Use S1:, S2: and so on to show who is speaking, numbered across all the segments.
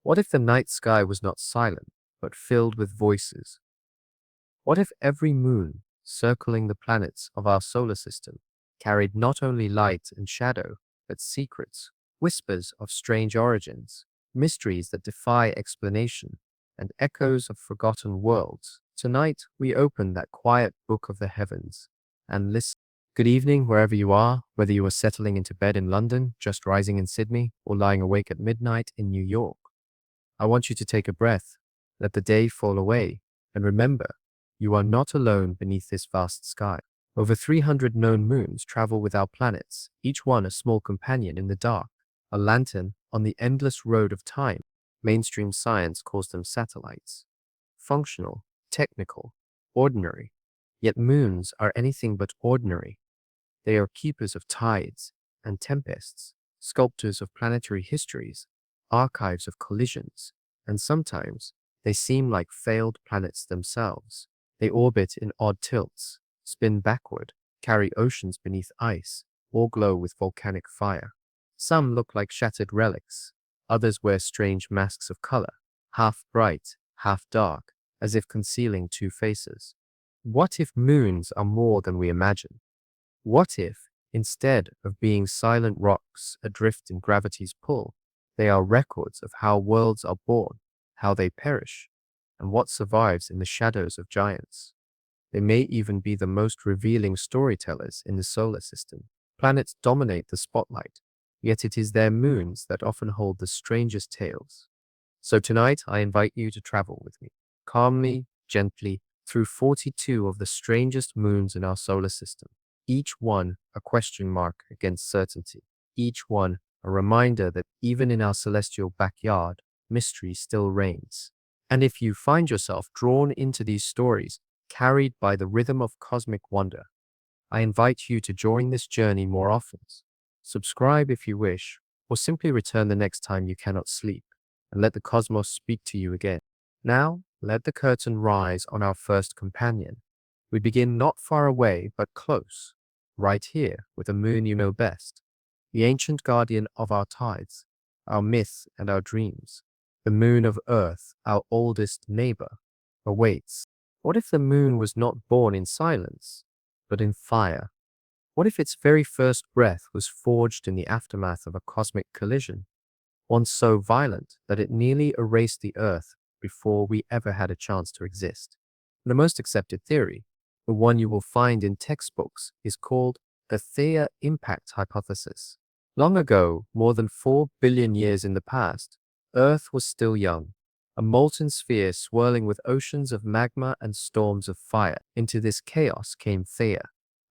S1: What if the night sky was not silent, but filled with voices? What if every moon circling the planets of our solar system carried not only light and shadow, but secrets, whispers of strange origins, mysteries that defy explanation, and echoes of forgotten worlds? Tonight, we open that quiet book of the heavens and listen. Good evening, wherever you are, whether you are settling into bed in London, just rising in Sydney, or lying awake at midnight in New York. I want you to take a breath, let the day fall away, and remember, you are not alone beneath this vast sky. Over 300 known moons travel with our planets, each one a small companion in the dark, a lantern on the endless road of time. Mainstream science calls them satellites. Functional, technical, ordinary. Yet moons are anything but ordinary. They are keepers of tides and tempests, sculptors of planetary histories, archives of collisions, and sometimes they seem like failed planets themselves. They orbit in odd tilts, spin backward, carry oceans beneath ice, or glow with volcanic fire. Some look like shattered relics, others wear strange masks of color, half bright, half dark, as if concealing two faces. What if moons are more than we imagine? What if, instead of being silent rocks adrift in gravity's pull, they are records of how worlds are born, how they perish, and what survives in the shadows of giants? They may even be the most revealing storytellers in the solar system. Planets dominate the spotlight, yet it is their moons that often hold the strangest tales. So tonight, I invite you to travel with me, calmly, gently, through 42 of the strangest moons in our solar system. Each one a question mark against certainty. Each one a reminder that even in our celestial backyard, mystery still reigns. And if you find yourself drawn into these stories, carried by the rhythm of cosmic wonder, I invite you to join this journey more often. Subscribe if you wish, or simply return the next time you cannot sleep, and let the cosmos speak to you again. Now, let the curtain rise on our first companion. We begin not far away, but close, right here with the moon you know best, the ancient guardian of our tides, our myths and our dreams. The moon of Earth, our oldest neighbor, awaits. What if the moon was not born in silence, but in fire? What if its very first breath was forged in the aftermath of a cosmic collision, one so violent that it nearly erased the Earth before we ever had a chance to exist? The most accepted theory, the one you will find in textbooks, is called the Theia impact hypothesis. Long ago, more than 4 billion years in the past, Earth was still young, a molten sphere swirling with oceans of magma and storms of fire. Into this chaos came Theia,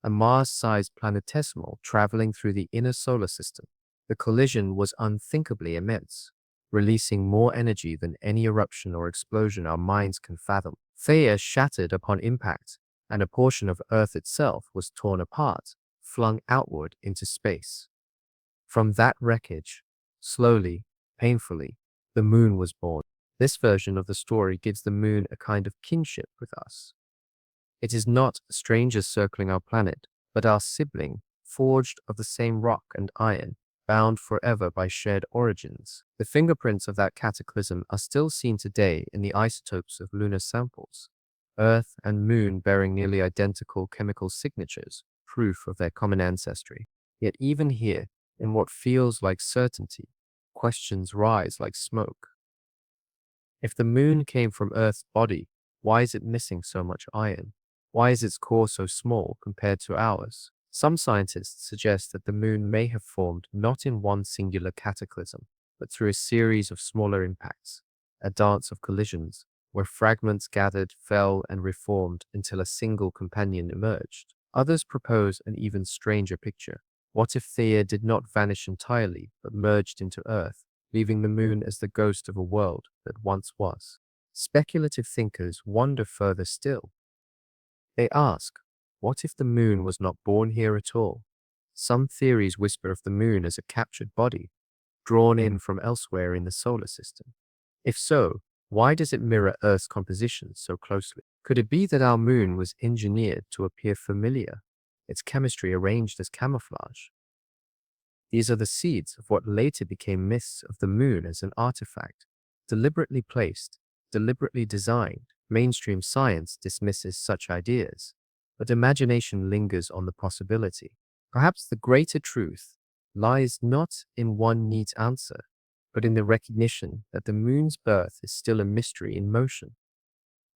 S1: a Mars-sized planetesimal traveling through the inner solar system. The collision was unthinkably immense, releasing more energy than any eruption or explosion our minds can fathom. Theia shattered upon impact, and a portion of Earth itself was torn apart, flung outward into space. From that wreckage, slowly, painfully, the moon was born. This version of the story gives the moon a kind of kinship with us. It is not a stranger circling our planet, but our sibling, forged of the same rock and iron, bound forever by shared origins. The fingerprints of that cataclysm are still seen today in the isotopes of lunar samples, Earth and moon bearing nearly identical chemical signatures, proof of their common ancestry. Yet even here, in what feels like certainty, questions rise like smoke. If the moon came from Earth's body, why is it missing so much iron? Why is its core so small compared to ours? Some scientists suggest that the moon may have formed not in one singular cataclysm, but through a series of smaller impacts, a dance of collisions, where fragments gathered, fell, and reformed until a single companion emerged. Others propose an even stranger picture. What if Theia did not vanish entirely, but merged into Earth, leaving the moon as the ghost of a world that once was? Speculative thinkers wander further still. They ask, what if the moon was not born here at all? Some theories whisper of the moon as a captured body, drawn in from elsewhere in the solar system. If so, why does it mirror Earth's composition so closely? Could it be that our moon was engineered to appear familiar, its chemistry arranged as camouflage? These are the seeds of what later became myths of the moon as an artifact, deliberately placed, deliberately designed. Mainstream science dismisses such ideas, but imagination lingers on the possibility. Perhaps the greater truth lies not in one neat answer, but in the recognition that the moon's birth is still a mystery in motion.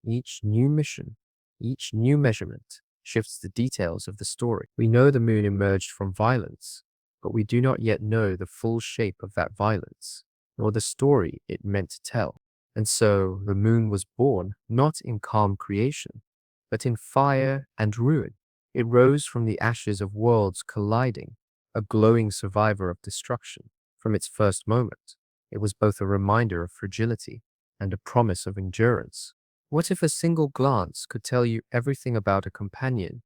S1: Each new mission, each new measurement shifts the details of the story. We know the moon emerged from violence, but we do not yet know the full shape of that violence, nor the story it meant to tell. And so the moon was born not in calm creation, but in fire and ruin. It rose from the ashes of worlds colliding, a glowing survivor of destruction. From its first moment, it was both a reminder of fragility and a promise of endurance. What if a single glance could tell you everything about a companion,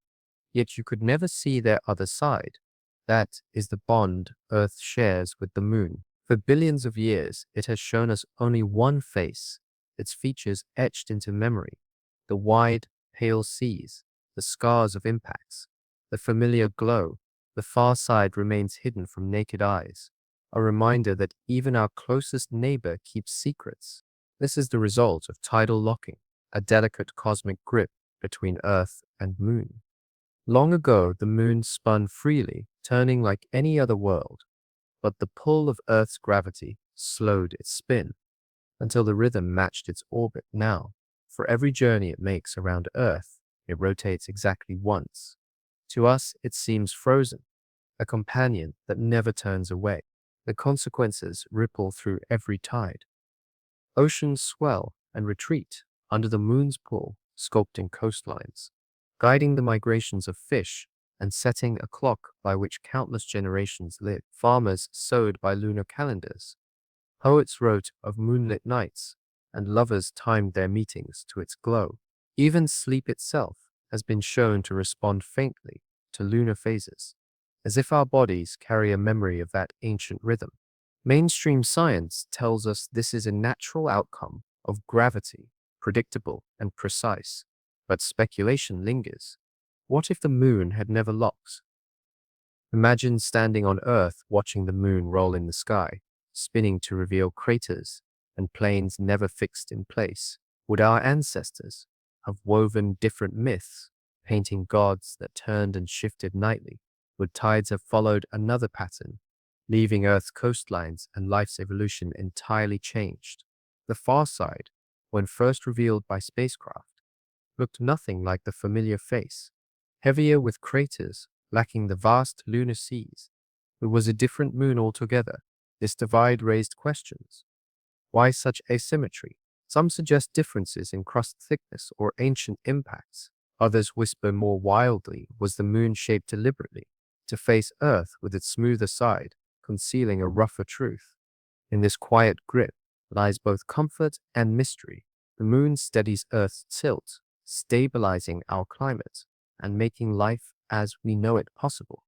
S1: yet you could never see their other side? That is the bond Earth shares with the moon. For billions of years, it has shown us only one face, its features etched into memory: the wide, pale seas, the scars of impacts, the familiar glow. The far side remains hidden from naked eyes, a reminder that even our closest neighbor keeps secrets. This is the result of tidal locking, a delicate cosmic grip between Earth and moon. Long ago, the moon spun freely, turning like any other world, but the pull of Earth's gravity slowed its spin until the rhythm matched its orbit. Now, for every journey it makes around Earth, it rotates exactly once. To us, it seems frozen, a companion that never turns away. The consequences ripple through every tide. Oceans swell and retreat under the moon's pull, sculpting coastlines, guiding the migrations of fish, and setting a clock by which countless generations live. Farmers sowed by lunar calendars, poets wrote of moonlit nights, and lovers timed their meetings to its glow. Even sleep itself has been shown to respond faintly to lunar phases, as if our bodies carry a memory of that ancient rhythm. Mainstream science tells us this is a natural outcome of gravity, predictable and precise, but speculation lingers. What if the moon had never locked? Imagine standing on Earth watching the moon roll in the sky, spinning to reveal craters and plains never fixed in place. Would our ancestors have woven different myths, painting gods that turned and shifted nightly? Would tides have followed another pattern, leaving Earth's coastlines and life's evolution entirely changed? The far side, when first revealed by spacecraft, looked nothing like the familiar face, heavier with craters, lacking the vast lunar seas. It was a different moon altogether. This divide raised questions. Why such asymmetry? Some suggest differences in crust thickness or ancient impacts. Others whisper more wildly, was the moon shaped deliberately to face Earth with its smoother side, concealing a rougher truth? In this quiet grip lies both comfort and mystery. The moon steadies Earth's tilt, stabilizing our climate and making life as we know it possible.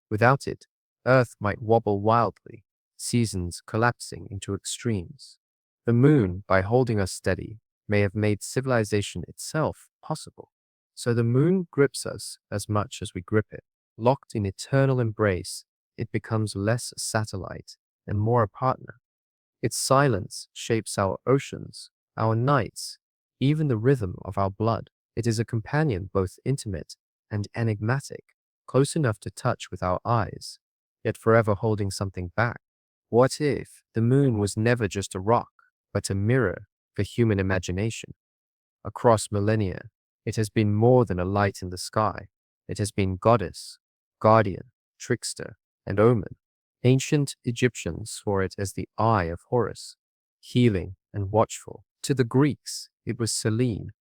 S1: Without it, Earth might wobble wildly, seasons collapsing into extremes. The moon, by holding us steady, may have made civilization itself possible. So the moon grips us as much as we grip it. Locked in eternal embrace, it becomes less a satellite and more a partner. Its silence shapes our oceans, our nights, even the rhythm of our blood. It is a companion both intimate and enigmatic, close enough to touch with our eyes, yet forever holding something back. What if the moon was never just a rock, but a mirror for human imagination? Across millennia, it has been more than a light in the sky. It has been goddess, guardian, trickster, and omen. Ancient Egyptians saw it as the eye of Horus, healing and watchful. To the Greeks, it was Selene,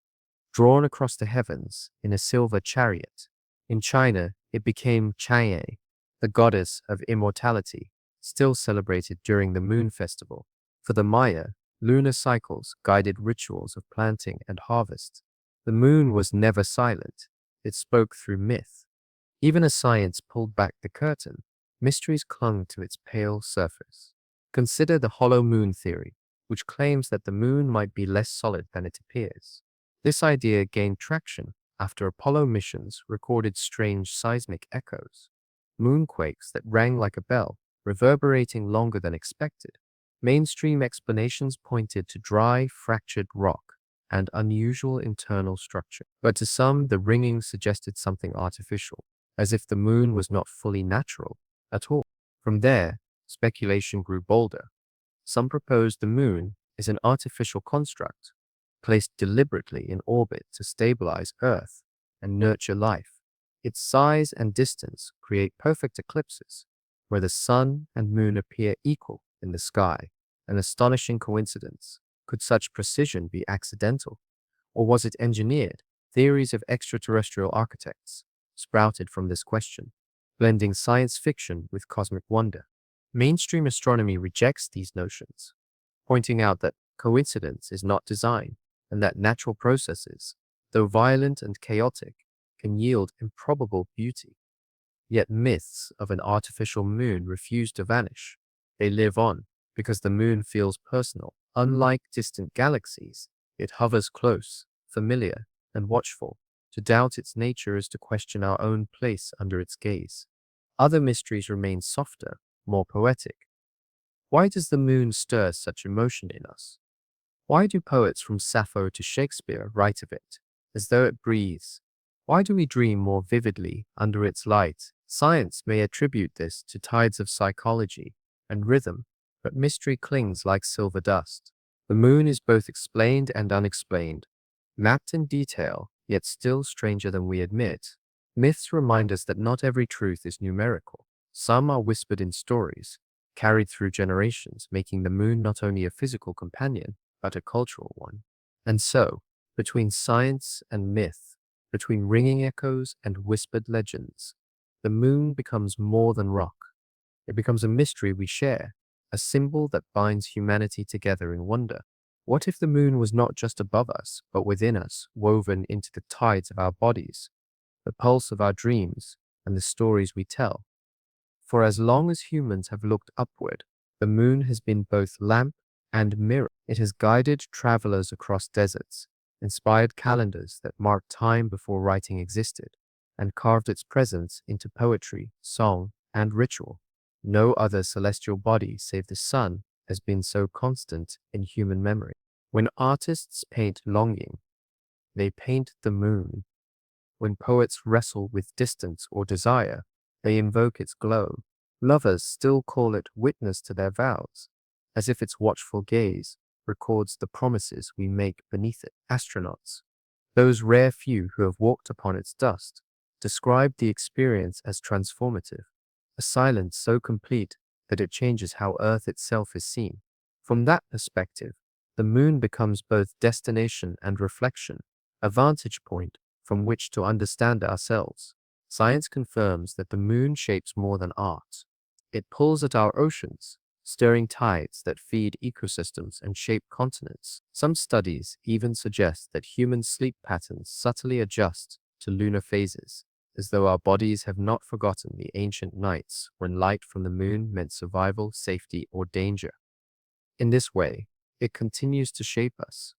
S1: drawn across the heavens in a silver chariot. In China, it became Chang'e, the goddess of immortality, still celebrated during the moon festival. For the Maya, lunar cycles guided rituals of planting and harvest. The moon was never silent. It spoke through myth. Even as science pulled back the curtain, mysteries clung to its pale surface. Consider the hollow moon theory, which claims that the moon might be less solid than it appears. This idea gained traction after Apollo missions recorded strange seismic echoes, moonquakes that rang like a bell, reverberating longer than expected. Mainstream explanations pointed to dry, fractured rock and unusual internal structure. But to some, the ringing suggested something artificial, as if the moon was not fully natural at all. From there, speculation grew bolder. Some proposed the moon is an artificial construct, placed deliberately in orbit to stabilize Earth and nurture life. Its size and distance create perfect eclipses, where the sun and moon appear equal in the sky, an astonishing coincidence. Could such precision be accidental, or was it engineered? Theories of extraterrestrial architects sprouted from this question, blending science fiction with cosmic wonder. Mainstream astronomy rejects these notions, pointing out that coincidence is not design, and that natural processes, though violent and chaotic, can yield improbable beauty. Yet myths of an artificial moon refuse to vanish. They live on because the moon feels personal. Unlike distant galaxies, it hovers close, familiar, and watchful. To doubt its nature is to question our own place under its gaze. Other mysteries remain softer, more poetic. Why does the moon stir such emotion in us? Why do poets from Sappho to Shakespeare write of it, as though it breathes? Why do we dream more vividly under its light? Science may attribute this to tides of psychology and rhythm, but mystery clings like silver dust. The moon is both explained and unexplained, mapped in detail, yet still stranger than we admit. Myths remind us that not every truth is numerical. Some are whispered in stories, carried through generations, making the moon not only a physical companion, but a cultural one. And so, between science and myth, between ringing echoes and whispered legends, the moon becomes more than rock. It becomes a mystery we share, a symbol that binds humanity together in wonder. What if the moon was not just above us, but within us, woven into the tides of our bodies, the pulse of our dreams, and the stories we tell? For as long as humans have looked upward, the moon has been both lamp and mirror. It has guided travelers across deserts, inspired calendars that marked time before writing existed, and carved its presence into poetry, song, and ritual. No other celestial body save the sun has been so constant in human memory. When artists paint longing, they paint the moon. When poets wrestle with distance or desire, they invoke its glow. Lovers still call it witness to their vows, as if its watchful gaze records the promises we make beneath it. Astronauts, those rare few who have walked upon its dust, describe the experience as transformative, a silence so complete that it changes how Earth itself is seen. From that perspective, the moon becomes both destination and reflection, a vantage point from which to understand ourselves. Science confirms that the moon shapes more than art. It pulls at our oceans, stirring tides that feed ecosystems and shape continents. Some studies even suggest that human sleep patterns subtly adjust to lunar phases, as though our bodies have not forgotten the ancient nights when light from the moon meant survival, safety, or danger. In this way, it continues to shape us,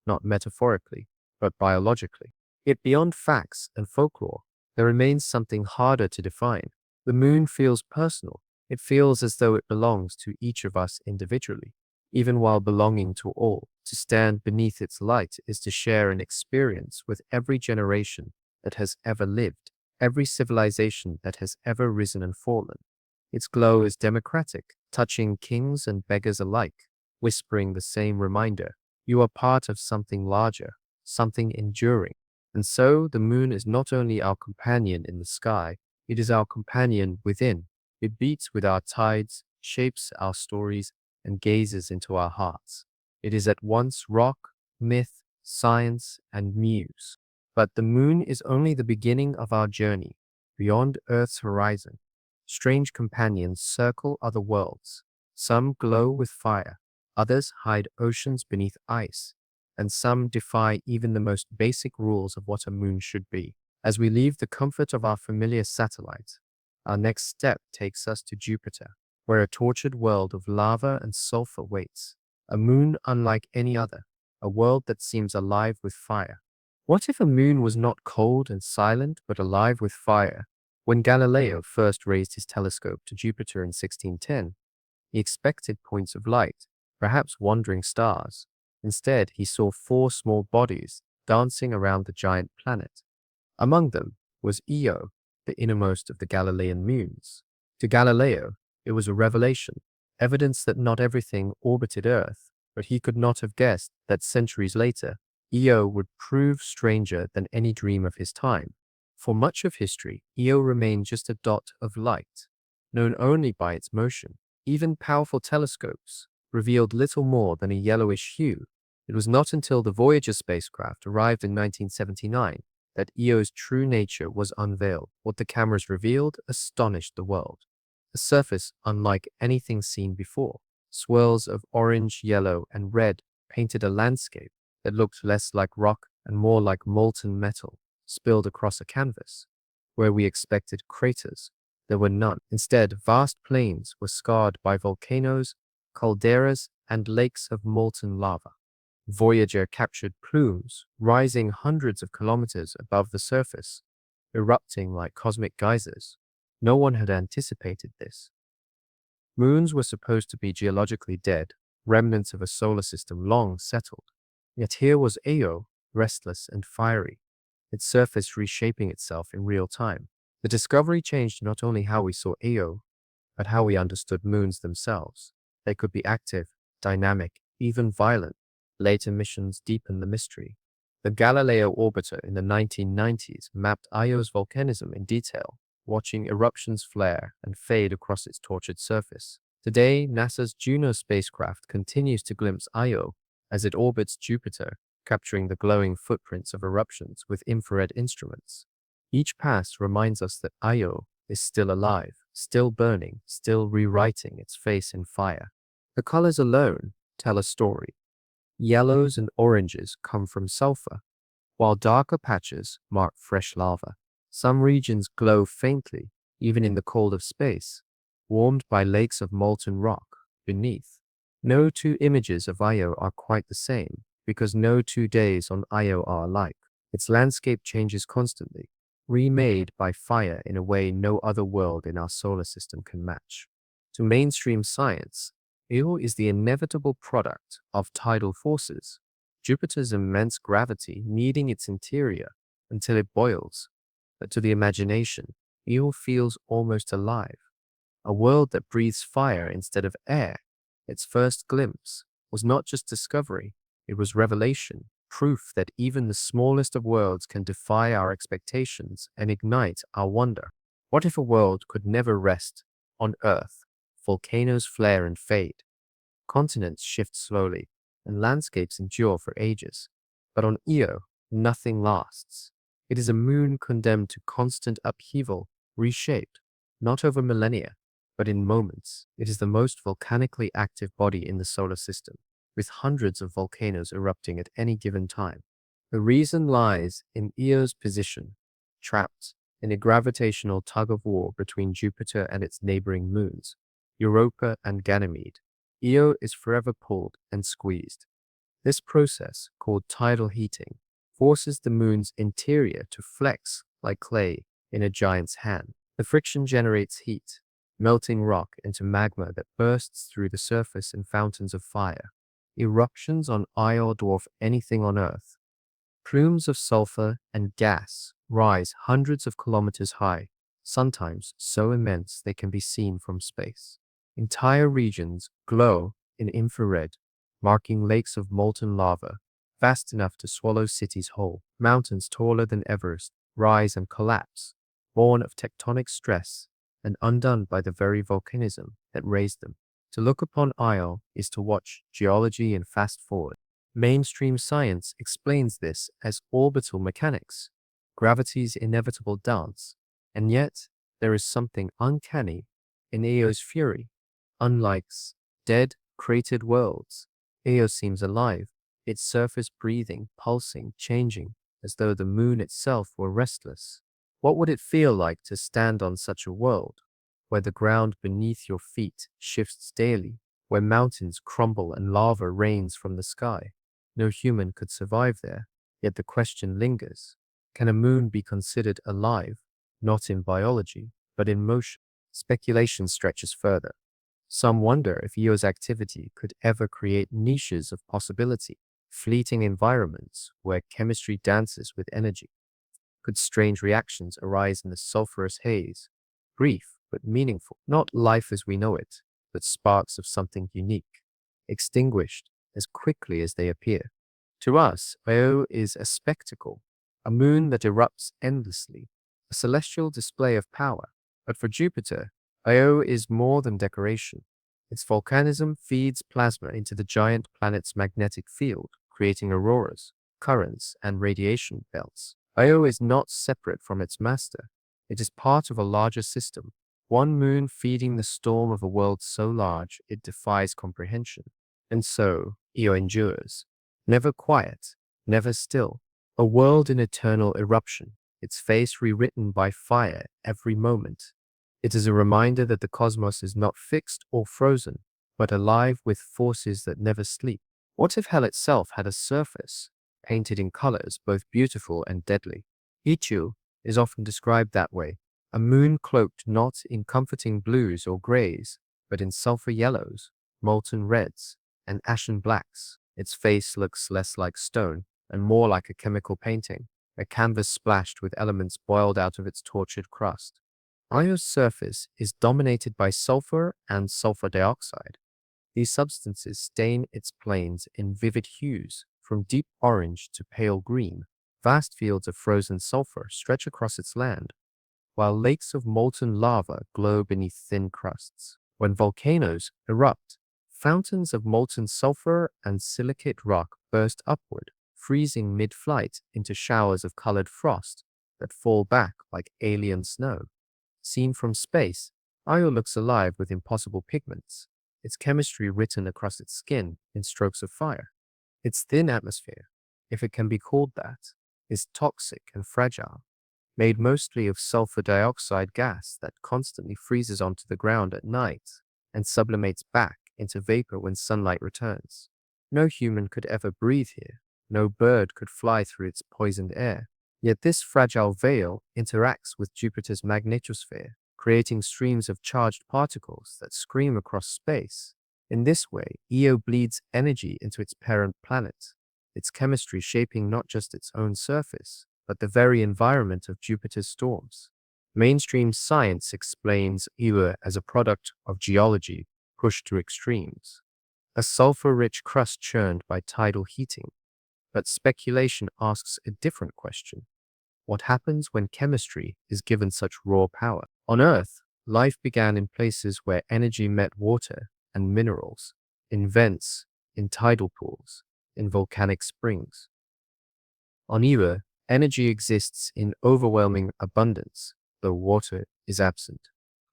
S1: not metaphorically, but biologically. Yet beyond facts and folklore, there remains something harder to define. The moon feels personal. It feels as though it belongs to each of us individually, even while belonging to all. To stand beneath its light is to share an experience with every generation that has ever lived, every civilization that has ever risen and fallen. Its glow is democratic, touching kings and beggars alike, whispering the same reminder: you are part of something larger, something enduring. And so the moon is not only our companion in the sky, it is our companion within. It beats with our tides, shapes our stories, and gazes into our hearts. It is at once rock, myth, science, and muse. But the moon is only the beginning of our journey. Beyond Earth's horizon, strange companions circle other worlds. Some glow with fire, others hide oceans beneath ice, and some defy even the most basic rules of what a moon should be. As we leave the comfort of our familiar satellite, our next step takes us to Jupiter, where a tortured world of lava and sulfur waits. A moon unlike any other, a world that seems alive with fire. What if a moon was not cold and silent, but alive with fire? When Galileo first raised his telescope to Jupiter in 1610, he expected points of light, perhaps wandering stars. Instead, he saw four small bodies dancing around the giant planet. Among them was Io, the innermost of the Galilean moons. To Galileo, it was a revelation, evidence that not everything orbited Earth, but he could not have guessed that centuries later, Io would prove stranger than any dream of his time. For much of history, Io remained just a dot of light, known only by its motion. Even powerful telescopes revealed little more than a yellowish hue. It was not until the Voyager spacecraft arrived in 1979 that Io's true nature was unveiled. What the cameras revealed astonished the world. A surface unlike anything seen before. Swirls of orange, yellow, and red painted a landscape that looked less like rock and more like molten metal spilled across a canvas. Where we expected craters, there were none. Instead, vast plains were scarred by volcanoes, calderas, and lakes of molten lava. Voyager captured plumes rising hundreds of kilometers above the surface, erupting like cosmic geysers. No one had anticipated this. Moons were supposed to be geologically dead, remnants of a solar system long settled. Yet here was Io, restless and fiery, its surface reshaping itself in real time. The discovery changed not only how we saw Io, but how we understood moons themselves. They could be active, dynamic, even violent. Later missions deepened the mystery. The Galileo orbiter in the 1990s mapped Io's volcanism in detail, watching eruptions flare and fade across its tortured surface. Today, NASA's Juno spacecraft continues to glimpse Io as it orbits Jupiter, capturing the glowing footprints of eruptions with infrared instruments. Each pass reminds us that Io is still alive, still burning, still rewriting its face in fire. The colors alone tell a story. Yellows and oranges come from sulfur, while darker patches mark fresh lava. Some regions glow faintly, even in the cold of space, warmed by lakes of molten rock beneath. No two images of Io are quite the same, because no 2 days on Io are alike. Its landscape changes constantly, remade by fire in a way no other world in our solar system can match. To mainstream science, Io is the inevitable product of tidal forces, Jupiter's immense gravity kneading its interior until it boils. But to the imagination, Io feels almost alive, a world that breathes fire instead of air. Its first glimpse was not just discovery, it was revelation, proof that even the smallest of worlds can defy our expectations and ignite our wonder. What if a world could never rest on Earth? Volcanoes flare and fade, continents shift slowly, and landscapes endure for ages. But on Io, nothing lasts. It is a moon condemned to constant upheaval, reshaped, not over millennia, but in moments. It is the most volcanically active body in the solar system, with hundreds of volcanoes erupting at any given time. The reason lies in Io's position, trapped in a gravitational tug-of-war between Jupiter and its neighboring moons, Europa and Ganymede. Io is forever pulled and squeezed. This process, called tidal heating, forces the moon's interior to flex like clay in a giant's hand. The friction generates heat, melting rock into magma that bursts through the surface in fountains of fire. Eruptions on Io dwarf anything on Earth. Plumes of sulfur and gas rise hundreds of kilometers high, sometimes so immense they can be seen from space. Entire regions glow in infrared, marking lakes of molten lava, vast enough to swallow cities whole. Mountains taller than Everest rise and collapse, born of tectonic stress and undone by the very volcanism that raised them. To look upon Io is to watch geology in fast forward. Mainstream science explains this as orbital mechanics, gravity's inevitable dance, and yet there is something uncanny in Io's fury. Unlike dead, cratered worlds, Io seems alive, its surface breathing, pulsing, changing, as though the moon itself were restless. What would it feel like to stand on such a world, where the ground beneath your feet shifts daily, where mountains crumble and lava rains from the sky? No human could survive there, yet the question lingers. Can a moon be considered alive, not in biology, but in motion? Speculation stretches further. Some wonder if Eo's activity could ever create niches of possibility, fleeting environments where chemistry dances with energy. Could strange reactions arise in the sulfurous haze? Brief but meaningful, not life as we know it, but sparks of something unique, extinguished as quickly as they appear. To us, Io is a spectacle, a moon that erupts endlessly, a celestial display of power. But for Jupiter, Io is more than decoration. Its volcanism feeds plasma into the giant planet's magnetic field, creating auroras, currents, and radiation belts. Io is not separate from its master. It is part of a larger system, one moon feeding the storm of a world so large it defies comprehension. And so, Io endures, never quiet, never still, a world in eternal eruption, its face rewritten by fire every moment. It is a reminder that the cosmos is not fixed or frozen, but alive with forces that never sleep. What if hell itself had a surface, painted in colors both beautiful and deadly? Ichu is often described that way, a moon cloaked not in comforting blues or grays, but in sulfur yellows, molten reds, and ashen blacks. Its face looks less like stone and more like a chemical painting, a canvas splashed with elements boiled out of its tortured crust. Io's surface is dominated by sulfur and sulfur dioxide. These substances stain its plains in vivid hues, from deep orange to pale green. Vast fields of frozen sulfur stretch across its land, while lakes of molten lava glow beneath thin crusts. When volcanoes erupt, fountains of molten sulfur and silicate rock burst upward, freezing mid-flight into showers of colored frost that fall back like alien snow. Seen from space, Io looks alive with impossible pigments, its chemistry written across its skin in strokes of fire. Its thin atmosphere, if it can be called that, is toxic and fragile, made mostly of sulfur dioxide gas that constantly freezes onto the ground at night and sublimates back into vapor when sunlight returns. No human could ever breathe here, no bird could fly through its poisoned air. Yet this fragile veil interacts with Jupiter's magnetosphere, creating streams of charged particles that scream across space. In this way, Io bleeds energy into its parent planet, its chemistry shaping not just its own surface, but the very environment of Jupiter's storms. Mainstream science explains Io as a product of geology pushed to extremes, a sulfur-rich crust churned by tidal heating. But speculation asks a different question. What happens when chemistry is given such raw power? On Earth, life began in places where energy met water and minerals, in vents, in tidal pools, in volcanic springs. On Io, energy exists in overwhelming abundance, though water is absent.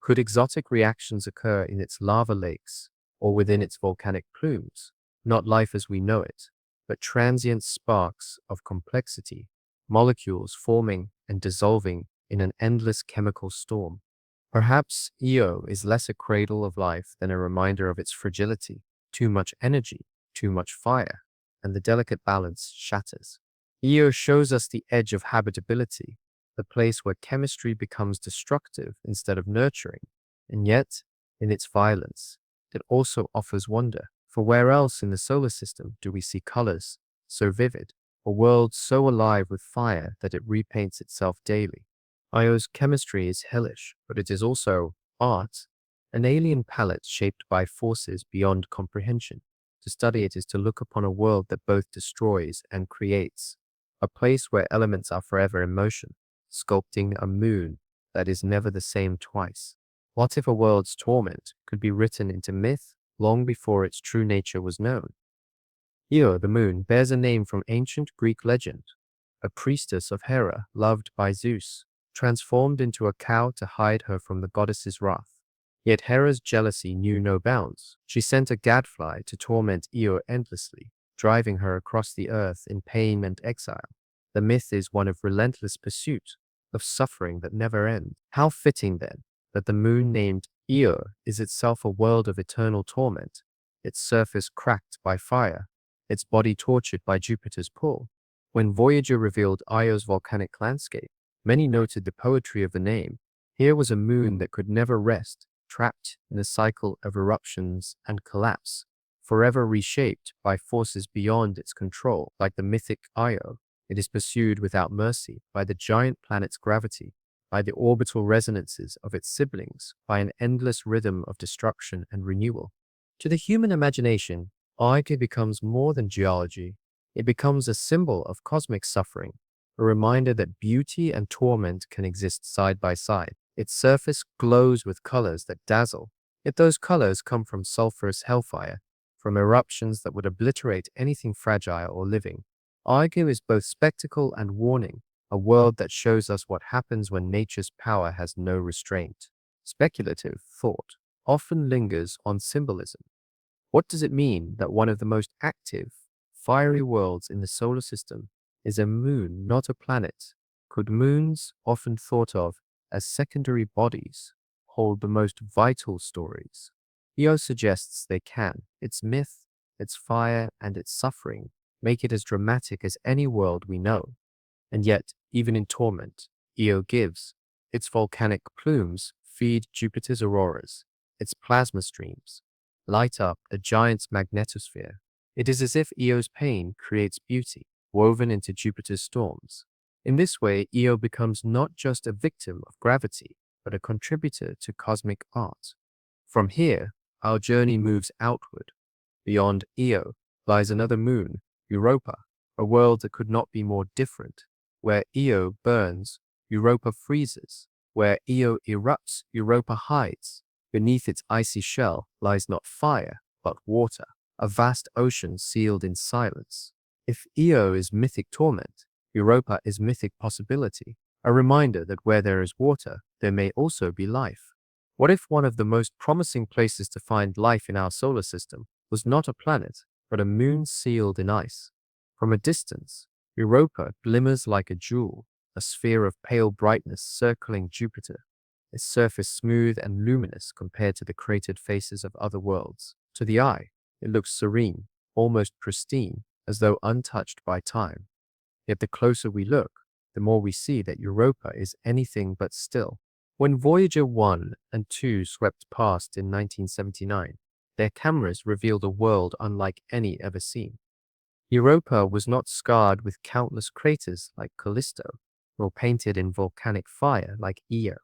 S1: Could exotic reactions occur in its lava lakes or within its volcanic plumes? Not life as we know it, but transient sparks of complexity, molecules forming and dissolving in an endless chemical storm. Perhaps Io is less a cradle of life than a reminder of its fragility. Too much energy, too much fire, and the delicate balance shatters. Io shows us the edge of habitability, the place where chemistry becomes destructive instead of nurturing, and yet, in its violence, it also offers wonder. For where else in the solar system do we see colors so vivid, a world so alive with fire that it repaints itself daily? Io's chemistry is hellish, but it is also art, an alien palette shaped by forces beyond comprehension. To study it is to look upon a world that both destroys and creates, a place where elements are forever in motion, sculpting a moon that is never the same twice. What if a world's torment could be written into myth long before its true nature was known? Io, the moon, bears a name from ancient Greek legend, a priestess of Hera loved by Zeus, transformed into a cow to hide her from the goddess's wrath. Yet Hera's jealousy knew no bounds. She sent a gadfly to torment Io endlessly, driving her across the earth in pain and exile. The myth is one of relentless pursuit, of suffering that never ends. How fitting, then, that the moon named Io is itself a world of eternal torment, its surface cracked by fire, its body tortured by Jupiter's pull. When Voyager revealed Io's volcanic landscape, many noted the poetry of the name. Here was a moon that could never rest, trapped in a cycle of eruptions and collapse, forever reshaped by forces beyond its control, like the mythic Io. It is pursued without mercy by the giant planet's gravity, by the orbital resonances of its siblings, by an endless rhythm of destruction and renewal. To the human imagination, Io becomes more than geology. It becomes a symbol of cosmic suffering, a reminder that beauty and torment can exist side by side. Its surface glows with colors that dazzle, yet those colors come from sulfurous hellfire, from eruptions that would obliterate anything fragile or living. Io is both spectacle and warning, a world that shows us what happens when nature's power has no restraint. Speculative thought often lingers on symbolism. What does it mean that one of the most active, fiery worlds in the solar system is a moon, not a planet? Could moons, often thought of as secondary bodies, hold the most vital stories? Io suggests they can. Its myth, its fire, and its suffering make it as dramatic as any world we know. And yet, even in torment, Io gives. Its volcanic plumes feed Jupiter's auroras. Its plasma streams light up a giant's magnetosphere. It is as if Io's pain creates beauty, woven into Jupiter's storms. In this way, Io becomes not just a victim of gravity, but a contributor to cosmic art. From here, our journey moves outward. Beyond Io lies another moon, Europa, a world that could not be more different. Where Io burns, Europa freezes. Where Io erupts, Europa hides. Beneath its icy shell lies not fire, but water, a vast ocean sealed in silence. If Io is mythic torment, Europa is mythic possibility, a reminder that where there is water, there may also be life. What if one of the most promising places to find life in our solar system was not a planet, but a moon sealed in ice? From a distance, Europa glimmers like a jewel, a sphere of pale brightness circling Jupiter, its surface smooth and luminous compared to the cratered faces of other worlds. To the eye, it looks serene, almost pristine, as though untouched by time. Yet the closer we look, the more we see that Europa is anything but still. When Voyager 1 and 2 swept past in 1979, their cameras revealed a world unlike any ever seen. Europa was not scarred with countless craters like Callisto, nor painted in volcanic fire like Io.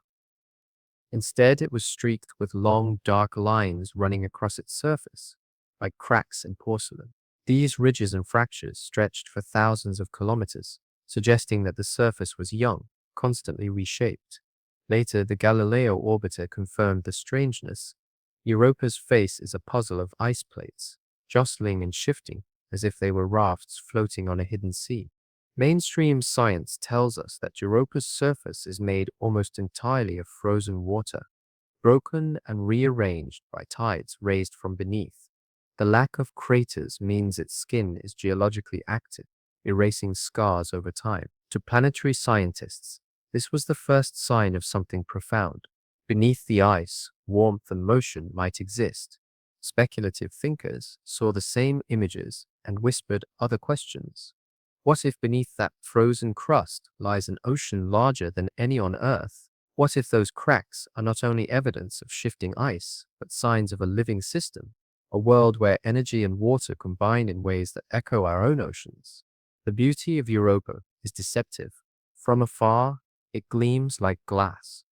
S1: Instead, it was streaked with long, dark lines running across its surface, like cracks in porcelain. These ridges and fractures stretched for thousands of kilometers, suggesting that the surface was young, constantly reshaped. Later, the Galileo orbiter confirmed the strangeness. Europa's face is a puzzle of ice plates, jostling and shifting as if they were rafts floating on a hidden sea. Mainstream science tells us that Europa's surface is made almost entirely of frozen water, broken and rearranged by tides raised from beneath. The lack of craters means its skin is geologically active, erasing scars over time. To planetary scientists, this was the first sign of something profound. Beneath the ice, warmth and motion might exist. Speculative thinkers saw the same images and whispered other questions. What if beneath that frozen crust lies an ocean larger than any on Earth? What if those cracks are not only evidence of shifting ice, but signs of a living system, a world where energy and water combine in ways that echo our own oceans? The beauty of Europa is deceptive. From afar, it gleams like glass.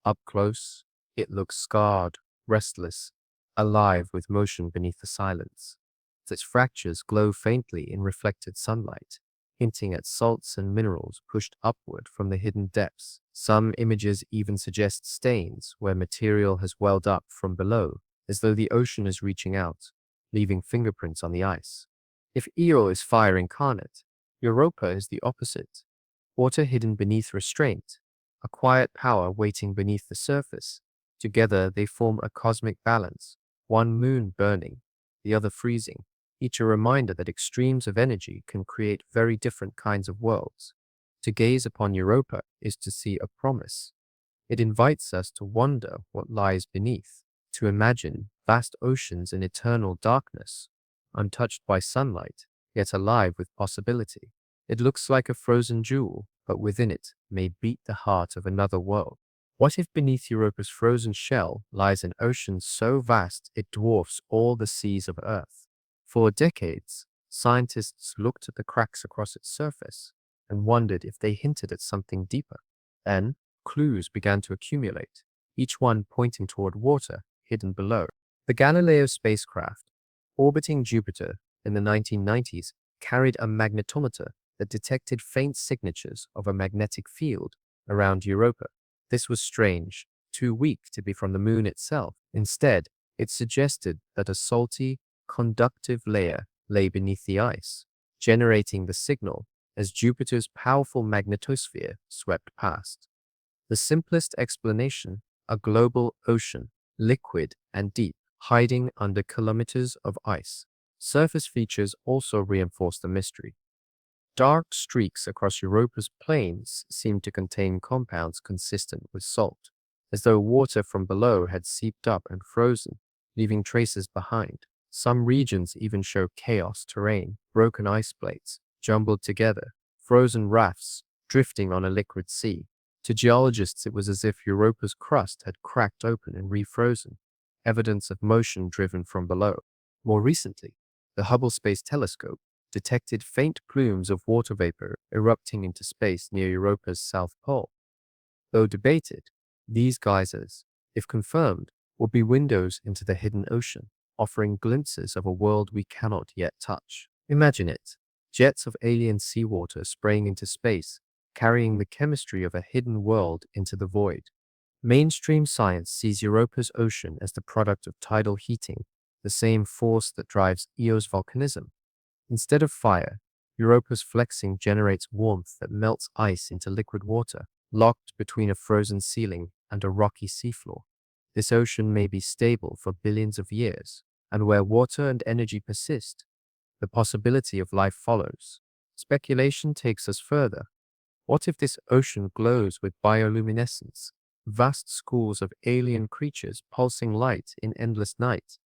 S1: Up close, it looks scarred, restless, alive with motion beneath the silence. Its fractures glow faintly in reflected sunlight, hinting at salts and minerals pushed upward from the hidden depths. Some images even suggest stains where material has welled up from below, as though the ocean is reaching out, leaving fingerprints on the ice. If Io is fire incarnate, Europa is the opposite. Water hidden beneath restraint, a quiet power waiting beneath the surface. Together they form a cosmic balance, one moon burning, the other freezing, each a reminder that extremes of energy can create very different kinds of worlds. To gaze upon Europa is to see a promise. It invites us to wonder what lies beneath, to imagine vast oceans in eternal darkness, untouched by sunlight, yet alive with possibility. It looks like a frozen jewel, but within it may beat the heart of another world. What if beneath Europa's frozen shell lies an ocean so vast it dwarfs all the seas of Earth? For decades, scientists looked at the cracks across its surface and wondered if they hinted at something deeper. Then, clues began to accumulate, each one pointing toward water hidden below. The Galileo spacecraft, orbiting Jupiter in the 1990s, carried a magnetometer that detected faint signatures of a magnetic field around Europa. This was strange, too weak to be from the moon itself. Instead, it suggested that a salty, conductive layer lay beneath the ice, generating the signal as Jupiter's powerful magnetosphere swept past. The simplest explanation, a global ocean, liquid and deep, hiding under kilometers of ice. Surface features also reinforce the mystery. Dark streaks across Europa's plains seem to contain compounds consistent with salt, as though water from below had seeped up and frozen, leaving traces behind. Some regions even show chaos terrain, broken ice plates, jumbled together, frozen rafts drifting on a liquid sea. To geologists, it was as if Europa's crust had cracked open and refrozen, evidence of motion driven from below. More recently, the Hubble Space Telescope detected faint plumes of water vapor erupting into space near Europa's south pole. Though debated, these geysers, if confirmed, would be windows into the hidden ocean, offering glimpses of a world we cannot yet touch. Imagine it, jets of alien seawater spraying into space, carrying the chemistry of a hidden world into the void. Mainstream science sees Europa's ocean as the product of tidal heating, the same force that drives Eo's volcanism. Instead of fire, Europa's flexing generates warmth that melts ice into liquid water, locked between a frozen ceiling and a rocky seafloor. This ocean may be stable for billions of years, and where water and energy persist, the possibility of life follows. Speculation takes us further. What if this ocean glows with bioluminescence, vast schools of alien creatures pulsing light in endless night?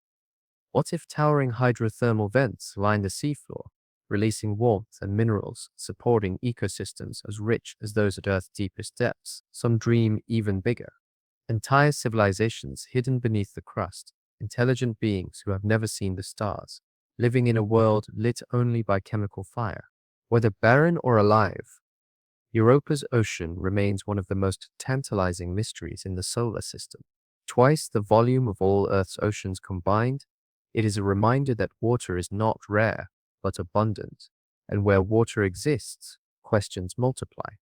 S1: What if towering hydrothermal vents line the seafloor, releasing warmth and minerals, supporting ecosystems as rich as those at Earth's deepest depths? Some dream even bigger. Entire civilizations hidden beneath the crust, intelligent beings who have never seen the stars, living in a world lit only by chemical fire. Whether barren or alive, Europa's ocean remains one of the most tantalizing mysteries in the solar system. Twice the volume of all Earth's oceans combined, it is a reminder that water is not rare, but abundant, and where water exists, questions multiply.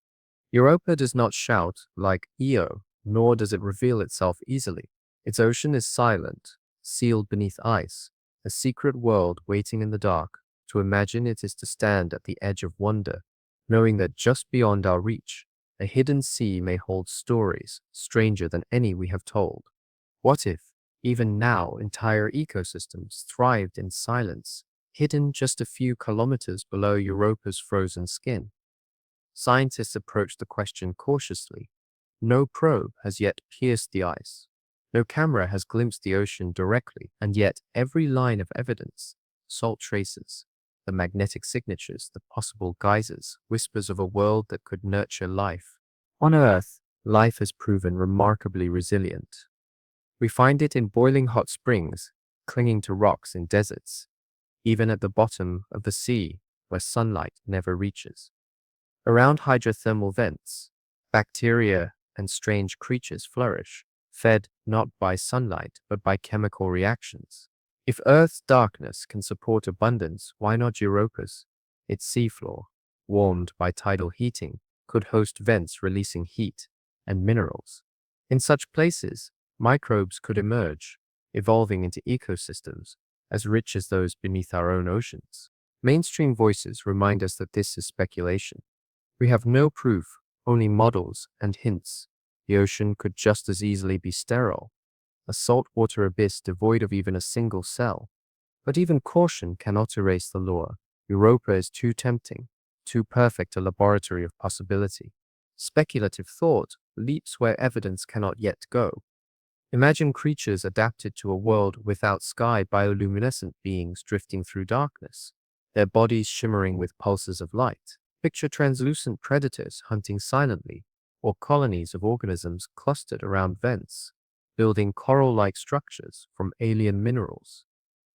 S1: Europa does not shout like Io, nor does it reveal itself easily. Its ocean is silent, sealed beneath ice, a secret world waiting in the dark. To imagine it is to stand at the edge of wonder, knowing that just beyond our reach, a hidden sea may hold stories stranger than any we have told. What if, even now, entire ecosystems thrived in silence, hidden just a few kilometers below Europa's frozen skin? Scientists approach the question cautiously. No probe has yet pierced the ice. No camera has glimpsed the ocean directly, and yet every line of evidence, salt traces, the magnetic signatures, the possible geysers, whispers of a world that could nurture life. On Earth, life has proven remarkably resilient. We find it in boiling hot springs, clinging to rocks in deserts, even at the bottom of the sea where sunlight never reaches. Around hydrothermal vents, bacteria and strange creatures flourish, fed not by sunlight but by chemical reactions. If Earth's darkness can support abundance, why not Europa's? Its seafloor, warmed by tidal heating, could host vents releasing heat and minerals. In such places, microbes could emerge, evolving into ecosystems as rich as those beneath our own oceans. Mainstream voices remind us that this is speculation. We have no proof, only models and hints. The ocean could just as easily be sterile, a saltwater abyss devoid of even a single cell. But even caution cannot erase the lure. Europa is too tempting, too perfect a laboratory of possibility. Speculative thought leaps where evidence cannot yet go. Imagine creatures adapted to a world without sky, bioluminescent beings drifting through darkness, their bodies shimmering with pulses of light. Picture translucent predators hunting silently, or colonies of organisms clustered around vents, building coral-like structures from alien minerals.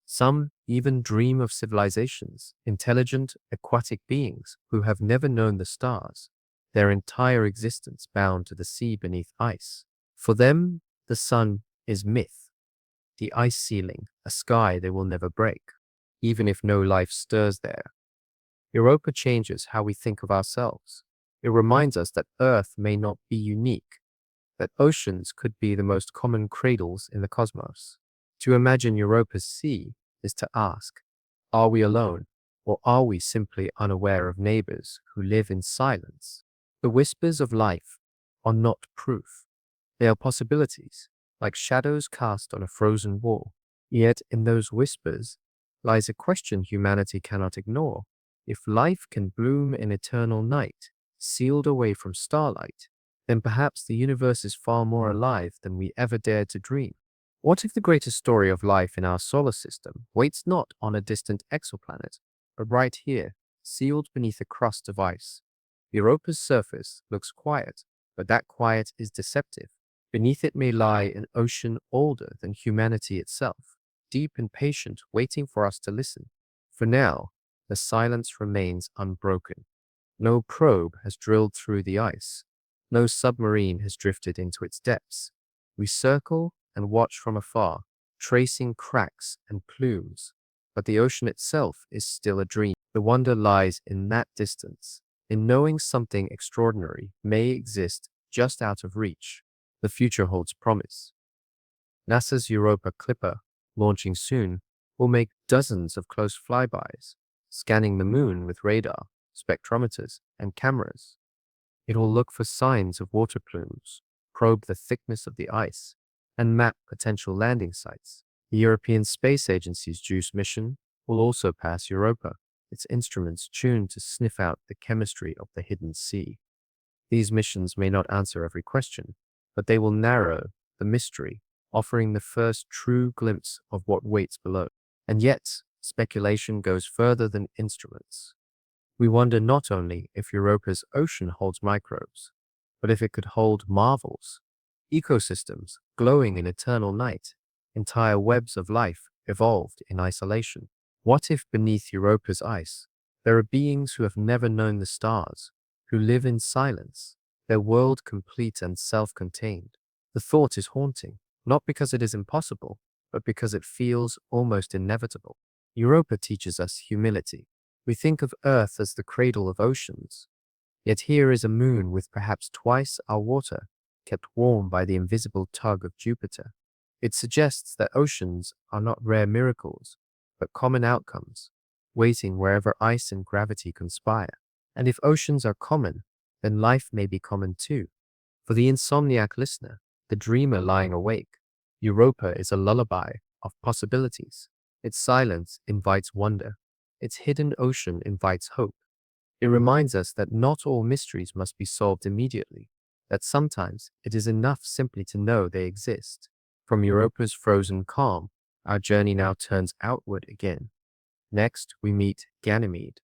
S1: Some even dream of civilizations, intelligent aquatic beings who have never known the stars, their entire existence bound to the sea beneath ice. For them, the sun is myth, the ice ceiling, a sky they will never break, even if no life stirs there. Europa changes how we think of ourselves. It reminds us that Earth may not be unique, that oceans could be the most common cradles in the cosmos. To imagine Europa's sea is to ask, are we alone, or are we simply unaware of neighbors who live in silence? The whispers of life are not proof. They are possibilities, like shadows cast on a frozen wall. Yet in those whispers lies a question humanity cannot ignore. If life can bloom in eternal night, sealed away from starlight, then perhaps the universe is far more alive than we ever dared to dream. What if the greatest story of life in our solar system waits not on a distant exoplanet, but right here, sealed beneath a crust of ice? Europa's surface looks quiet, but that quiet is deceptive. Beneath it may lie an ocean older than humanity itself, deep and patient, waiting for us to listen. For now, the silence remains unbroken. No probe has drilled through the ice. No submarine has drifted into its depths. We circle and watch from afar, tracing cracks and plumes. But the ocean itself is still a dream. The wonder lies in that distance, in knowing something extraordinary may exist just out of reach. The future holds promise. NASA's Europa Clipper, launching soon, will make dozens of close flybys, scanning the moon with radar, spectrometers, and cameras. It will look for signs of water plumes, probe the thickness of the ice, and map potential landing sites. The European Space Agency's JUICE mission will also pass Europa, its instruments tuned to sniff out the chemistry of the hidden sea. These missions may not answer every question, but they will narrow the mystery, offering the first true glimpse of what waits below. And yet, speculation goes further than instruments. We wonder not only if Europa's ocean holds microbes, but if it could hold marvels, ecosystems glowing in eternal night, entire webs of life evolved in isolation. What if beneath Europa's ice, there are beings who have never known the stars, who live in silence, their world complete and self-contained? The thought is haunting, not because it is impossible, but because it feels almost inevitable. Europa teaches us humility. We think of Earth as the cradle of oceans, yet here is a moon with perhaps twice our water, kept warm by the invisible tug of Jupiter. It suggests that oceans are not rare miracles, but common outcomes, waiting wherever ice and gravity conspire. And if oceans are common, then life may be common too. For the insomniac listener, the dreamer lying awake, Europa is a lullaby of possibilities. Its silence invites wonder. Its hidden ocean invites hope. It reminds us that not all mysteries must be solved immediately, that sometimes it is enough simply to know they exist. From Europa's frozen calm, our journey now turns outward again. Next, we meet Ganymede,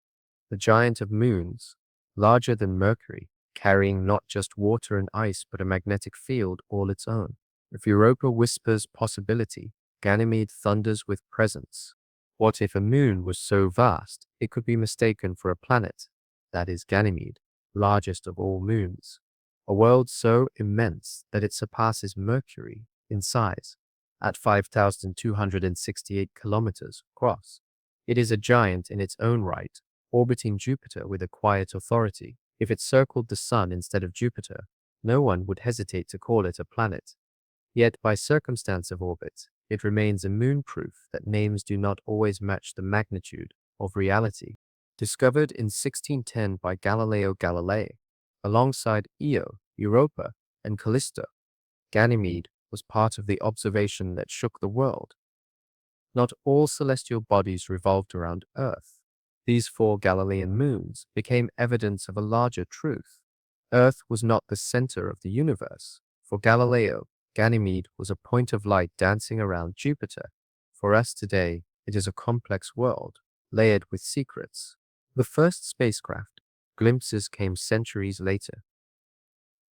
S1: the giant of moons, larger than Mercury, carrying not just water and ice but a magnetic field all its own. If Europa whispers possibility, Ganymede thunders with presence. What if a moon was so vast it could be mistaken for a planet? That is Ganymede, largest of all moons. A world so immense that it surpasses Mercury in size, at 5,268 kilometers across. It is a giant in its own right, orbiting Jupiter with a quiet authority. If it circled the Sun instead of Jupiter, no one would hesitate to call it a planet. Yet by circumstance of orbit, it remains a moon proof that names do not always match the magnitude of reality. Discovered in 1610 by Galileo Galilei, alongside Io, Europa, and Callisto, Ganymede was part of the observation that shook the world. Not all celestial bodies revolved around Earth. These 4 Galilean moons became evidence of a larger truth. Earth was not the center of the universe. For Galileo, Ganymede was a point of light dancing around Jupiter. For us today, it is a complex world, layered with secrets. The first spacecraft, glimpses came centuries later.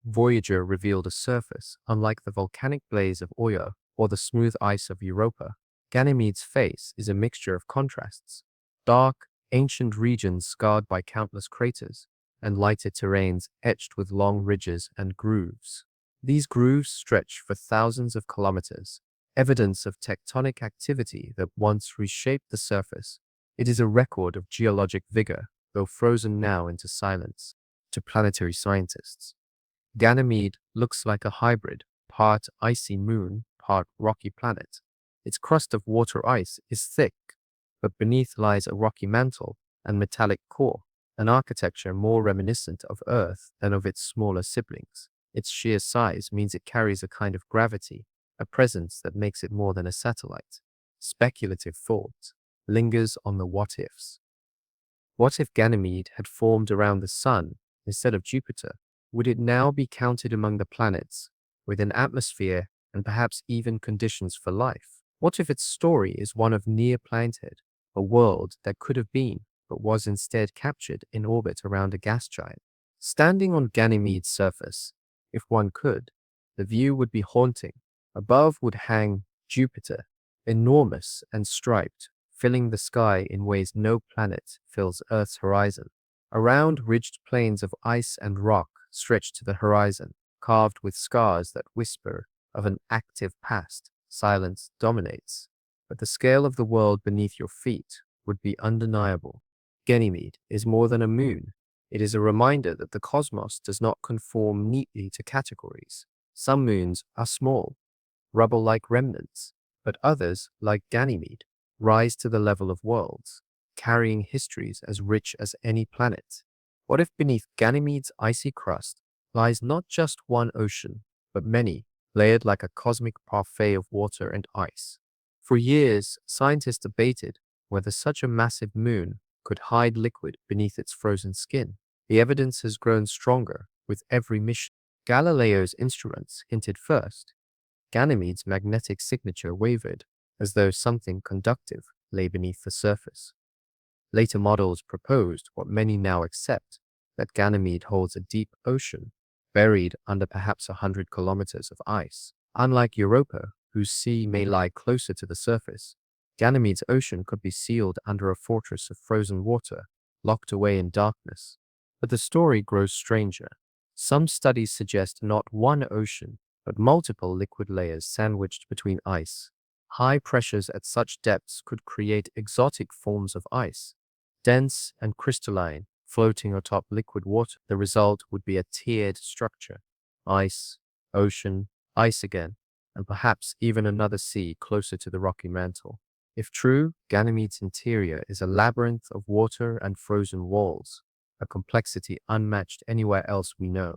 S1: Voyager revealed a surface unlike the volcanic blaze of Oyo or the smooth ice of Europa. Ganymede's face is a mixture of contrasts: dark, ancient regions scarred by countless craters, and lighter terrains etched with long ridges and grooves. These grooves stretch for thousands of kilometers, evidence of tectonic activity that once reshaped the surface. It is a record of geologic vigor, though frozen now into silence. To planetary scientists, Ganymede looks like a hybrid, part icy moon, part rocky planet. Its crust of water ice is thick, but beneath lies a rocky mantle and metallic core, an architecture more reminiscent of Earth than of its smaller siblings. Its sheer size means it carries a kind of gravity, a presence that makes it more than a satellite. Speculative thought lingers on the what-ifs. What if Ganymede had formed around the Sun instead of Jupiter? Would it now be counted among the planets, with an atmosphere and perhaps even conditions for life? What if its story is one of near planethood, a world that could have been, but was instead captured in orbit around a gas giant? Standing on Ganymede's surface, if one could, the view would be haunting. Above would hang Jupiter, enormous and striped, filling the sky in ways no planet fills Earth's horizon. Around, ridged plains of ice and rock stretch to the horizon, carved with scars that whisper of an active past. Silence dominates, but the scale of the world beneath your feet would be undeniable. Ganymede is more than a moon. It is a reminder that the cosmos does not conform neatly to categories. Some moons are small, rubble-like remnants, but others, like Ganymede, rise to the level of worlds, carrying histories as rich as any planet. What if beneath Ganymede's icy crust lies not just one ocean, but many, layered like a cosmic parfait of water and ice? For years, scientists debated whether such a massive moon could hide liquid beneath its frozen skin. The evidence has grown stronger with every mission. Galileo's instruments hinted first. Ganymede's magnetic signature wavered, as though something conductive lay beneath the surface. Later models proposed what many now accept, that Ganymede holds a deep ocean, buried under perhaps 100 kilometers of ice. Unlike Europa, whose sea may lie closer to the surface, Ganymede's ocean could be sealed under a fortress of frozen water, locked away in darkness. But the story grows stranger. Some studies suggest not one ocean, but multiple liquid layers sandwiched between ice. High pressures at such depths could create exotic forms of ice, dense and crystalline, floating atop liquid water. The result would be a tiered structure: ice, ocean, ice again, and perhaps even another sea closer to the rocky mantle. If true, Ganymede's interior is a labyrinth of water and frozen walls, a complexity unmatched anywhere else we know.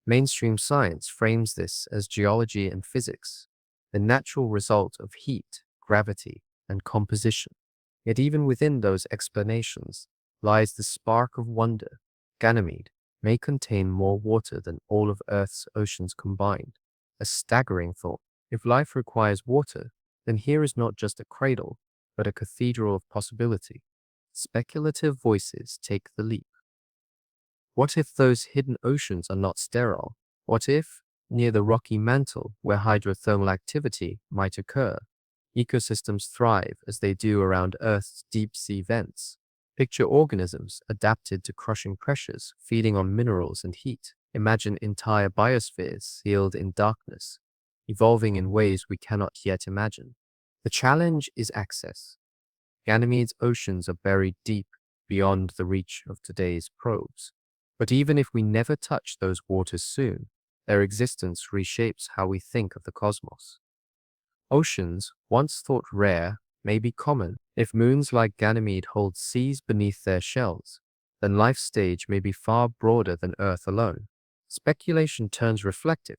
S1: Mainstream science frames this as geology and physics, the natural result of heat, gravity, and composition. Yet even within those explanations lies the spark of wonder. Ganymede may contain more water than all of Earth's oceans combined. A staggering thought. If life requires water, then here is not just a cradle, but a cathedral of possibility. Speculative voices take the leap. What if those hidden oceans are not sterile? What if, near the rocky mantle where hydrothermal activity might occur, ecosystems thrive as they do around Earth's deep-sea vents? Picture organisms adapted to crushing pressures, feeding on minerals and heat. Imagine entire biospheres sealed in darkness, evolving in ways we cannot yet imagine. The challenge is access. Ganymede's oceans are buried deep beyond the reach of today's probes. But even if we never touch those waters soon, their existence reshapes how we think of the cosmos. Oceans, once thought rare, may be common. If moons like Ganymede hold seas beneath their shells, then life's stage may be far broader than Earth alone. Speculation turns reflective.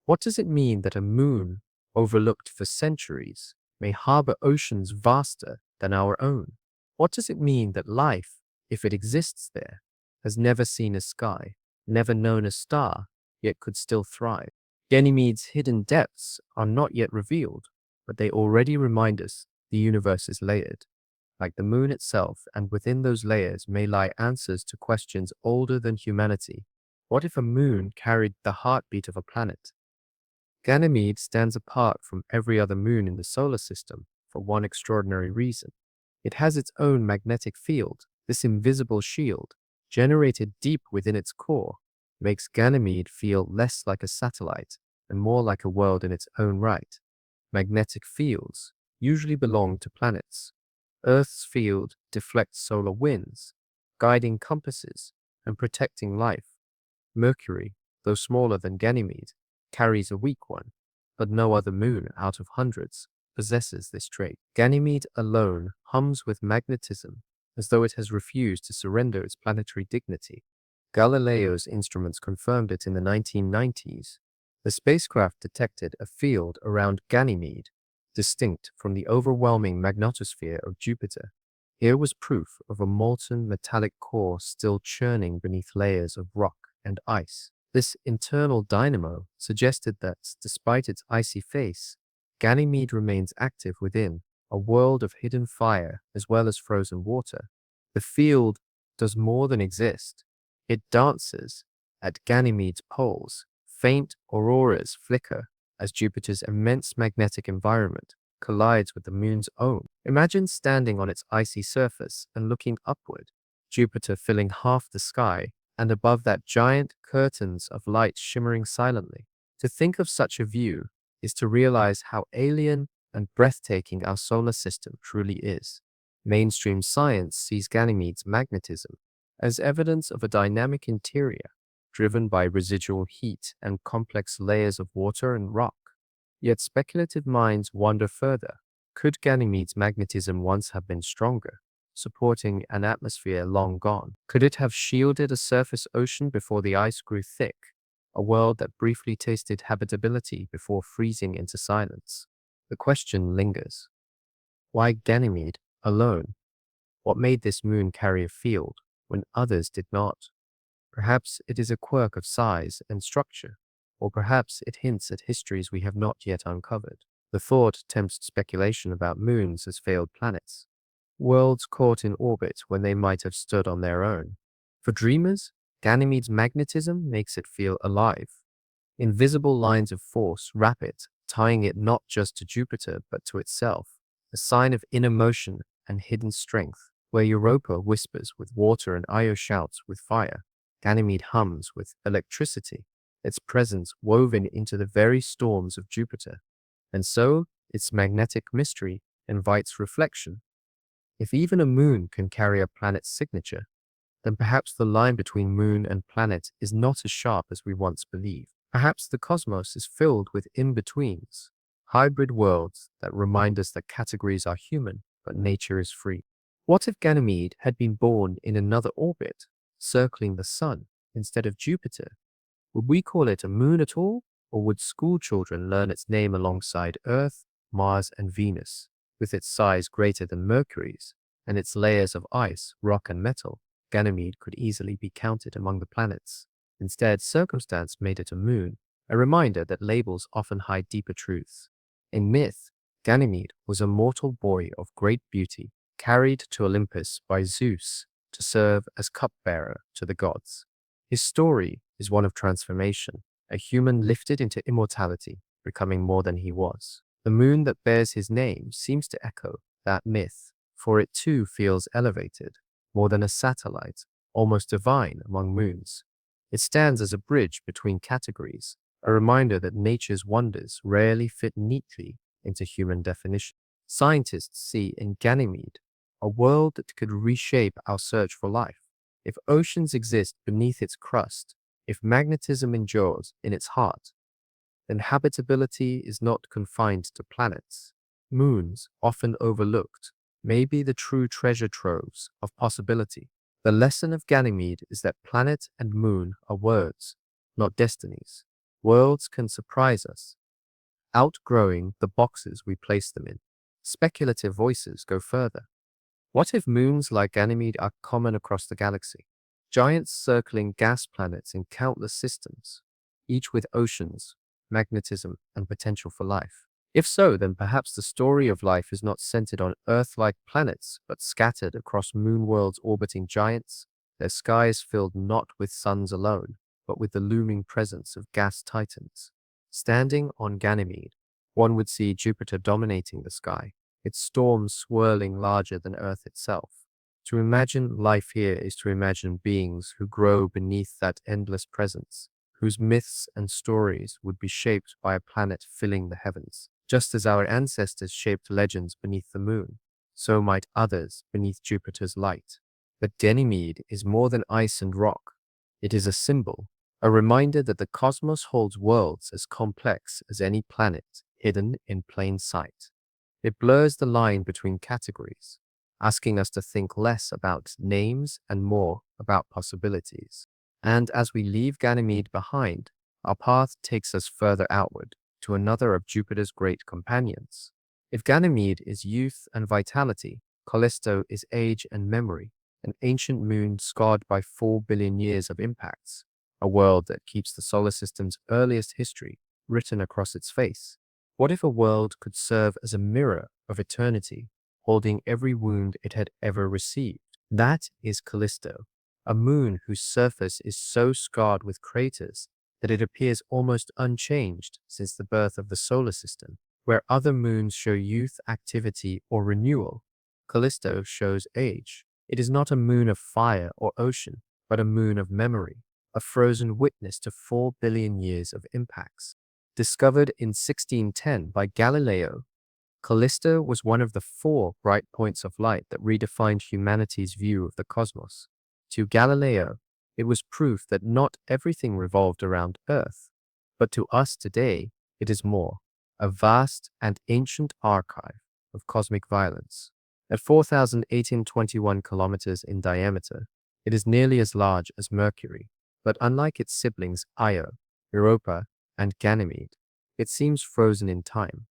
S1: What does it mean that a moon, overlooked for centuries, may harbor oceans vaster than our own? What does it mean that life, if it exists there, has never seen a sky, never known a star, yet could still thrive? Ganymede's hidden depths are not yet revealed, but they already remind us the universe is layered. Like the moon itself, and within those layers may lie answers to questions older than humanity. What if a moon carried the heartbeat of a planet? Ganymede stands apart from every other moon in the solar system for one extraordinary reason. It has its own magnetic field. This invisible shield, generated deep within its core, makes Ganymede feel less like a satellite and more like a world in its own right. Magnetic fields usually belong to planets. Earth's field deflects solar winds, guiding compasses and protecting life. Mercury, though smaller than Ganymede, carries a weak one, but no other moon out of hundreds possesses this trait. Ganymede alone hums with magnetism, as though it has refused to surrender its planetary dignity. Galileo's instruments confirmed it in the 1990s. The spacecraft detected a field around Ganymede, distinct from the overwhelming magnetosphere of Jupiter. Here was proof of a molten metallic core still churning beneath layers of rock and ice. This internal dynamo suggested that, despite its icy face, Ganymede remains active within, a world of hidden fire as well as frozen water. The field does more than exist. It dances at Ganymede's poles. Faint auroras flicker as Jupiter's immense magnetic environment collides with the moon's own. Imagine standing on its icy surface and looking upward, Jupiter filling half the sky, and above that giant curtains of light shimmering silently. To think of such a view is to realize how alien and breathtaking our solar system truly is. Mainstream science sees Ganymede's magnetism as evidence of a dynamic interior driven by residual heat and complex layers of water and rock. Yet speculative minds wander further. Could Ganymede's magnetism once have been stronger, supporting an atmosphere long gone? Could it have shielded a surface ocean before the ice grew thick, a world that briefly tasted habitability before freezing into silence? The question lingers. Why Ganymede alone? What made this moon carry a field when others did not? Perhaps it is a quirk of size and structure, or perhaps it hints at histories we have not yet uncovered. The thought tempts speculation about moons as failed planets, worlds caught in orbit when they might have stood on their own. For dreamers, Ganymede's magnetism makes it feel alive. Invisible lines of force wrap it, tying it not just to Jupiter but to itself, a sign of inner motion and hidden strength. Where Europa whispers with water and Io shouts with fire, Ganymede hums with electricity, its presence woven into the very storms of Jupiter. And so, its magnetic mystery invites reflection. If even a moon can carry a planet's signature, then perhaps the line between moon and planet is not as sharp as we once believed. Perhaps the cosmos is filled with in-betweens, hybrid worlds that remind us that categories are human, but nature is free. What if Ganymede had been born in another orbit, circling the Sun instead of Jupiter? Would we call it a moon at all, or would school children learn its name alongside Earth, Mars, and Venus? With its size greater than Mercury's, and its layers of ice, rock, and metal, Ganymede could easily be counted among the planets. Instead, circumstance made it a moon, a reminder that labels often hide deeper truths. In myth, Ganymede was a mortal boy of great beauty, carried to Olympus by Zeus to serve as cupbearer to the gods. His story is one of transformation, a human lifted into immortality, becoming more than he was. The moon that bears his name seems to echo that myth, for it too feels elevated, more than a satellite, almost divine among moons. It stands as a bridge between categories, a reminder that nature's wonders rarely fit neatly into human definition. Scientists see in Ganymede a world that could reshape our search for life. If oceans exist beneath its crust, if magnetism endures in its heart, then habitability is not confined to planets. Moons, often overlooked, may be the true treasure troves of possibility. The lesson of Ganymede is that planet and moon are words, not destinies. Worlds can surprise us, outgrowing the boxes we place them in. Speculative voices go further. What if moons like Ganymede are common across the galaxy? Giants circling gas planets in countless systems, each with oceans, magnetism, and potential for life. If so, then perhaps the story of life is not centered on Earth-like planets, but scattered across moon worlds orbiting giants, their skies filled not with suns alone, but with the looming presence of gas titans. Standing on Ganymede, one would see Jupiter dominating the sky, its storms swirling larger than Earth itself. To imagine life here is to imagine beings who grow beneath that endless presence, whose myths and stories would be shaped by a planet filling the heavens. Just as our ancestors shaped legends beneath the moon, so might others beneath Jupiter's light. But Ganymede is more than ice and rock. It is a symbol, a reminder that the cosmos holds worlds as complex as any planet hidden in plain sight. It blurs the line between categories, asking us to think less about names and more about possibilities. And as we leave Ganymede behind, our path takes us further outward to another of Jupiter's great companions. If Ganymede is youth and vitality, Callisto is age and memory, an ancient moon scarred by 4 billion years of impacts, a world that keeps the solar system's earliest history written across its face. What if a world could serve as a mirror of eternity, holding every wound it had ever received? That is Callisto, a moon whose surface is so scarred with craters that it appears almost unchanged since the birth of the solar system. Where other moons show youth, activity, or renewal, Callisto shows age. It is not a moon of fire or ocean, but a moon of memory, a frozen witness to 4 billion years of impacts. Discovered in 1610 by Galileo, Callisto was one of the 4 bright points of light that redefined humanity's view of the cosmos. To Galileo, it was proof that not everything revolved around Earth, but to us today, it is more, a vast and ancient archive of cosmic violence. At 4,821 kilometers in diameter, it is nearly as large as Mercury, but unlike its siblings Io, Europa, and Ganymede, it seems frozen in time.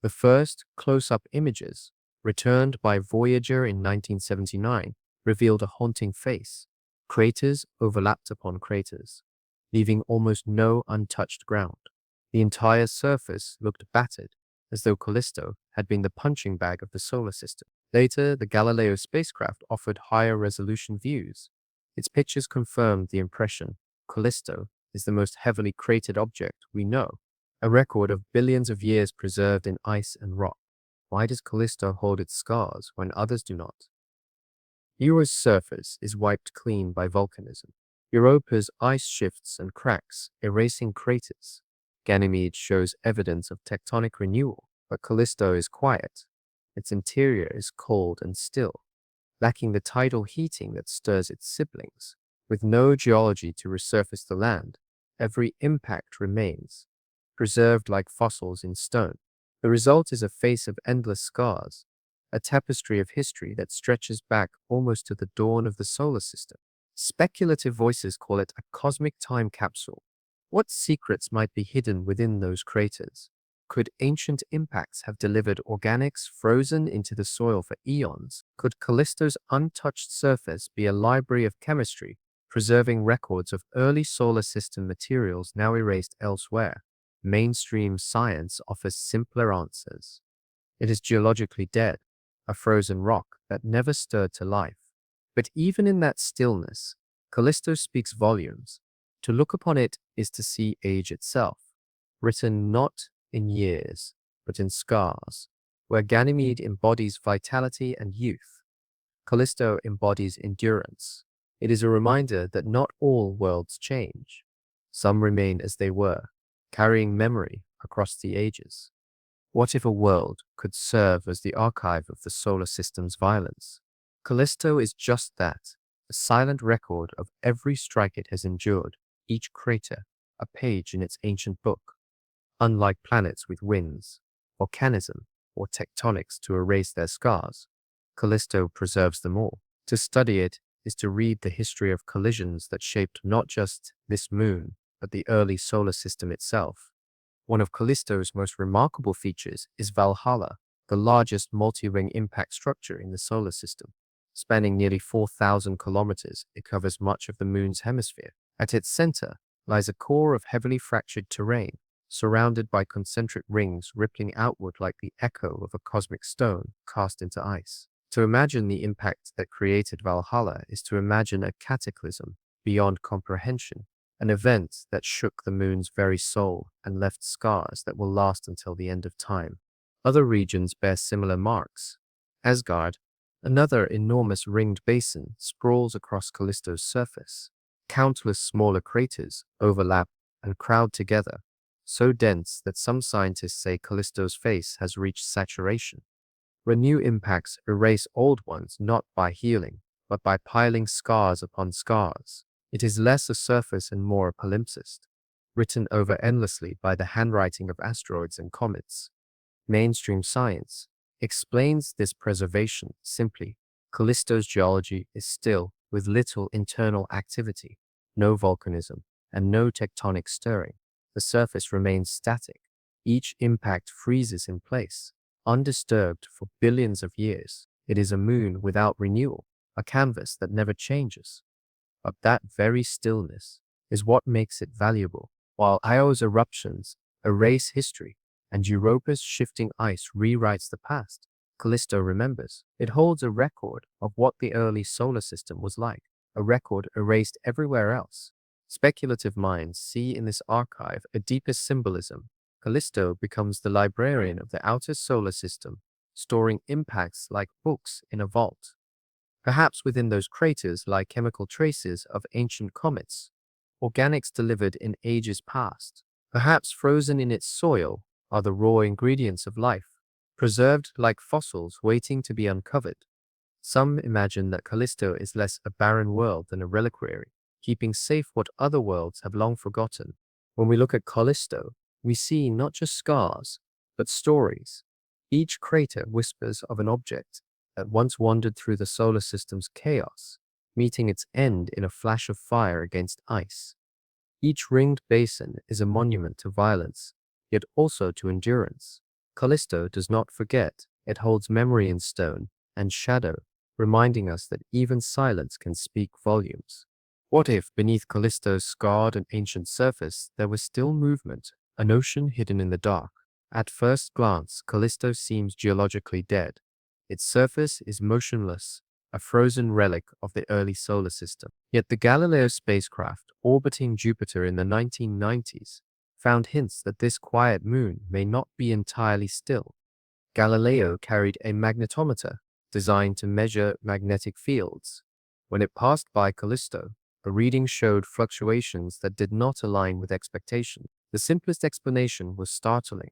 S1: The first close-up images, returned by Voyager in 1979, revealed a haunting face. Craters overlapped upon craters, leaving almost no untouched ground. The entire surface looked battered, as though Callisto had been the punching bag of the solar system. Later, the Galileo spacecraft offered higher resolution views. Its pictures confirmed the impression: Callisto is the most heavily cratered object we know, a record of billions of years preserved in ice and rock. Why does Callisto hold its scars when others do not? Euro's surface is wiped clean by volcanism. Europa's ice shifts and cracks, erasing craters. Ganymede shows evidence of tectonic renewal, but Callisto is quiet. Its interior is cold and still, lacking the tidal heating that stirs its siblings. With no geology to resurface the land, every impact remains, preserved like fossils in stone. The result is a face of endless scars, a tapestry of history that stretches back almost to the dawn of the solar system. Speculative voices call it a cosmic time capsule. What secrets might be hidden within those craters? Could ancient impacts have delivered organics frozen into the soil for eons? Could Callisto's untouched surface be a library of chemistry, preserving records of early solar system materials now erased elsewhere? Mainstream science offers simpler answers. It is geologically dead, a frozen rock that never stirred to life. But even in that stillness, Callisto speaks volumes. To look upon it is to see age itself, written not in years, but in scars. Where Ganymede embodies vitality and youth, Callisto embodies endurance. It is a reminder that not all worlds change. Some remain as they were, carrying memory across the ages. What if a world could serve as the archive of the solar system's violence? Callisto is just that, a silent record of every strike it has endured, each crater, a page in its ancient book. Unlike planets with winds, volcanism, or tectonics to erase their scars, Callisto preserves them all. To study it is to read the history of collisions that shaped not just this moon, but the early solar system itself. One of Callisto's most remarkable features is Valhalla, the largest multi-ring impact structure in the solar system. Spanning nearly 4,000 kilometers, it covers much of the moon's hemisphere. At its center lies a core of heavily fractured terrain, surrounded by concentric rings rippling outward like the echo of a cosmic stone cast into ice. To imagine the impact that created Valhalla is to imagine a cataclysm beyond comprehension. an event that shook the moon's very soul and left scars that will last until the end of time. Other regions bear similar marks. Asgard, another enormous ringed basin, sprawls across Callisto's surface. Countless smaller craters overlap and crowd together, so dense that some scientists say Callisto's face has reached saturation. Where new impacts erase old ones not by healing, but by piling scars upon scars. It is less a surface and more a palimpsest, written over endlessly by the handwriting of asteroids and comets. Mainstream science explains this preservation simply. Callisto's geology is still, with little internal activity, no volcanism, and no tectonic stirring. The surface remains static. Each impact freezes in place, undisturbed for billions of years. It is a moon without renewal, a canvas that never changes. But that very stillness is what makes it valuable. While Io's eruptions erase history and Europa's shifting ice rewrites the past, Callisto remembers. It holds a record of what the early solar system was like, a record erased everywhere else. Speculative minds see in this archive a deeper symbolism. Callisto becomes the librarian of the outer solar system, storing impacts like books in a vault. Perhaps within those craters lie chemical traces of ancient comets, organics delivered in ages past. Perhaps frozen in its soil are the raw ingredients of life, preserved like fossils waiting to be uncovered. Some imagine that Callisto is less a barren world than a reliquary, keeping safe what other worlds have long forgotten. When we look at Callisto, we see not just scars, but stories. Each crater whispers of an object that once wandered through the solar system's chaos, meeting its end in a flash of fire against ice. Each ringed basin is a monument to violence, yet also to endurance. Callisto does not forget. It holds memory in stone and shadow, reminding us that even silence can speak volumes. What if beneath Callisto's scarred and ancient surface there was still movement, an ocean hidden in the dark? At first glance, Callisto seems geologically dead. Its surface is motionless, a frozen relic of the early solar system. Yet the Galileo spacecraft orbiting Jupiter in the 1990s found hints that this quiet moon may not be entirely still. Galileo carried a magnetometer designed to measure magnetic fields. When it passed by Callisto, a reading showed fluctuations that did not align with expectation. The simplest explanation was startling.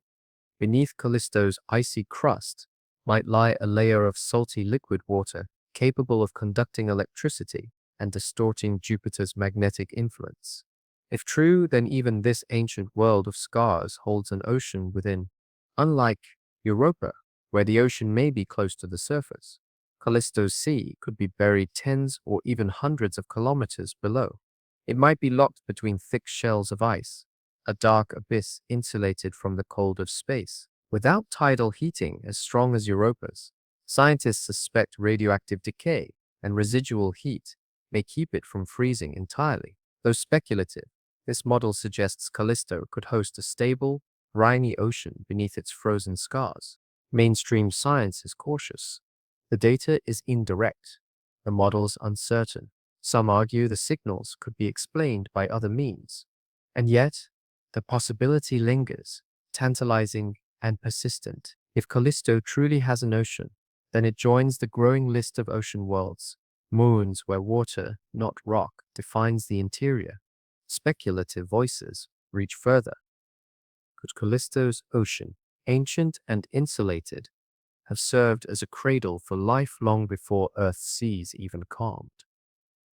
S1: Beneath Callisto's icy crust might lie a layer of salty liquid water capable of conducting electricity and distorting Jupiter's magnetic influence. If true, then even this ancient world of scars holds an ocean within. Unlike Europa, where the ocean may be close to the surface, Callisto's sea could be buried tens or even hundreds of kilometers below. It might be locked between thick shells of ice, a dark abyss insulated from the cold of space. Without tidal heating as strong as Europa's, scientists suspect radioactive decay and residual heat may keep it from freezing entirely. Though speculative, this model suggests Callisto could host a stable, briny ocean beneath its frozen scars. Mainstream science is cautious. The data is indirect, the models uncertain. Some argue the signals could be explained by other means. And yet, the possibility lingers, tantalizing and persistent. If Callisto truly has an ocean, then it joins the growing list of ocean worlds, moons where water, not rock, defines the interior. Speculative voices reach further. Could Callisto's ocean, ancient and insulated, have served as a cradle for life long before Earth's seas even calmed?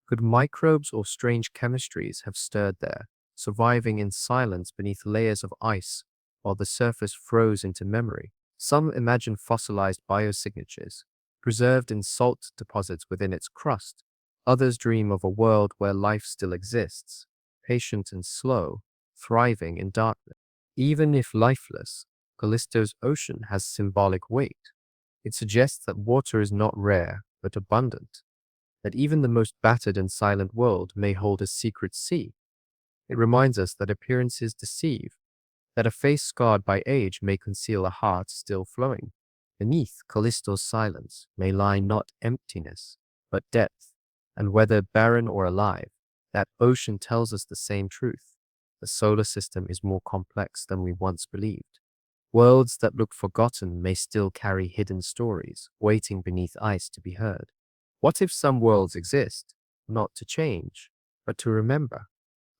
S1: Could microbes or strange chemistries have stirred there, surviving in silence beneath layers of ice while the surface froze into memory? Some imagine fossilized biosignatures, preserved in salt deposits within its crust. Others dream of a world where life still exists, patient and slow, thriving in darkness. Even if lifeless, Callisto's ocean has symbolic weight. It suggests that water is not rare, but abundant, that even the most battered and silent world may hold a secret sea. It reminds us that appearances deceive, that a face scarred by age may conceal a heart still flowing. Beneath Callisto's silence may lie not emptiness, but depth, and whether barren or alive, That ocean tells us the same truth. The solar system is more complex than we once believed. Worlds that look forgotten may still carry hidden stories waiting beneath ice to be heard. What if some worlds exist, not to change, but to remember?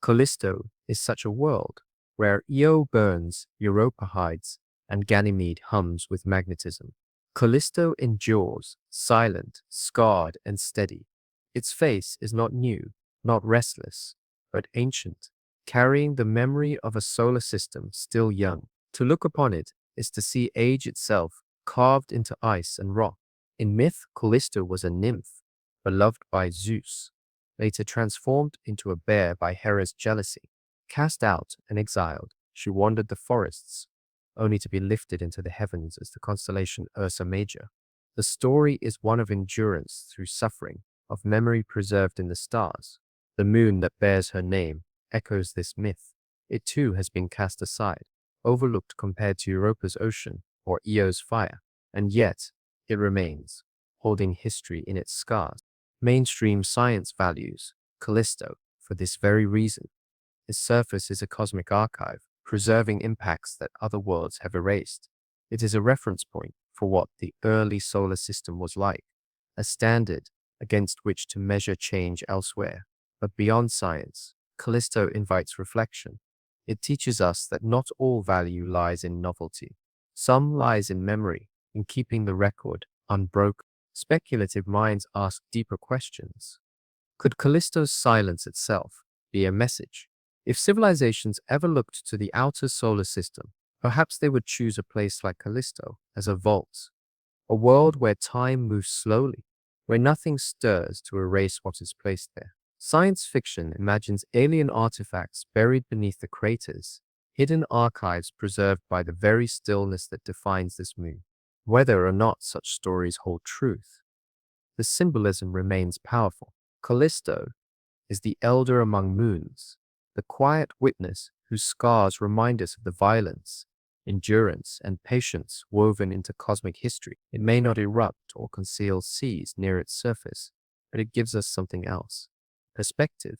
S1: Callisto is such a world, where Io burns, Europa hides, and Ganymede hums with magnetism. Callisto endures, silent, scarred, and steady. Its face is not new, not restless, but ancient, carrying the memory of a solar system still young. To look upon it is to see age itself carved into ice and rock. In myth, Callisto was a nymph, beloved by Zeus, later transformed into a bear by Hera's jealousy. Cast out and exiled, she wandered the forests, only to be lifted into the heavens as the constellation Ursa Major. The story is one of endurance through suffering, of memory preserved in the stars. The moon that bears her name echoes this myth. It too has been cast aside, overlooked compared to Europa's ocean or Io's fire, and yet it remains, holding history in its scars. Mainstream science values Callisto for this very reason. Its surface is a cosmic archive, preserving impacts that other worlds have erased. It is a reference point for what the early solar system was like, a standard against which to measure change elsewhere. But beyond science, Callisto invites reflection. It teaches us that not all value lies in novelty. Some lies in memory, in keeping the record unbroken. Speculative minds ask deeper questions. Could Callisto's silence itself be a message? If civilizations ever looked to the outer solar system, perhaps they would choose a place like Callisto as a vault, a world where time moves slowly, where nothing stirs to erase what is placed there. Science fiction imagines alien artifacts buried beneath the craters, hidden archives preserved by the very stillness that defines this moon. Whether or not such stories hold truth, the symbolism remains powerful. Callisto is the elder among moons, the quiet witness whose scars remind us of the violence, endurance, and patience woven into cosmic history. It may not erupt or conceal seas near its surface, but it gives us something else. Perspective.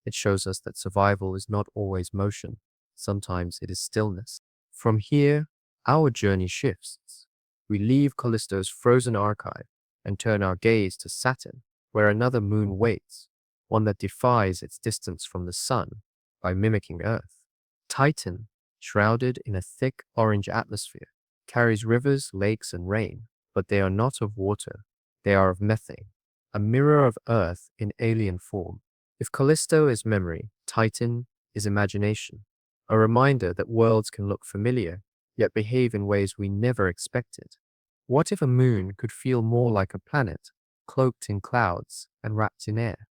S1: It shows us that survival is not always motion. Sometimes it is stillness. From here, our journey shifts. We leave Callisto's frozen archive and turn our gaze to Saturn, where another moon waits, one that defies its distance from the sun by mimicking Earth. Titan, shrouded in a thick orange atmosphere, carries rivers, lakes, and rain, but they are not of water. They are of methane, a mirror of Earth in alien form. If Callisto is memory, Titan is imagination, a reminder that worlds can look familiar, yet behave in ways we never expected. What if a moon could feel more like a planet, cloaked in clouds and wrapped in air?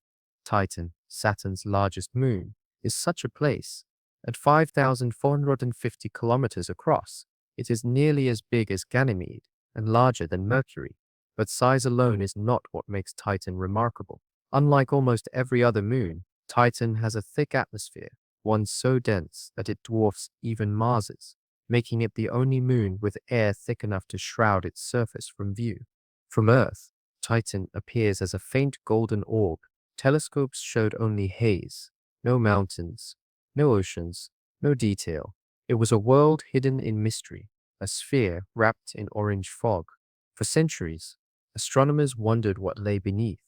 S1: Titan, Saturn's largest moon, is such a place. At 5,450 kilometers across, it is nearly as big as Ganymede and larger than Mercury. But size alone is not what makes Titan remarkable. Unlike almost every other moon, Titan has a thick atmosphere, one so dense that it dwarfs even Mars's, making it the only moon with air thick enough to shroud its surface from view. From Earth, Titan appears as a faint golden orb. Telescopes showed only haze, no mountains, no oceans, no detail. It was a world hidden in mystery, a sphere wrapped in orange fog. For centuries, astronomers wondered what lay beneath.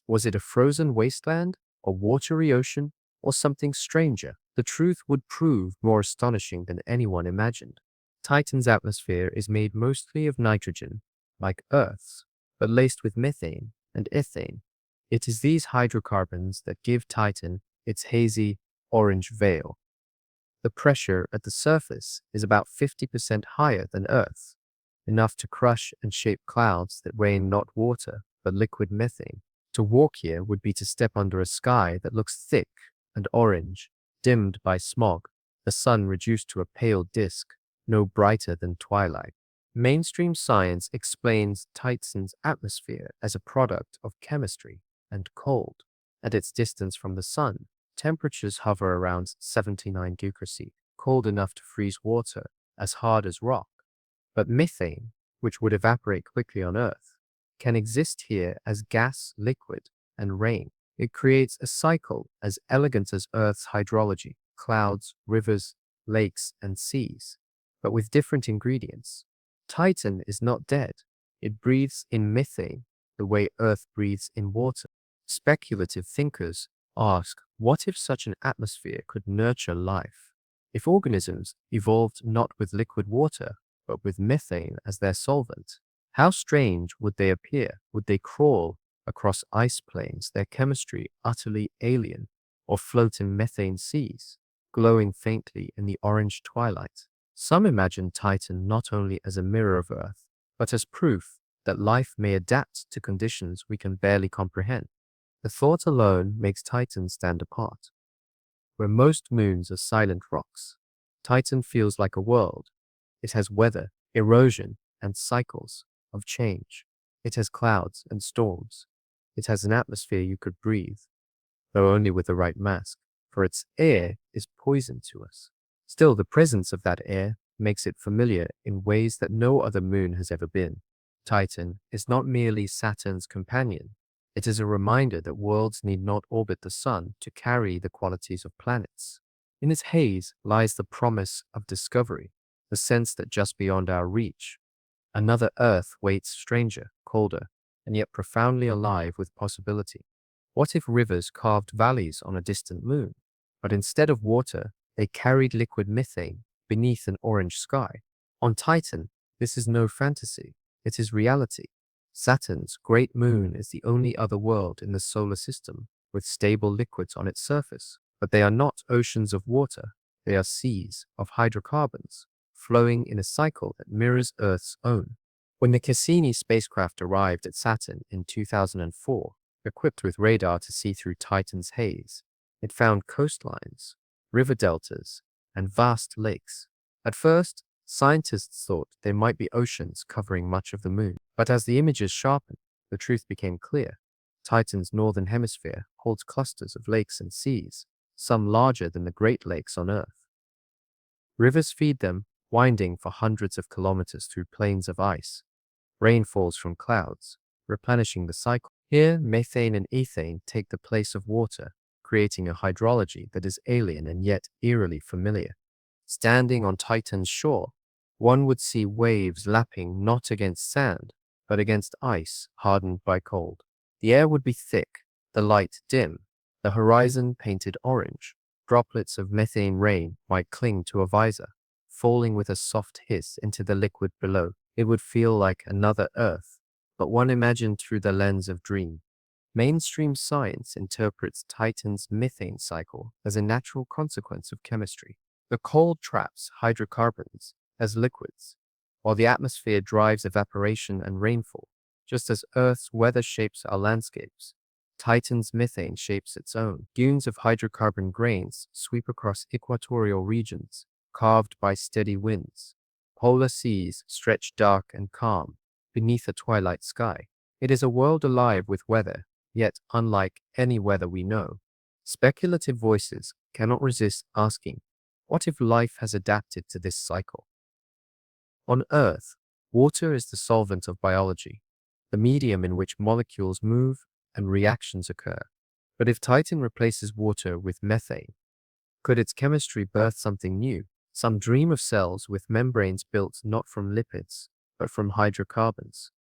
S1: Was it a frozen wasteland, a watery ocean, or something stranger? The truth would prove more astonishing than anyone imagined. Titan's atmosphere is made mostly of nitrogen, like Earth's, but laced with methane and ethane. It is these hydrocarbons that give Titan its hazy, orange veil. The pressure at the surface is about 50% higher than Earth's, enough to crush and shape clouds that rain not water, but liquid methane. To walk here would be to step under a sky that looks thick and orange, dimmed by smog, the sun reduced to a pale disk, no brighter than twilight. Mainstream science explains Titan's atmosphere as a product of chemistry and cold. At its distance from the sun, temperatures hover around 79 degrees C, cold enough to freeze water as hard as rock. But methane, which would evaporate quickly on Earth, can exist here as gas, liquid, and rain. It creates a cycle as elegant as Earth's hydrology, clouds, rivers, lakes, and seas, but with different ingredients. Titan is not dead. It breathes in methane the way Earth breathes in water. Speculative thinkers ask, what if such an atmosphere could nurture life? If organisms evolved not with liquid water, but with methane as their solvent, how strange would they appear? Would they crawl across ice plains, their chemistry utterly alien, or float in methane seas, glowing faintly in the orange twilight? Some imagine Titan not only as a mirror of Earth, but as proof that life may adapt to conditions we can barely comprehend. The thought alone makes Titan stand apart. Where most moons are silent rocks, Titan feels like a world. It has weather, erosion, and cycles of change. It has clouds and storms. It has an atmosphere you could breathe, though only with the right mask, for its air is poison to us. Still, the presence of that air makes it familiar in ways that no other moon has ever been. Titan is not merely Saturn's companion. It is a reminder that worlds need not orbit the sun to carry the qualities of planets. In its haze lies the promise of discovery, the sense that just beyond our reach, another Earth waits stranger, colder, and yet profoundly alive with possibility. What if rivers carved valleys on a distant moon, but instead of water, they carried liquid methane beneath an orange sky? On Titan, this is no fantasy, it is reality. Saturn's great moon is the only other world in the solar system with stable liquids on its surface, but they are not oceans of water, they are seas of hydrocarbons, flowing in a cycle that mirrors Earth's own. When the Cassini spacecraft arrived at Saturn in 2004, equipped with radar to see through Titan's haze, it found coastlines, river deltas, and vast lakes. At first, scientists thought they might be oceans covering much of the moon, but as the images sharpened, the truth became clear. Titan's northern hemisphere holds clusters of lakes and seas, some larger than the Great Lakes on Earth. Rivers feed them, winding for hundreds of kilometers through plains of ice. Rain falls from clouds, replenishing the cycle. Here, methane and ethane take the place of water, creating a hydrology that is alien and yet eerily familiar. Standing on Titan's shore, one would see waves lapping not against sand, but against ice hardened by cold. The air would be thick, the light dim, the horizon painted orange. Droplets of methane rain might cling to a visor, falling with a soft hiss into the liquid below. It would feel like another Earth, but one imagined through the lens of dream. Mainstream science interprets Titan's methane cycle as a natural consequence of chemistry. The cold traps hydrocarbons as liquids, while the atmosphere drives evaporation and rainfall. Just as Earth's weather shapes our landscapes, Titan's methane shapes its own. Dunes of hydrocarbon grains sweep across equatorial regions, carved by steady winds. Polar seas stretch dark and calm beneath a twilight sky. It is a world alive with weather, yet unlike any weather we know. Speculative voices cannot resist asking, what if life has adapted to this cycle? On Earth, water is the solvent of biology, the medium in which molecules move and reactions occur. But if Titan replaces water with methane, could its chemistry birth something new? Some dream of cells with membranes built not from lipids, but from hydrocarbons,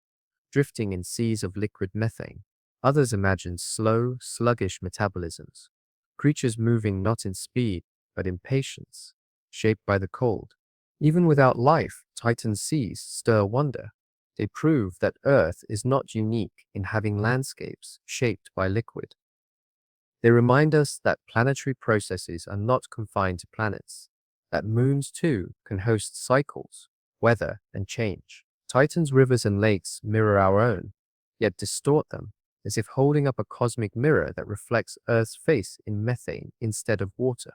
S1: drifting in seas of liquid methane. Others imagine slow, sluggish metabolisms, creatures moving not in speed, but in patience, shaped by the cold. Even without life, Titan's seas stir wonder. They prove that Earth is not unique in having landscapes shaped by liquid. They remind us that planetary processes are not confined to planets, that moons too can host cycles, weather, and change. Titan's rivers and lakes mirror our own, yet distort them, as if holding up a cosmic mirror that reflects Earth's face in methane instead of water.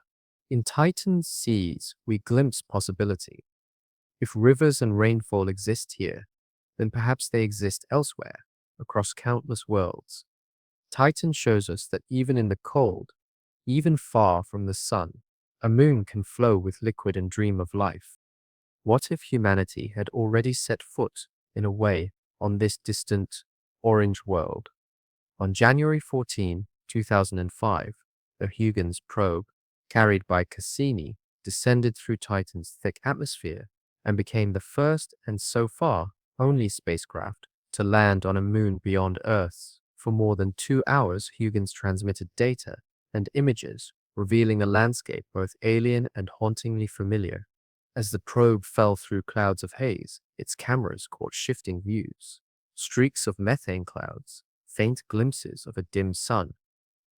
S1: In Titan's seas, we glimpse possibility. If rivers and rainfall exist here, then perhaps they exist elsewhere, across countless worlds. Titan shows us that even in the cold, even far from the sun, a moon can flow with liquid and dream of life. What if humanity had already set foot, in a way, on this distant, orange world? On January 14, 2005, the Huygens probe, carried by Cassini, descended through Titan's thick atmosphere and became the first and so far only spacecraft to land on a moon beyond Earth's. For more than 2 hours, Huygens transmitted data and images, revealing a landscape both alien and hauntingly familiar. As the probe fell through clouds of haze, its cameras caught shifting views. Streaks of methane clouds, faint glimpses of a dim sun.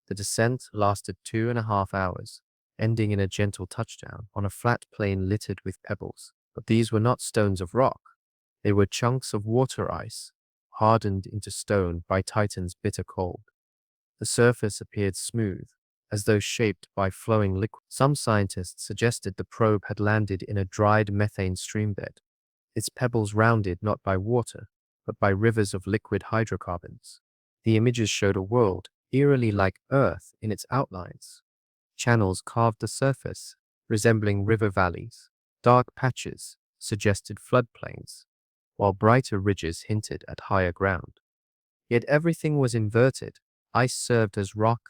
S1: The descent lasted 2.5 hours, ending in a gentle touchdown on a flat plain littered with pebbles. But these were not stones of rock. They were chunks of water ice, hardened into stone by Titan's bitter cold. The surface appeared smooth, as though shaped by flowing liquid. Some scientists suggested the probe had landed in a dried methane streambed, its pebbles rounded not by water, but by rivers of liquid hydrocarbons. The images showed a world eerily like Earth in its outlines. Channels carved the surface, resembling river valleys. Dark patches suggested floodplains, while brighter ridges hinted at higher ground. Yet everything was inverted. Ice served as rock,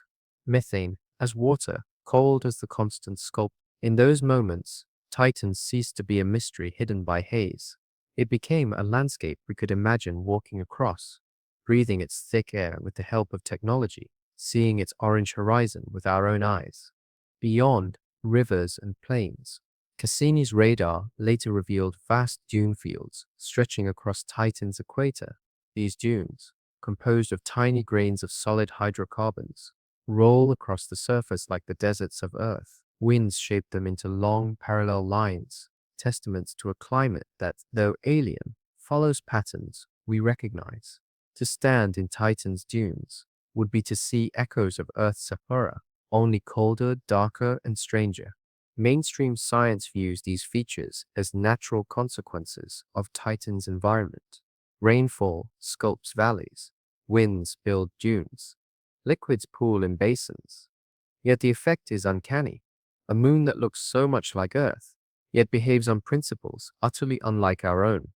S1: methane as water, cold as the constant sculpture. In those moments, Titan ceased to be a mystery hidden by haze. It became a landscape we could imagine walking across, breathing its thick air with the help of technology, seeing its orange horizon with our own eyes. Beyond, rivers and plains. Cassini's radar later revealed vast dune fields stretching across Titan's equator. These dunes, composed of tiny grains of solid hydrocarbons, roll across the surface like the deserts of Earth. Winds shape them into long, parallel lines, testaments to a climate that, though alien, follows patterns we recognize. To stand in Titan's dunes would be to see echoes of Earth's Sahara, only colder, darker, and stranger. Mainstream science views these features as natural consequences of Titan's environment. Rainfall sculpts valleys, winds build dunes, liquids pool in basins. Yet the effect is uncanny. A moon that looks so much like Earth, yet behaves on principles utterly unlike our own.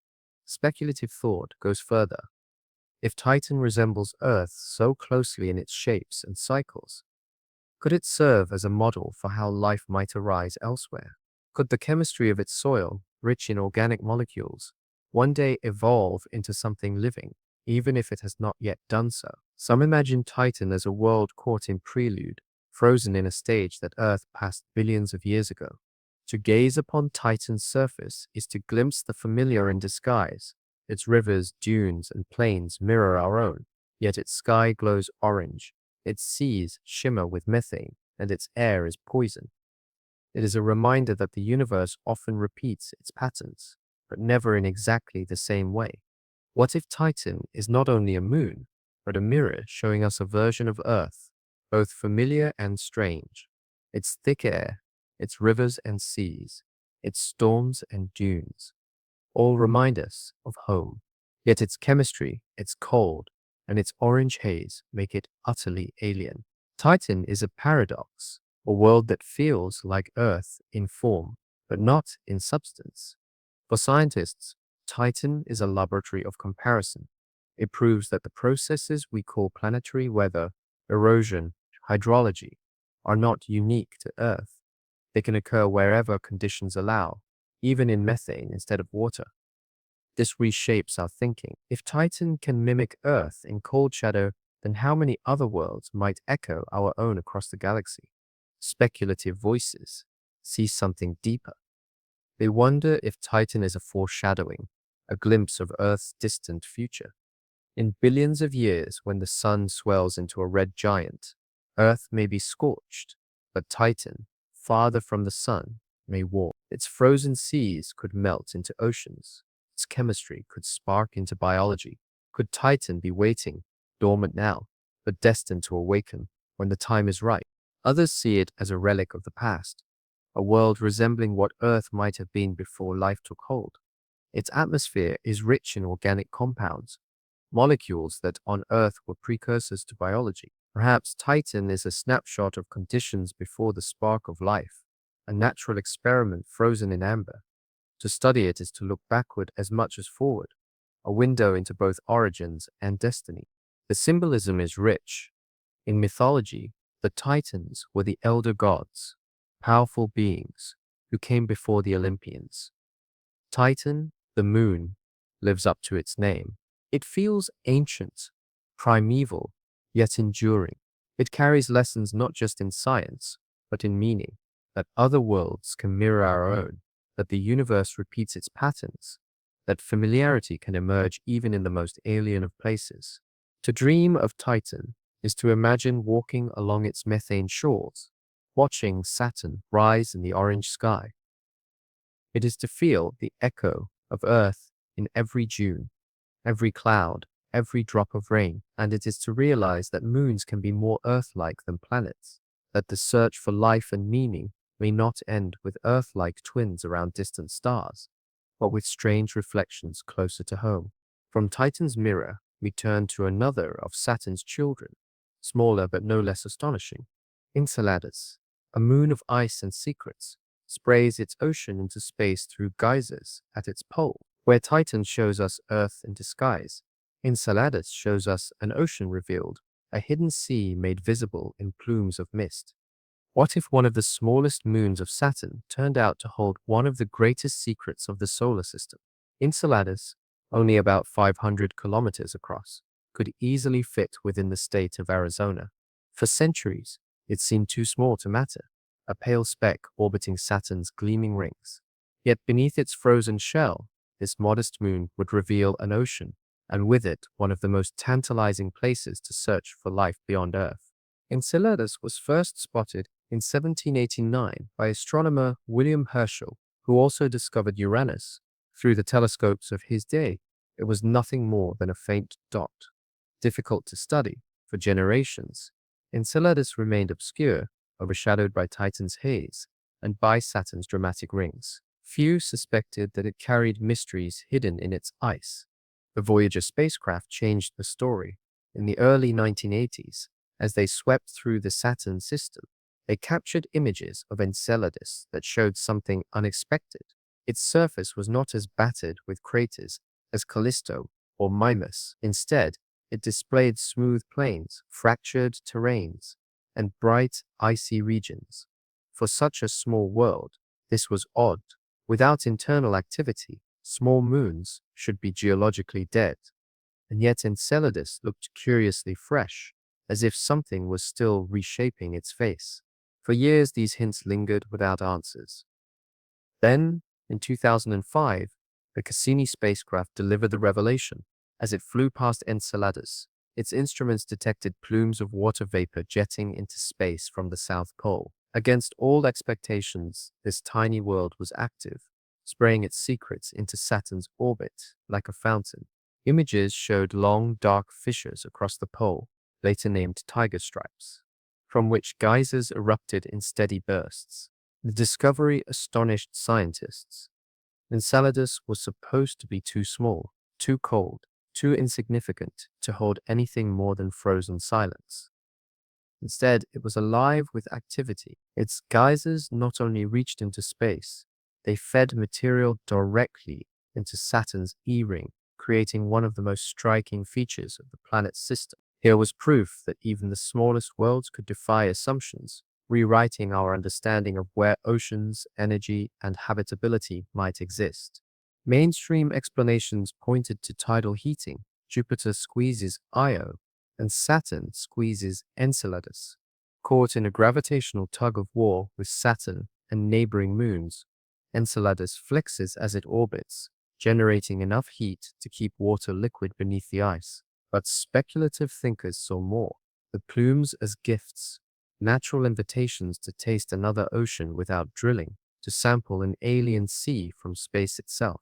S1: Speculative thought goes further. If Titan resembles Earth so closely in its shapes and cycles, could it serve as a model for how life might arise elsewhere? Could the chemistry of its soil, rich in organic molecules, one day evolve into something living, even if it has not yet done so? Some imagine Titan as a world caught in prelude, frozen in a stage that Earth passed billions of years ago. To gaze upon Titan's surface is to glimpse the familiar in disguise. Its rivers, dunes, and plains mirror our own, yet its sky glows orange. Its seas shimmer with methane, and its air is poison. It is a reminder that the universe often repeats its patterns, but never in exactly the same way. What if Titan is not only a moon, but a mirror showing us a version of Earth, both familiar and strange? Its thick air, its rivers and seas, its storms and dunes, all remind us of home. Yet its chemistry, its cold, and its orange haze make it utterly alien. Titan is a paradox, a world that feels like Earth in form, but not in substance. For scientists, Titan is a laboratory of comparison. It proves that the processes we call planetary weather, erosion, hydrology, are not unique to Earth. They can occur wherever conditions allow, even in methane instead of water. This reshapes our thinking. If Titan can mimic Earth in cold shadow, then how many other worlds might echo our own across the galaxy? Speculative voices see something deeper. They wonder if Titan is a foreshadowing, a glimpse of Earth's distant future. In billions of years, when the sun swells into a red giant, Earth may be scorched, but Titan, farther from the sun, may warm. Its frozen seas could melt into oceans. Its chemistry could spark into biology. Could Titan be waiting, dormant now, but destined to awaken when the time is right? Others see it as a relic of the past, a world resembling what Earth might have been before life took hold. Its atmosphere is rich in organic compounds, molecules that on Earth were precursors to biology. Perhaps Titan is a snapshot of conditions before the spark of life, a natural experiment frozen in amber. To study it is to look backward as much as forward, a window into both origins and destiny. The symbolism is rich. In mythology, the Titans were the elder gods, powerful beings who came before the Olympians. Titan, the moon, lives up to its name. It feels ancient, primeval, yet enduring. It carries lessons not just in science, but in meaning, that other worlds can mirror our own, that the universe repeats its patterns, that familiarity can emerge even in the most alien of places. To dream of Titan is to imagine walking along its methane shores, watching Saturn rise in the orange sky. It is to feel the echo of Earth in every dune, every cloud, every drop of rain, and it is to realize that moons can be more Earth-like than planets, that the search for life and meaning may not end with Earth-like twins around distant stars, but with strange reflections closer to home. From Titan's mirror, we turn to another of Saturn's children, smaller but no less astonishing. Enceladus, a moon of ice and secrets, sprays its ocean into space through geysers at its pole. Where Titan shows us Earth in disguise, Enceladus shows us an ocean revealed, a hidden sea made visible in plumes of mist. What if one of the smallest moons of Saturn turned out to hold one of the greatest secrets of the solar system? Enceladus, only about 500 kilometers across, could easily fit within the state of Arizona. For centuries, it seemed too small to matter, a pale speck orbiting Saturn's gleaming rings. Yet beneath its frozen shell, this modest moon would reveal an ocean, and with it one of the most tantalizing places to search for life beyond Earth. Enceladus was first spotted in 1789 by astronomer William Herschel, who also discovered Uranus. Through the telescopes of his day, it was nothing more than a faint dot. Difficult to study for generations, Enceladus remained obscure, overshadowed by Titan's haze and by Saturn's dramatic rings. Few suspected that it carried mysteries hidden in its ice. The Voyager spacecraft changed the story. In the early 1980s, as they swept through the Saturn system, they captured images of Enceladus that showed something unexpected. Its surface was not as battered with craters as Callisto or Mimas. Instead, it displayed smooth plains, fractured terrains, and bright, icy regions. For such a small world, this was odd. Without internal activity, small moons should be geologically dead. And yet Enceladus looked curiously fresh, as if something was still reshaping its face. For years, these hints lingered without answers. Then, in 2005, the Cassini spacecraft delivered the revelation. As it flew past Enceladus, its instruments detected plumes of water vapor jetting into space from the South Pole. Against all expectations, this tiny world was active, spraying its secrets into Saturn's orbit like a fountain. Images showed long, dark fissures across the pole, later named tiger stripes, from which geysers erupted in steady bursts. The discovery astonished scientists. Enceladus was supposed to be too small, too cold, too insignificant to hold anything more than frozen silence. Instead, it was alive with activity. Its geysers not only reached into space, they fed material directly into Saturn's E-ring, creating one of the most striking features of the planet's system. Here was proof that even the smallest worlds could defy assumptions, rewriting our understanding of where oceans, energy, and habitability might exist. Mainstream explanations pointed to tidal heating. Jupiter squeezes Io, and Saturn squeezes Enceladus. Caught in a gravitational tug-of-war with Saturn and neighboring moons, Enceladus flexes as it orbits, generating enough heat to keep water liquid beneath the ice. But speculative thinkers saw more. The plumes as gifts, natural invitations to taste another ocean without drilling, to sample an alien sea from space itself.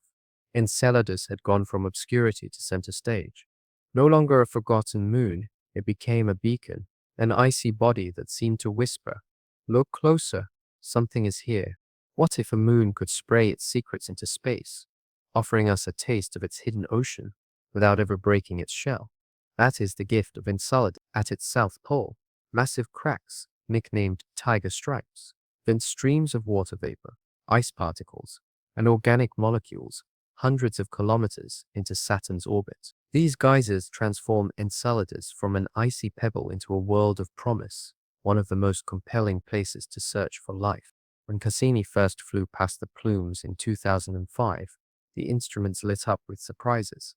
S1: Enceladus had gone from obscurity to center stage. No longer a forgotten moon, it became a beacon, an icy body that seemed to whisper, "Look closer, something is here." What if a moon could spray its secrets into space, offering us a taste of its hidden ocean without ever breaking its shell? That is the gift of Enceladus. At its south pole, massive cracks, nicknamed tiger stripes, vent streams of water vapor, ice particles, and organic molecules hundreds of kilometers into Saturn's orbit. These geysers transform Enceladus from an icy pebble into a world of promise, one of the most compelling places to search for life. When Cassini first flew past the plumes in 2005, the instruments lit up with surprises.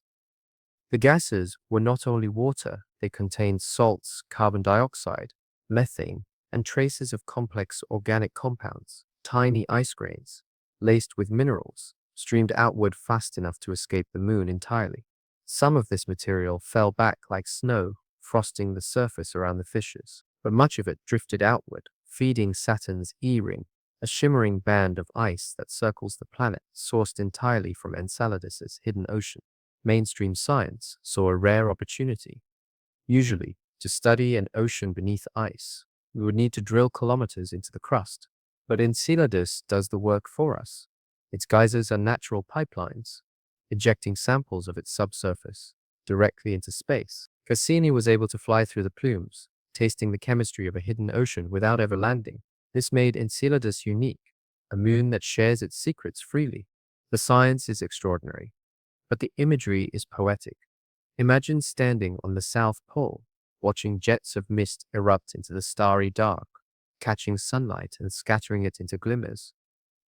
S1: The gases were not only water, they contained salts, carbon dioxide, methane, and traces of complex organic compounds. Tiny ice grains, laced with minerals, streamed outward fast enough to escape the moon entirely. Some of this material fell back like snow, frosting the surface around the fissures, but much of it drifted outward, feeding Saturn's E-ring, a shimmering band of ice that circles the planet, sourced entirely from Enceladus's hidden ocean. Mainstream science saw a rare opportunity. Usually, to study an ocean beneath ice, we would need to drill kilometers into the crust. But Enceladus does the work for us. Its geysers are natural pipelines, ejecting samples of its subsurface directly into space. Cassini was able to fly through the plumes, tasting the chemistry of a hidden ocean without ever landing. This made Enceladus unique, a moon that shares its secrets freely. The science is extraordinary, but the imagery is poetic. Imagine standing on the South Pole, watching jets of mist erupt into the starry dark, catching sunlight and scattering it into glimmers.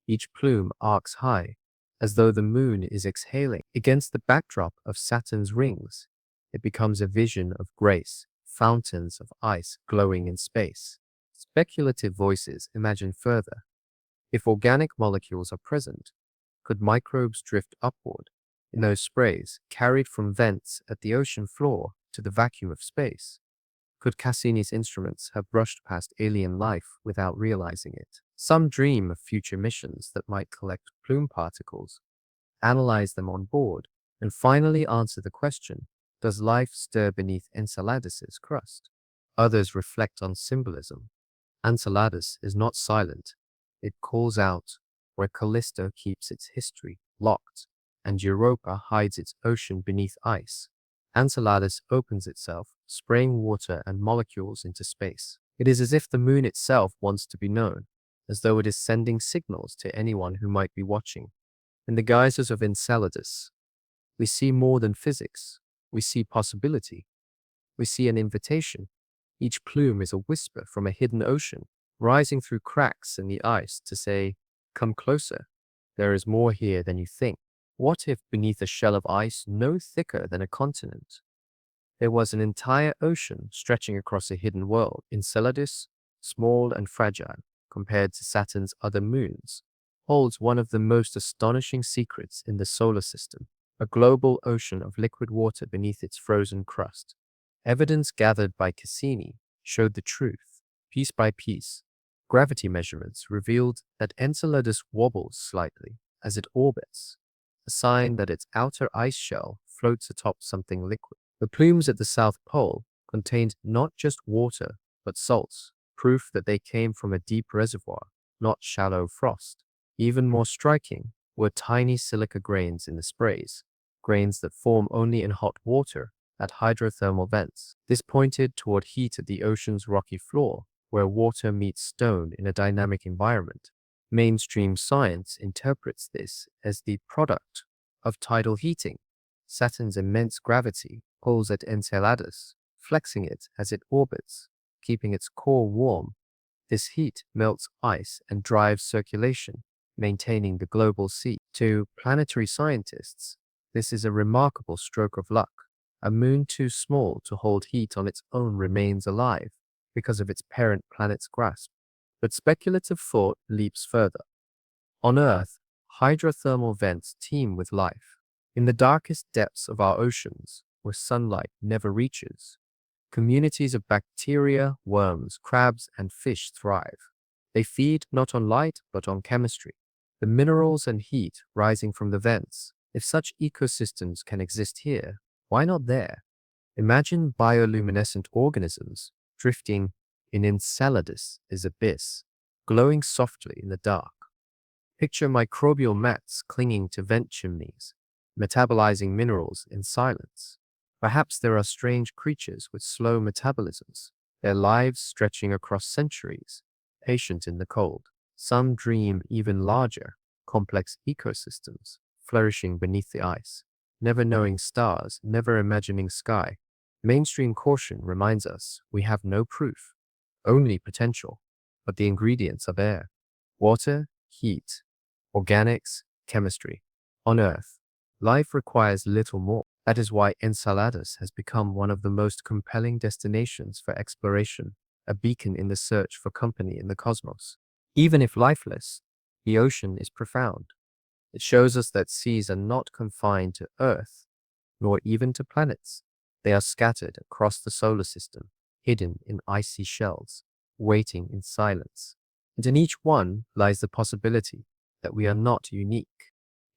S1: Each plume arcs high, as though the moon is exhaling. Against the backdrop of Saturn's rings, it becomes a vision of grace, fountains of ice glowing in space. Speculative voices imagine further. If organic molecules are present, could microbes drift upward in those sprays, carried from vents at the ocean floor to the vacuum of space? Could Cassini's instruments have brushed past alien life without realizing it? Some dream of future missions that might collect plume particles, analyze them on board, and finally answer the question, does life stir beneath Enceladus's crust? Others reflect on symbolism. Enceladus is not silent. It calls out where Callisto keeps its history locked, and Europa hides its ocean beneath ice. Enceladus opens itself, spraying water and molecules into space. It is as if the moon itself wants to be known, as though it is sending signals to anyone who might be watching. In the geysers of Enceladus, we see more than physics. We see possibility. We see an invitation. Each plume is a whisper from a hidden ocean, rising through cracks in the ice to say, "Come closer. There is more here than you think." What if beneath a shell of ice no thicker than a continent, there was an entire ocean stretching across a hidden world? Enceladus, small and fragile compared to Saturn's other moons, holds one of the most astonishing secrets in the solar system, a global ocean of liquid water beneath its frozen crust. Evidence gathered by Cassini showed the truth. Piece by piece, gravity measurements revealed that Enceladus wobbles slightly as it orbits, a sign that its outer ice shell floats atop something liquid. The plumes at the South Pole contained not just water, but salts, proof that they came from a deep reservoir, not shallow frost. Even more striking were tiny silica grains in the sprays, grains that form only in hot water at hydrothermal vents. This pointed toward heat at the ocean's rocky floor, where water meets stone in a dynamic environment. Mainstream science interprets this as the product of tidal heating. Saturn's immense gravity pulls at Enceladus, flexing it as it orbits, keeping its core warm. This heat melts ice and drives circulation, maintaining the global sea. To planetary scientists, this is a remarkable stroke of luck. A moon too small to hold heat on its own remains alive because of its parent planet's grasp. But speculative thought leaps further. On Earth, hydrothermal vents teem with life. In the darkest depths of our oceans, where sunlight never reaches, communities of bacteria, worms, crabs, and fish thrive. They feed not on light, but on chemistry, the minerals and heat rising from the vents. If such ecosystems can exist here, why not there? Imagine bioluminescent organisms drifting in Enceladus's abyss, glowing softly in the dark. Picture microbial mats clinging to vent chimneys, metabolizing minerals in silence. Perhaps there are strange creatures with slow metabolisms, their lives stretching across centuries, patient in the cold. Some dream even larger, complex ecosystems flourishing beneath the ice. never knowing stars, never imagining sky. Mainstream caution reminds us we have no proof, only potential, but the ingredients are there. Water, heat, organics, chemistry. On Earth, life requires little more. That is why Enceladus has become one of the most compelling destinations for exploration, a beacon in the search for company in the cosmos. Even if lifeless, the ocean is profound. It shows us that seas are not confined to Earth, nor even to planets. They are scattered across the solar system, hidden in icy shells, waiting in silence. And in each one lies the possibility that we are not unique.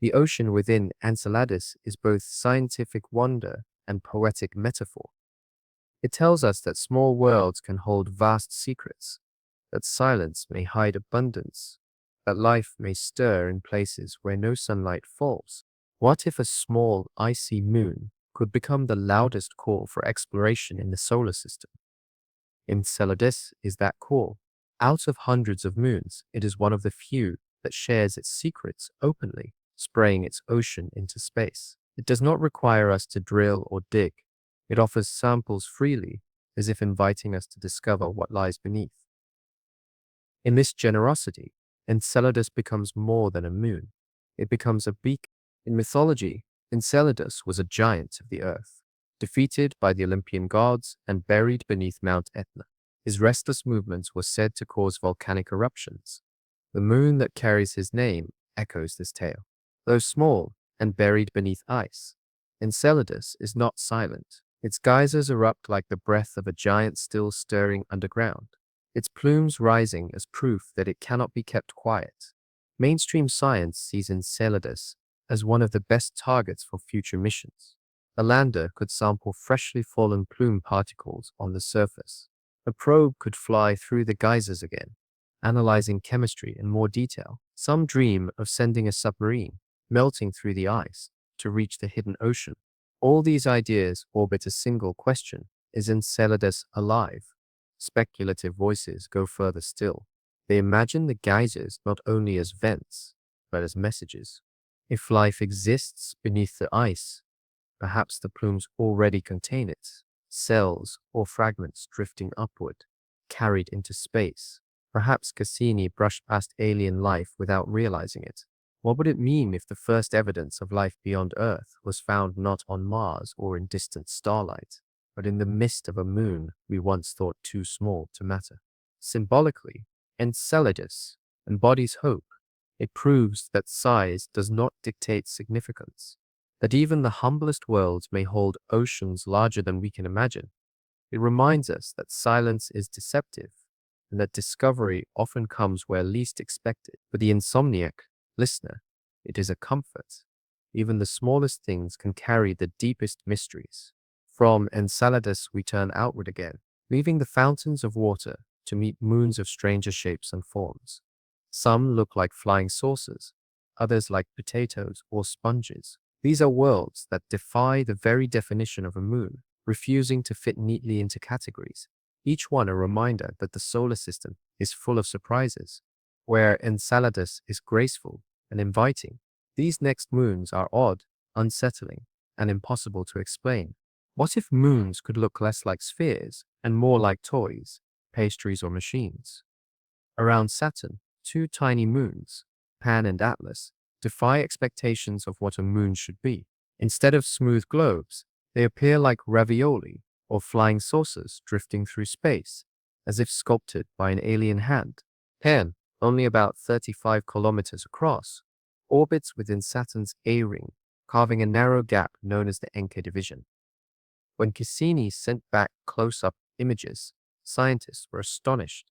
S1: The ocean within Enceladus is both scientific wonder and poetic metaphor. It tells us that small worlds can hold vast secrets, that silence may hide abundance, that life may stir in places where no sunlight falls. What if a small, icy moon could become the loudest call for exploration in the solar system? Enceladus is that call. Out of hundreds of moons, it is one of the few that shares its secrets openly, spraying its ocean into space. It does not require us to drill or dig. It offers samples freely, as if inviting us to discover what lies beneath. In this generosity, Enceladus becomes more than a moon. It becomes a beacon. In mythology, Enceladus was a giant of the earth, defeated by the Olympian gods and buried beneath Mount Etna. His restless movements were said to cause volcanic eruptions. The moon that carries his name echoes this tale. Though small and buried beneath ice, Enceladus is not silent. Its geysers erupt like the breath of a giant still stirring underground, its plumes rising as proof that it cannot be kept quiet. Mainstream science sees Enceladus as one of the best targets for future missions. A lander could sample freshly fallen plume particles on the surface. A probe could fly through the geysers again, analyzing chemistry in more detail. Some dream of sending a submarine, melting through the ice, to reach the hidden ocean. All these ideas orbit a single question: is Enceladus alive? Speculative voices go further still. They imagine the geysers not only as vents, but as messages. If life exists beneath the ice, perhaps the plumes already contain it, cells or fragments drifting upward, carried into space. Perhaps Cassini brushed past alien life without realizing it. What would it mean if the first evidence of life beyond Earth was found not on Mars or in distant starlight, but in the mist of a moon we once thought too small to matter? Symbolically, Enceladus embodies hope. It proves that size does not dictate significance, that even the humblest worlds may hold oceans larger than we can imagine. It reminds us that silence is deceptive, and that discovery often comes where least expected. For the insomniac listener, it is a comfort. Even the smallest things can carry the deepest mysteries. From Enceladus we turn outward again, leaving the fountains of water to meet moons of stranger shapes and forms. Some look like flying saucers, others like potatoes or sponges. These are worlds that defy the very definition of a moon, refusing to fit neatly into categories. Each one a reminder that the solar system is full of surprises. Where Enceladus is graceful and inviting, these next moons are odd, unsettling, and impossible to explain. What if moons could look less like spheres and more like toys, pastries, or machines? Around Saturn, two tiny moons, Pan and Atlas, defy expectations of what a moon should be. Instead of smooth globes, they appear like ravioli or flying saucers drifting through space, as if sculpted by an alien hand. Pan, only about 35 kilometers across, orbits within Saturn's A-ring, carving a narrow gap known as the Encke division. When Cassini sent back close-up images, scientists were astonished.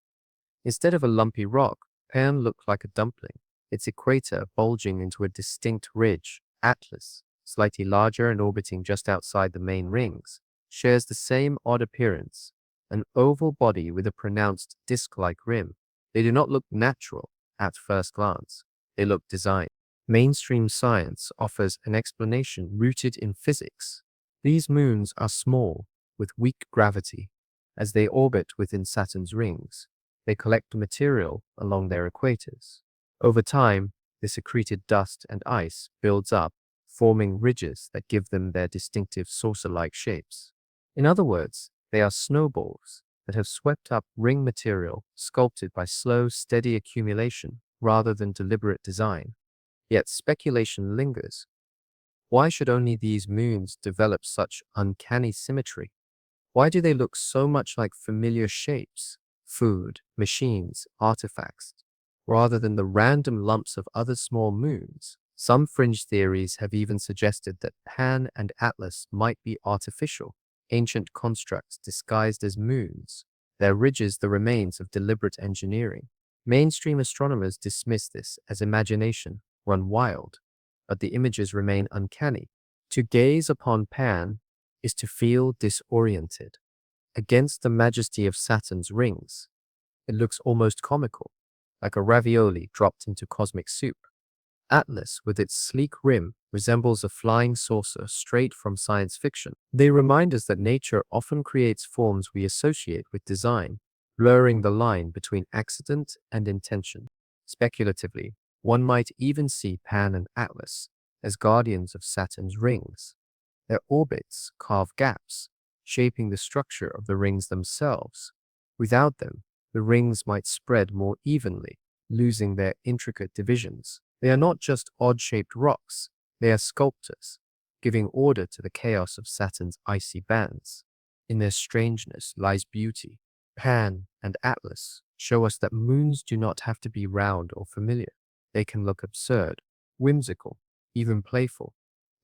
S1: Instead of a lumpy rock, Pan looked like a dumpling, its equator bulging into a distinct ridge. Atlas, slightly larger and orbiting just outside the main rings, shares the same odd appearance, an oval body with a pronounced disc-like rim. They do not look natural at first glance. They look designed. Mainstream science offers an explanation rooted in physics. These moons are small, with weak gravity. As they orbit within Saturn's rings, they collect material along their equators. Over time, the secreted dust and ice builds up, forming ridges that give them their distinctive saucer-like shapes. In other words, they are snowballs that have swept up ring material sculpted by slow, steady accumulation rather than deliberate design. Yet speculation lingers. Why should only these moons develop such uncanny symmetry? Why do they look so much like familiar shapes, food, machines, artifacts, rather than the random lumps of other small moons? Some fringe theories have even suggested that Pan and Atlas might be artificial, ancient constructs disguised as moons, their ridges the remains of deliberate engineering. Mainstream astronomers dismiss this as imagination run wild, but the images remain uncanny. To gaze upon Pan is to feel disoriented. Against the majesty of Saturn's rings, it looks almost comical, like a ravioli dropped into cosmic soup. Atlas, with its sleek rim, resembles a flying saucer straight from science fiction. They remind us that nature often creates forms we associate with design, blurring the line between accident and intention. Speculatively, one might even see Pan and Atlas as guardians of Saturn's rings. Their orbits carve gaps, shaping the structure of the rings themselves. Without them, the rings might spread more evenly, losing their intricate divisions. They are not just odd-shaped rocks, they are sculptors, giving order to the chaos of Saturn's icy bands. In their strangeness lies beauty. Pan and Atlas show us that moons do not have to be round or familiar. They can look absurd, whimsical, even playful.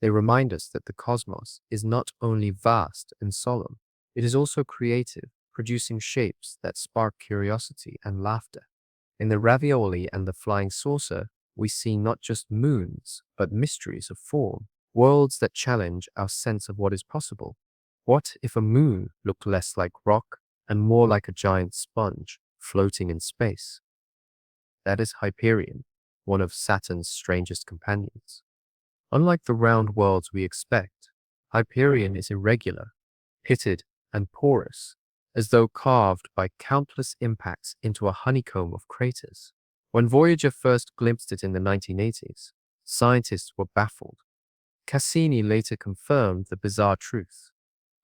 S1: They remind us that the cosmos is not only vast and solemn, it is also creative, producing shapes that spark curiosity and laughter. In the ravioli and the flying saucer, we see not just moons, but mysteries of form, worlds that challenge our sense of what is possible. What if a moon looked less like rock and more like a giant sponge floating in space? That is Hyperion, one of Saturn's strangest companions. Unlike the round worlds we expect, Hyperion is irregular, pitted, and porous, as though carved by countless impacts into a honeycomb of craters. When Voyager first glimpsed it in the 1980s, scientists were baffled. Cassini later confirmed the bizarre truth.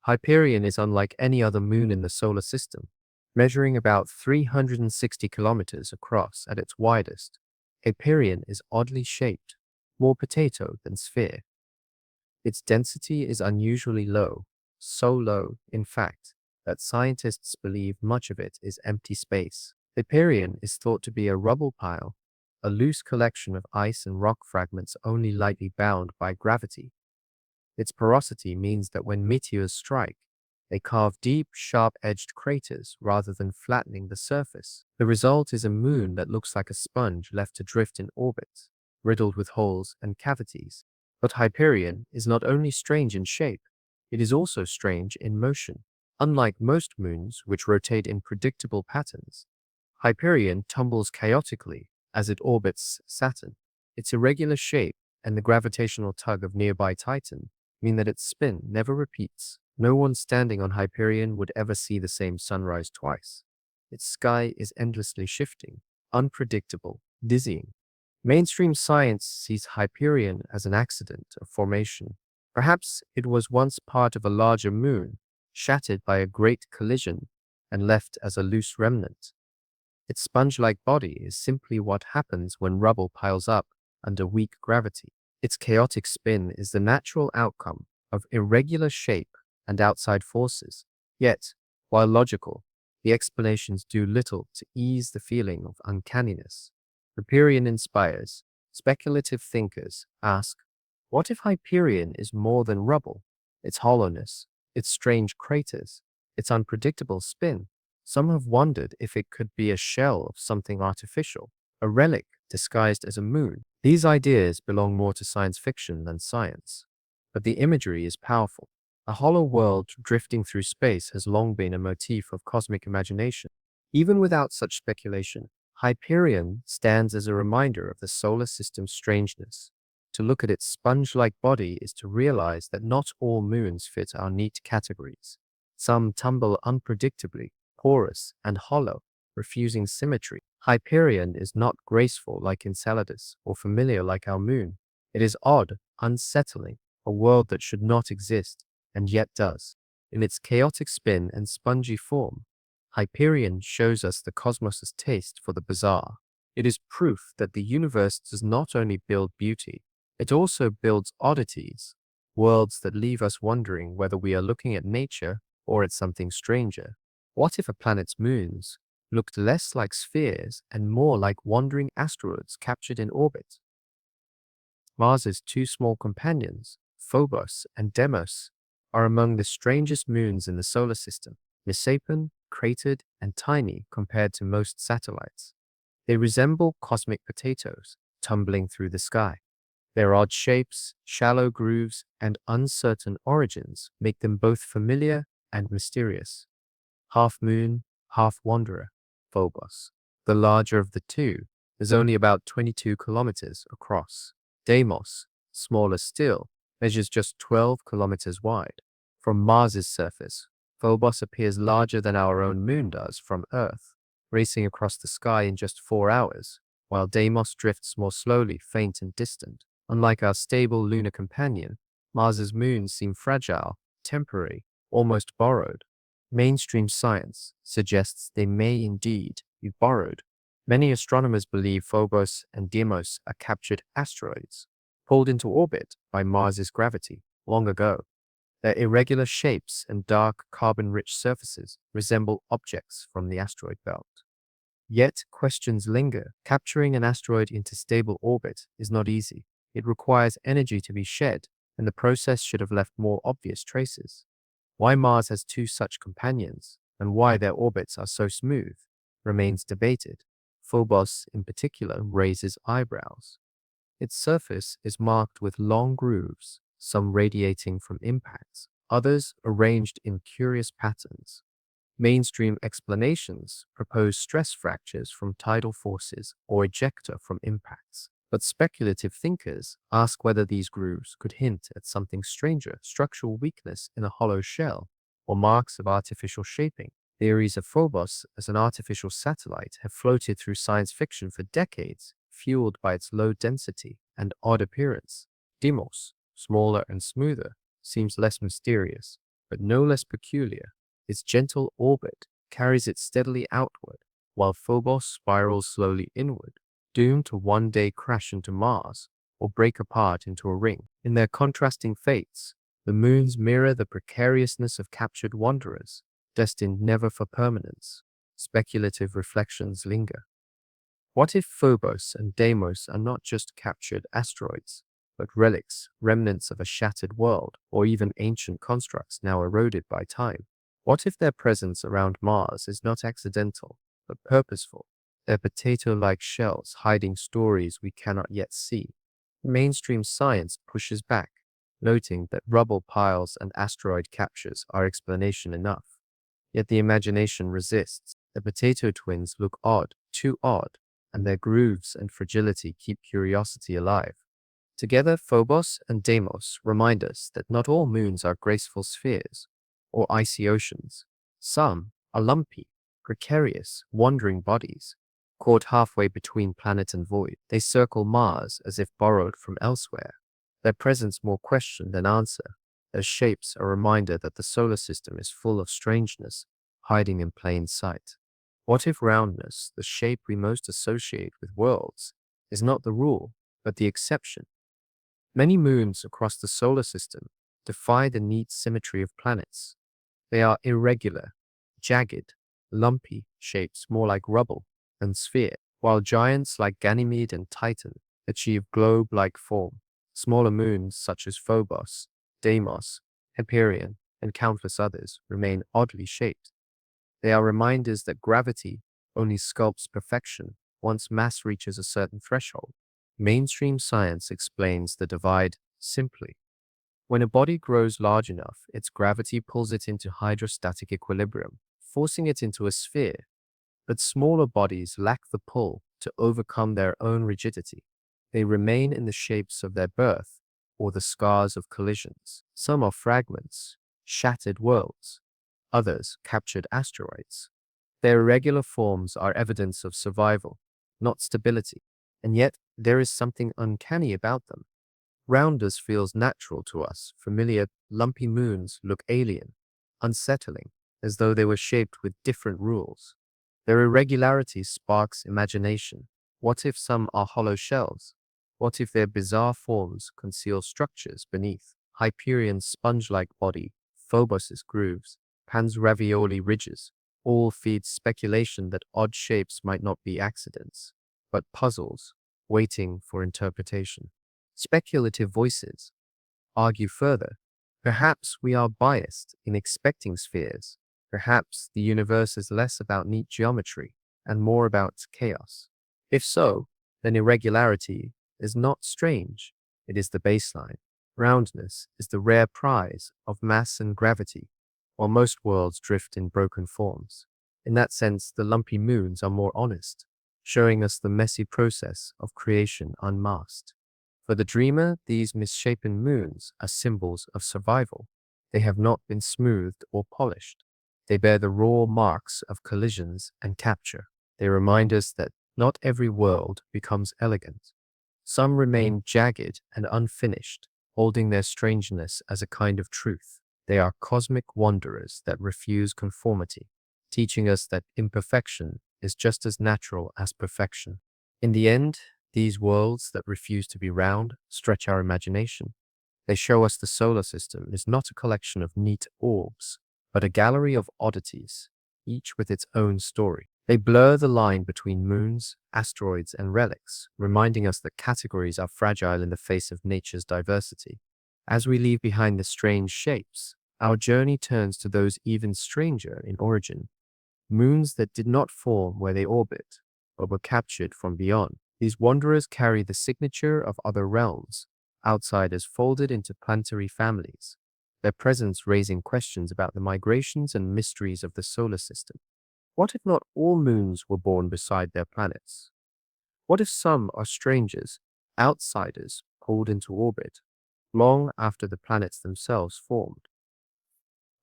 S1: Hyperion is unlike any other moon in the solar system, measuring about 360 kilometers across at its widest. Hyperion is oddly shaped, more potato than sphere. Its density is unusually low, so low, in fact, that scientists believe much of it is empty space. Hyperion is thought to be a rubble pile, a loose collection of ice and rock fragments only lightly bound by gravity. Its porosity means that when meteors strike, they carve deep, sharp-edged craters rather than flattening the surface. The result is a moon that looks like a sponge left to drift in orbit, riddled with holes and cavities. But Hyperion is not only strange in shape, it is also strange in motion. Unlike most moons, which rotate in predictable patterns, Hyperion tumbles chaotically as it orbits Saturn. Its irregular shape and the gravitational tug of nearby Titan mean that its spin never repeats. No one standing on Hyperion would ever see the same sunrise twice. Its sky is endlessly shifting, unpredictable, dizzying. Mainstream science sees Hyperion as an accident of formation. Perhaps it was once part of a larger moon, shattered by a great collision and left as a loose remnant. Its sponge-like body is simply what happens when rubble piles up under weak gravity. Its chaotic spin is the natural outcome of irregular shape and outside forces. Yet, while logical, the explanations do little to ease the feeling of uncanniness. Hyperion inspires. Speculative thinkers ask, what if Hyperion is more than rubble? Its hollowness, its strange craters, its unpredictable spin. Some have wondered if it could be a shell of something artificial, a relic disguised as a moon. These ideas belong more to science fiction than science, but the imagery is powerful. A hollow world drifting through space has long been a motif of cosmic imagination. Even without such speculation, Hyperion stands as a reminder of the solar system's strangeness. To look at its sponge-like body is to realize that not all moons fit our neat categories. Some tumble unpredictably, porous and hollow, refusing symmetry. Hyperion is not graceful like Enceladus or familiar like our moon. It is odd, unsettling, a world that should not exist, and yet does. In its chaotic spin and spongy form, Hyperion shows us the cosmos's taste for the bizarre. It is proof that the universe does not only build beauty, it also builds oddities, worlds that leave us wondering whether we are looking at nature or at something stranger. What if a planet's moons looked less like spheres and more like wandering asteroids captured in orbit? Mars's two small companions, Phobos and Deimos, are among the strangest moons in the solar system, misshapen, cratered, and tiny compared to most satellites. They resemble cosmic potatoes tumbling through the sky. Their odd shapes, shallow grooves, and uncertain origins make them both familiar and mysterious. Half moon, half wanderer, Phobos. The larger of the two is only about 22 kilometers across. Deimos, smaller still, measures just 12 kilometers wide. From Mars's surface, Phobos appears larger than our own moon does from Earth, racing across the sky in just 4 hours, while Deimos drifts more slowly, faint and distant. Unlike our stable lunar companion, Mars's moons seem fragile, temporary, almost borrowed. Mainstream science suggests they may indeed be borrowed. Many astronomers believe Phobos and Deimos are captured asteroids, pulled into orbit by Mars's gravity long ago. Their irregular shapes and dark carbon-rich surfaces resemble objects from the asteroid belt. Yet questions linger. Capturing an asteroid into stable orbit is not easy. It requires energy to be shed, and the process should have left more obvious traces. Why Mars has two such companions, and why their orbits are so smooth, remains debated. Phobos, in particular, raises eyebrows. Its surface is marked with long grooves, some radiating from impacts, others arranged in curious patterns. Mainstream explanations propose stress fractures from tidal forces or ejecta from impacts, but speculative thinkers ask whether these grooves could hint at something stranger, structural weakness in a hollow shell, or marks of artificial shaping. Theories of Phobos as an artificial satellite have floated through science fiction for decades, fueled by its low density and odd appearance. Deimos, smaller and smoother, seems less mysterious, but no less peculiar. Its gentle orbit carries it steadily outward, while Phobos spirals slowly inward, doomed to one day crash into Mars or break apart into a ring. In their contrasting fates, the moons mirror the precariousness of captured wanderers, destined never for permanence. Speculative reflections linger. What if Phobos and Deimos are not just captured asteroids, but relics, remnants of a shattered world, or even ancient constructs now eroded by time? What if their presence around Mars is not accidental, but purposeful, their potato-like shells hiding stories we cannot yet see? Mainstream science pushes back, noting that rubble piles and asteroid captures are explanation enough. Yet the imagination resists. The potato twins look odd, too odd, and their grooves and fragility keep curiosity alive. Together, Phobos and Deimos remind us that not all moons are graceful spheres or icy oceans. Some are lumpy, precarious, wandering bodies, caught halfway between planet and void. They circle Mars as if borrowed from elsewhere, their presence more question than answer, their shapes a reminder that the solar system is full of strangeness hiding in plain sight. What if roundness, the shape we most associate with worlds, is not the rule, but the exception? Many moons across the solar system defy the neat symmetry of planets. They are irregular, jagged, lumpy shapes more like rubble than sphere, while giants like Ganymede and Titan achieve globe-like form. Smaller moons such as Phobos, Deimos, Hyperion, and countless others remain oddly shaped. They are reminders that gravity only sculpts perfection once mass reaches a certain threshold. Mainstream science explains the divide simply. When a body grows large enough, its gravity pulls it into hydrostatic equilibrium, forcing it into a sphere. But smaller bodies lack the pull to overcome their own rigidity. They remain in the shapes of their birth or the scars of collisions. Some are fragments, shattered worlds, others captured asteroids. Their irregular forms are evidence of survival, not stability, and yet there is something uncanny about them. Roundness feels natural to us. Familiar, lumpy moons look alien, unsettling, as though they were shaped with different rules. Their irregularity sparks imagination. What if some are hollow shells? What if their bizarre forms conceal structures beneath? Hyperion's sponge-like body, Phobos's grooves, Pan's ravioli ridges, all feed speculation that odd shapes might not be accidents, but puzzles waiting for interpretation. Speculative voices argue further. Perhaps we are biased in expecting spheres. Perhaps the universe is less about neat geometry and more about chaos. If so, then irregularity is not strange. It is the baseline. Roundness is the rare prize of mass and gravity, while most worlds drift in broken forms. In that sense, the lumpy moons are more honest, showing us the messy process of creation unmasked. For the dreamer, these misshapen moons are symbols of survival. They have not been smoothed or polished. They bear the raw marks of collisions and capture. They remind us that not every world becomes elegant. Some remain jagged and unfinished, holding their strangeness as a kind of truth. They are cosmic wanderers that refuse conformity, teaching us that imperfection is just as natural as perfection. In the end, these worlds that refuse to be round stretch our imagination. They show us the solar system is not a collection of neat orbs, but a gallery of oddities, each with its own story. They blur the line between moons, asteroids, and relics, reminding us that categories are fragile in the face of nature's diversity. As we leave behind the strange shapes, our journey turns to those even stranger in origin, moons that did not form where they orbit, but were captured from beyond. These wanderers carry the signature of other realms, outsiders folded into planetary families, their presence raising questions about the migrations and mysteries of the solar system. What if not all moons were born beside their planets? What if some are strangers, outsiders pulled into orbit, long after the planets themselves formed?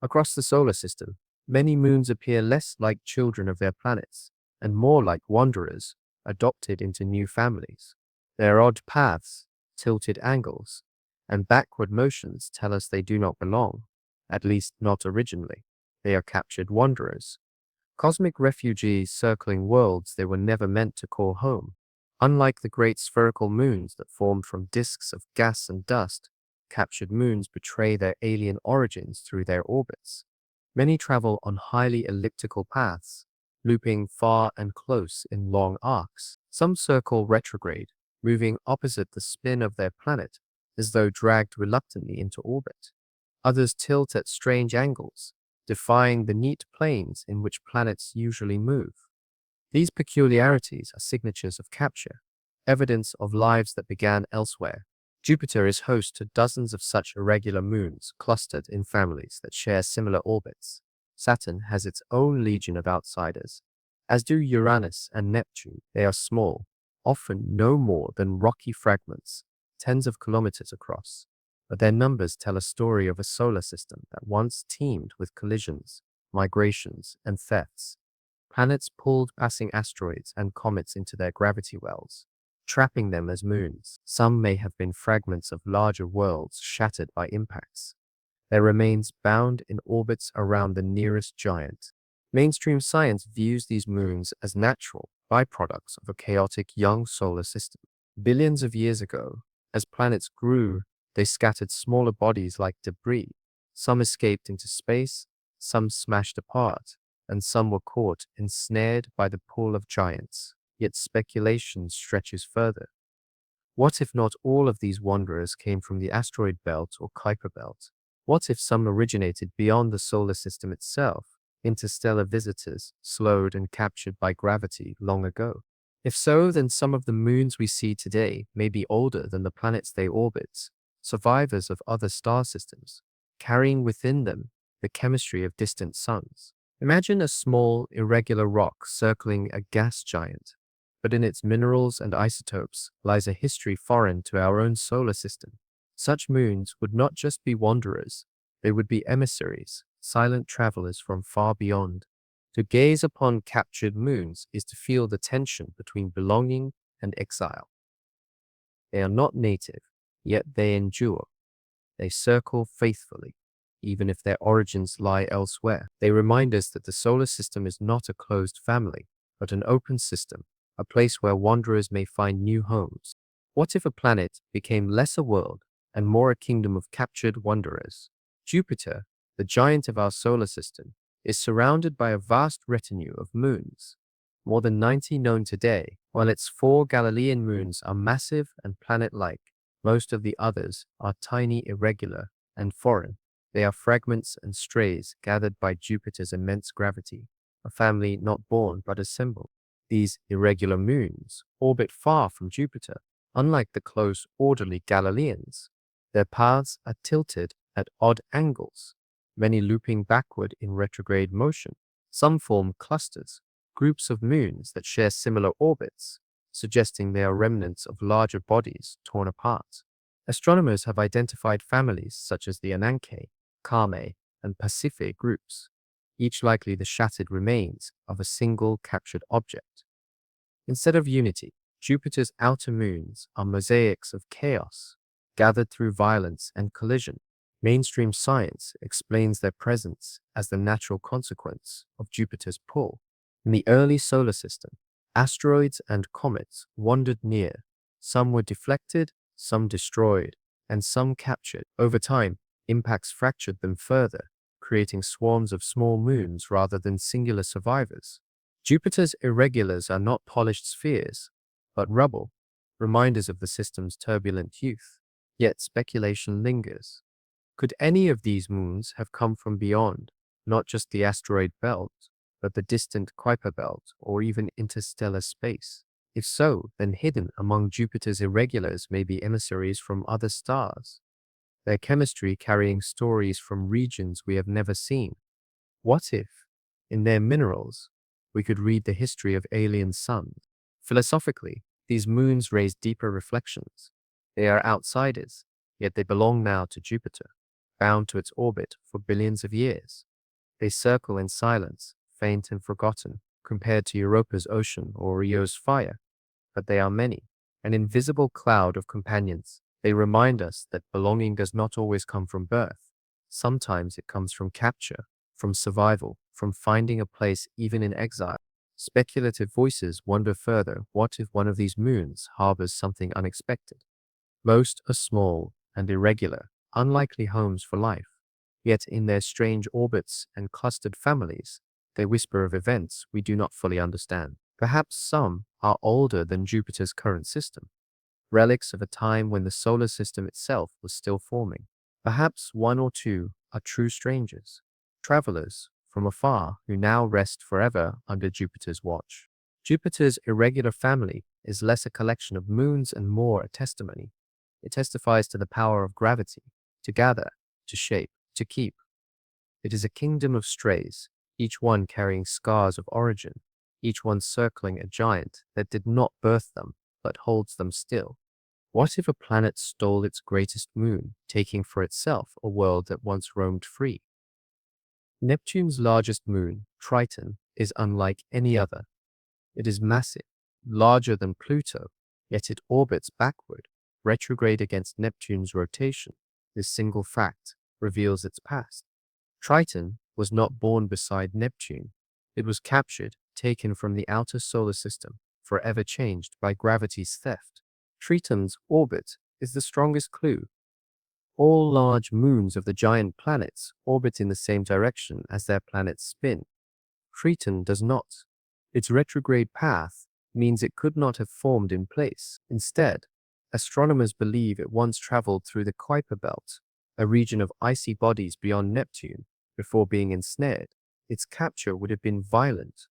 S1: Across the solar system, many moons appear less like children of their planets and more like wanderers adopted into new families. Their odd paths, tilted angles, and backward motions tell us they do not belong, at least not originally. They are captured wanderers, cosmic refugees circling worlds they were never meant to call home. Unlike the great spherical moons that formed from disks of gas and dust, captured moons betray their alien origins through their orbits. Many travel on highly elliptical paths, looping far and close in long arcs. Some circle retrograde, moving opposite the spin of their planet, as though dragged reluctantly into orbit. Others tilt at strange angles, defying the neat planes in which planets usually move. These peculiarities are signatures of capture, evidence of lives that began elsewhere. Jupiter is host to dozens of such irregular moons clustered in families that share similar orbits. Saturn has its own legion of outsiders, as do Uranus and Neptune. They are small, often no more than rocky fragments, tens of kilometers across, but their numbers tell a story of a solar system that once teemed with collisions, migrations, and thefts. Planets pulled passing asteroids and comets into their gravity wells, trapping them as moons. Some may have been fragments of larger worlds shattered by impacts, their remains bound in orbits around the nearest giant. Mainstream science views these moons as natural byproducts of a chaotic young solar system. Billions of years ago, as planets grew, they scattered smaller bodies like debris. Some escaped into space, some smashed apart, and some were caught, ensnared by the pull of giants. Yet speculation stretches further. What if not all of these wanderers came from the asteroid belt or Kuiper belt? What if some originated beyond the solar system itself, interstellar visitors slowed and captured by gravity long ago? If so, then some of the moons we see today may be older than the planets they orbit, survivors of other star systems, carrying within them the chemistry of distant suns. Imagine a small, irregular rock circling a gas giant, but in its minerals and isotopes lies a history foreign to our own solar system. Such moons would not just be wanderers, they would be emissaries, silent travelers from far beyond. To gaze upon captured moons is to feel the tension between belonging and exile. They are not native, yet they endure. They circle faithfully, even if their origins lie elsewhere. They remind us that the solar system is not a closed family, but an open system, a place where wanderers may find new homes. What if a planet became less a world and more a kingdom of captured wanderers? Jupiter, the giant of our solar system, is surrounded by a vast retinue of moons, more than 90 known today. While its 4 Galilean moons are massive and planet-like, most of the others are tiny, irregular, and foreign. They are fragments and strays gathered by Jupiter's immense gravity, a family not born but assembled. These irregular moons orbit far from Jupiter. Unlike the close, orderly Galileans, their paths are tilted at odd angles, many looping backward in retrograde motion. Some form clusters, groups of moons that share similar orbits, suggesting they are remnants of larger bodies torn apart. Astronomers have identified families such as the Ananke, Kame, and Pacific groups, each likely the shattered remains of a single captured object. Instead of unity, Jupiter's outer moons are mosaics of chaos, gathered through violence and collision. Mainstream science explains their presence as the natural consequence of Jupiter's pull. In the early solar system, asteroids and comets wandered near. Some were deflected, some destroyed, and some captured. Over time, impacts fractured them further, creating swarms of small moons rather than singular survivors. Jupiter's irregulars are not polished spheres, but rubble, reminders of the system's turbulent youth. Yet speculation lingers. Could any of these moons have come from beyond, not just the asteroid belt, but the distant Kuiper belt or even interstellar space? If so, then hidden among Jupiter's irregulars may be emissaries from other stars, their chemistry carrying stories from regions we have never seen. What if, in their minerals, we could read the history of alien suns? Philosophically, these moons raise deeper reflections. They are outsiders, yet they belong now to Jupiter, bound to its orbit for billions of years. They circle in silence, faint and forgotten, compared to Europa's ocean or Rio's fire. But they are many, an invisible cloud of companions. They remind us that belonging does not always come from birth. Sometimes it comes from capture, from survival, from finding a place even in exile. Speculative voices wonder further, what if one of these moons harbors something unexpected? Most are small and irregular, unlikely homes for life. Yet in their strange orbits and clustered families, they whisper of events we do not fully understand. Perhaps some are older than Jupiter's current system, relics of a time when the solar system itself was still forming. Perhaps one or two are true strangers, travelers from afar who now rest forever under Jupiter's watch. Jupiter's irregular family is less a collection of moons and more a testimony. It testifies to the power of gravity, to gather, to shape, to keep. It is a kingdom of strays, each one carrying scars of origin, each one circling a giant that did not birth them, but holds them still. What if a planet stole its greatest moon, taking for itself a world that once roamed free? Neptune's largest moon, Triton, is unlike any other. It is massive, larger than Pluto, yet it orbits backward, retrograde against Neptune's rotation. This single fact reveals its past. Triton was not born beside Neptune. It was captured, taken from the outer solar system, forever changed by gravity's theft. Triton's orbit is the strongest clue. All large moons of the giant planets orbit in the same direction as their planets spin. Triton does not. Its retrograde path means it could not have formed in place. Instead, astronomers believe it once traveled through the Kuiper belt, a region of icy bodies beyond Neptune, before being ensnared. Its capture would have been violent,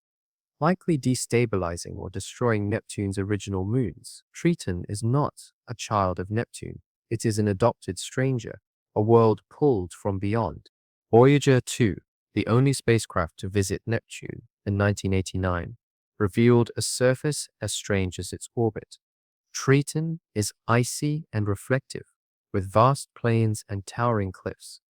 S1: likely destabilizing or destroying Neptune's original moons. Triton is not a child of Neptune. It is an adopted stranger, a world pulled from beyond. Voyager 2, the only spacecraft to visit Neptune in 1989, revealed a surface as strange as its orbit. Triton is icy and reflective, with vast plains and towering cliffs.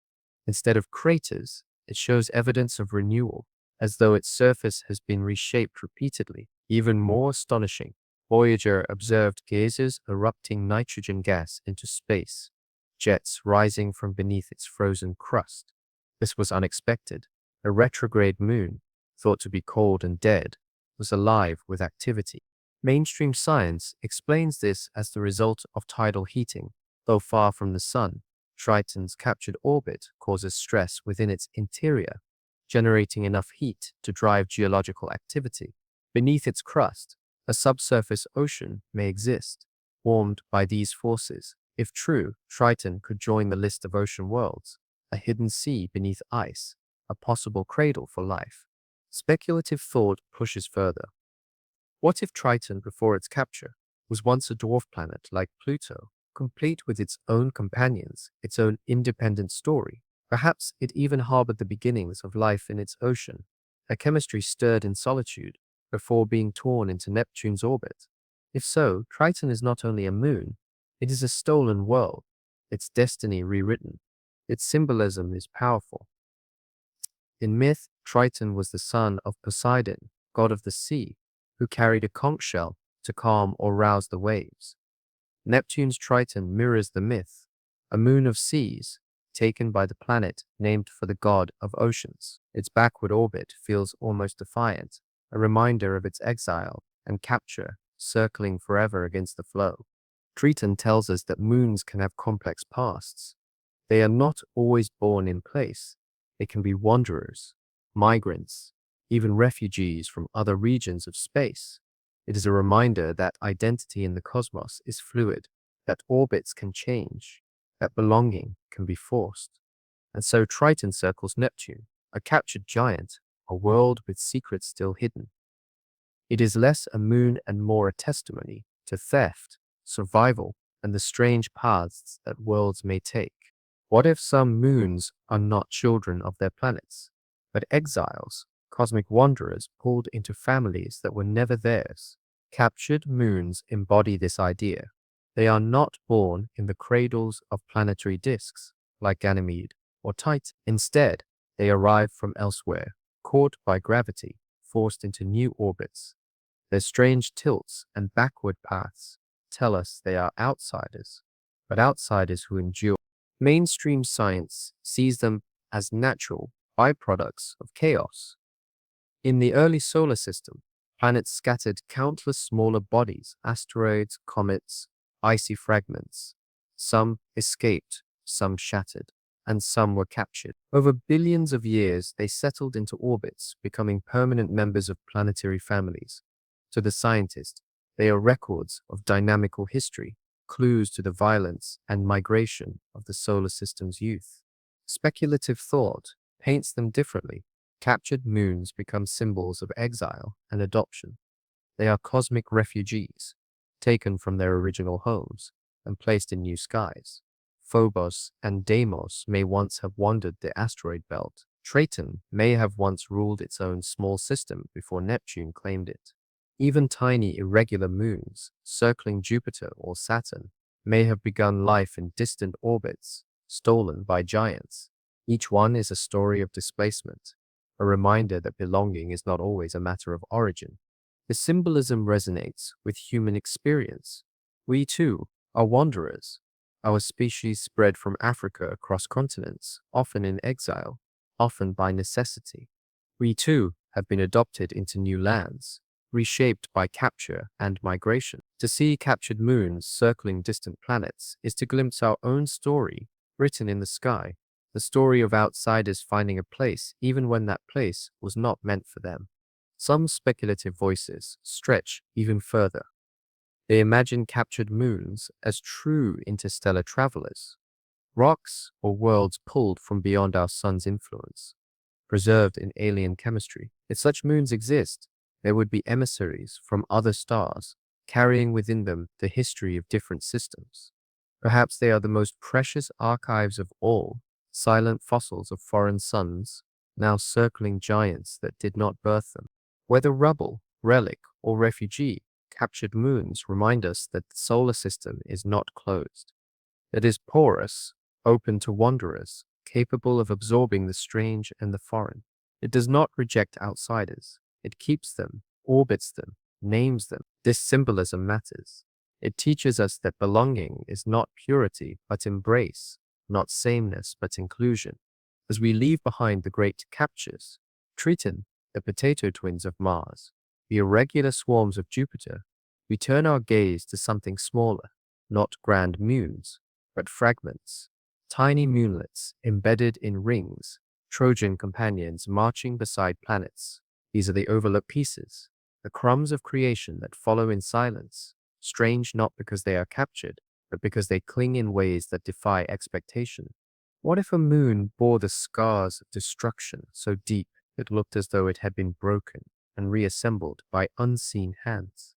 S1: Instead of craters, it shows evidence of renewal, as though its surface has been reshaped repeatedly. Even more astonishing, Voyager observed geysers erupting nitrogen gas into space, jets rising from beneath its frozen crust. This was unexpected. A retrograde moon, thought to be cold and dead, was alive with activity. Mainstream science explains this as the result of tidal heating. Though far from the sun, Triton's captured orbit causes stress within its interior, generating enough heat to drive geological activity. Beneath its crust, a subsurface ocean may exist, warmed by these forces. If true, Triton could join the list of ocean worlds, a hidden sea beneath ice, a possible cradle for life. Speculative thought pushes further. What if Triton, before its capture, was once a dwarf planet like Pluto, complete with its own companions, its own independent story? Perhaps it even harbored the beginnings of life in its ocean, a chemistry stirred in solitude before being torn into Neptune's orbit. If so, Triton is not only a moon, it is a stolen world, its destiny rewritten. Its symbolism is powerful. In myth, Triton was the son of Poseidon, god of the sea, who carried a conch shell to calm or rouse the waves. Neptune's Triton mirrors the myth, a moon of seas, taken by the planet named for the god of oceans. Its backward orbit feels almost defiant, a reminder of its exile and capture, circling forever against the flow. Triton tells us that moons can have complex pasts. They are not always born in place. They can be wanderers, migrants, even refugees from other regions of space. It is a reminder that identity in the cosmos is fluid, that orbits can change, that belonging can be forced. And so Triton circles Neptune, a captured giant, a world with secrets still hidden. It is less a moon and more a testimony to theft, survival, and the strange paths that worlds may take. What if some moons are not children of their planets, but exiles, cosmic wanderers pulled into families that were never theirs? Captured moons embody this idea. They are not born in the cradles of planetary disks, like Ganymede or Titan. Instead, they arrive from elsewhere, caught by gravity, forced into new orbits. Their strange tilts and backward paths tell us they are outsiders, but outsiders who endure. Mainstream science sees them as natural byproducts of chaos. In the early solar system, planets scattered countless smaller bodies, asteroids, comets, icy fragments. Some escaped, some shattered, and some were captured. Over billions of years, they settled into orbits, becoming permanent members of planetary families. To the scientist, they are records of dynamical history, clues to the violence and migration of the solar system's youth. Speculative thought paints them differently. Captured moons become symbols of exile and adoption. They are cosmic refugees, taken from their original homes and placed in new skies. Phobos and Deimos may once have wandered the asteroid belt. Triton may have once ruled its own small system before Neptune claimed it. Even tiny irregular moons, circling Jupiter or Saturn, may have begun life in distant orbits, stolen by giants. Each one is a story of displacement, a reminder that belonging is not always a matter of origin. The symbolism resonates with human experience. We too are wanderers. Our species spread from Africa across continents, often in exile, often by necessity. We too have been adopted into new lands, reshaped by capture and migration. To see captured moons circling distant planets is to glimpse our own story written in the sky, the story of outsiders finding a place even when that place was not meant for them. Some speculative voices stretch even further. They imagine captured moons as true interstellar travelers, rocks or worlds pulled from beyond our sun's influence, preserved in alien chemistry. If such moons exist, there would be emissaries from other stars, carrying within them the history of different systems. Perhaps they are the most precious archives of all, silent fossils of foreign suns, now circling giants that did not birth them. Whether rubble, relic, or refugee, captured moons remind us that the solar system is not closed. It is porous, open to wanderers, capable of absorbing the strange and the foreign. It does not reject outsiders. It keeps them, orbits them, names them. This symbolism matters. It teaches us that belonging is not purity but embrace, not sameness but inclusion. As we leave behind the great captures, Triton, the potato twins of Mars, the irregular swarms of Jupiter, we turn our gaze to something smaller, not grand moons, but fragments, tiny moonlets embedded in rings, Trojan companions marching beside planets. These are the overlooked pieces, the crumbs of creation that follow in silence, strange not because they are captured, but because they cling in ways that defy expectation. What if a moon bore the scars of destruction so deep it looked as though it had been broken and reassembled by unseen hands?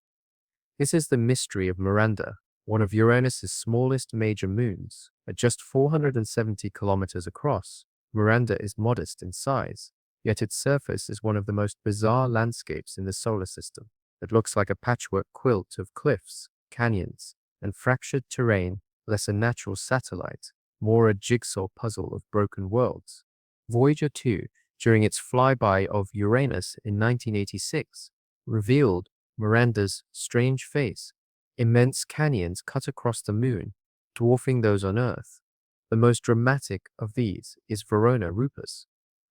S1: This is the mystery of Miranda, one of Uranus's smallest major moons. At just 470 kilometers across, Miranda is modest in size, yet its surface is one of the most bizarre landscapes in the solar system. It looks like a patchwork quilt of cliffs, canyons, and fractured terrain, less a natural satellite, more a jigsaw puzzle of broken worlds. Voyager 2, during its flyby of Uranus in 1986, revealed Miranda's strange face. Immense canyons cut across the moon, dwarfing those on Earth. The most dramatic of these is Verona Rupus,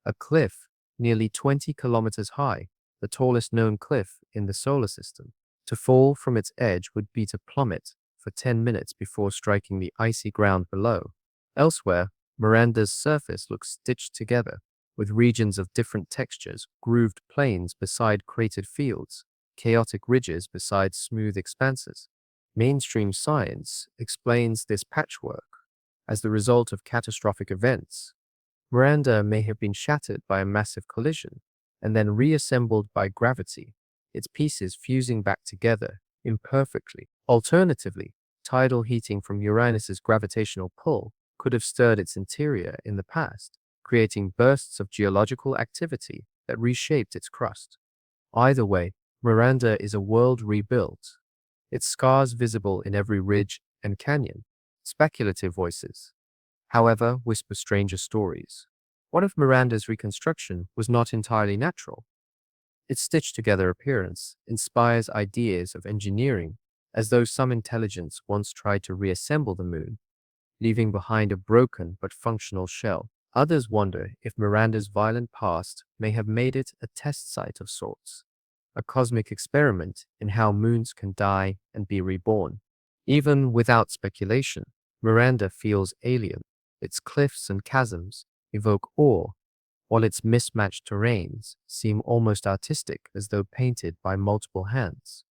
S1: a cliff nearly 20 kilometers high, the tallest known cliff in the solar system. To fall from its edge would be to plummet for 10 minutes before striking the icy ground below. Elsewhere, Miranda's surface looks stitched together, with regions of different textures, grooved plains beside cratered fields, chaotic ridges beside smooth expanses. Mainstream science explains this patchwork as the result of catastrophic events. Miranda may have been shattered by a massive collision and then reassembled by gravity, its pieces fusing back together imperfectly. Alternatively, tidal heating from Uranus's gravitational pull could have stirred its interior in the past, creating bursts of geological activity that reshaped its crust. Either way, Miranda is a world rebuilt, its scars visible in every ridge and canyon. Speculative voices, however, whisper stranger stories. What if Miranda's reconstruction was not entirely natural? Its stitched together appearance inspires ideas of engineering, as though some intelligence once tried to reassemble the moon, leaving behind a broken but functional shell. Others wonder if Miranda's violent past may have made it a test site of sorts, a cosmic experiment in how moons can die and be reborn. Even without speculation, Miranda feels alien. Its cliffs and chasms evoke awe, while its mismatched terrains seem almost artistic, as though painted by multiple hands.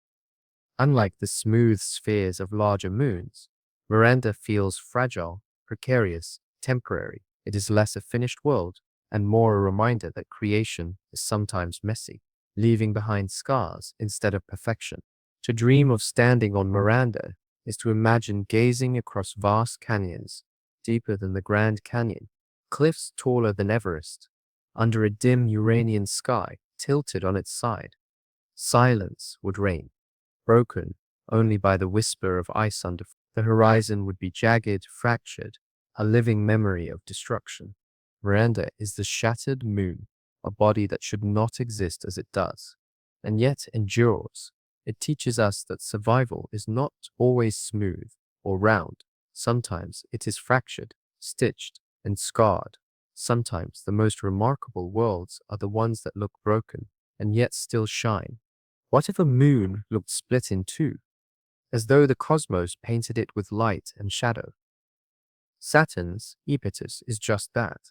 S1: Unlike the smooth spheres of larger moons, Miranda feels fragile, precarious, temporary. It is less a finished world and more a reminder that creation is sometimes messy, leaving behind scars instead of perfection. To dream of standing on Miranda is to imagine gazing across vast canyons, deeper than the Grand Canyon, cliffs taller than Everest, under a dim Uranian sky tilted on its side. Silence would reign, broken only by the whisper of ice underfoot. The horizon would be jagged, fractured, a living memory of destruction. Miranda is the shattered moon, a body that should not exist as it does, and yet endures. It teaches us that survival is not always smooth or round. Sometimes it is fractured, stitched, and scarred. Sometimes the most remarkable worlds are the ones that look broken and yet still shine. What if a moon looked split in two, as though the cosmos painted it with light and shadow? Saturn's Iapetus is just that,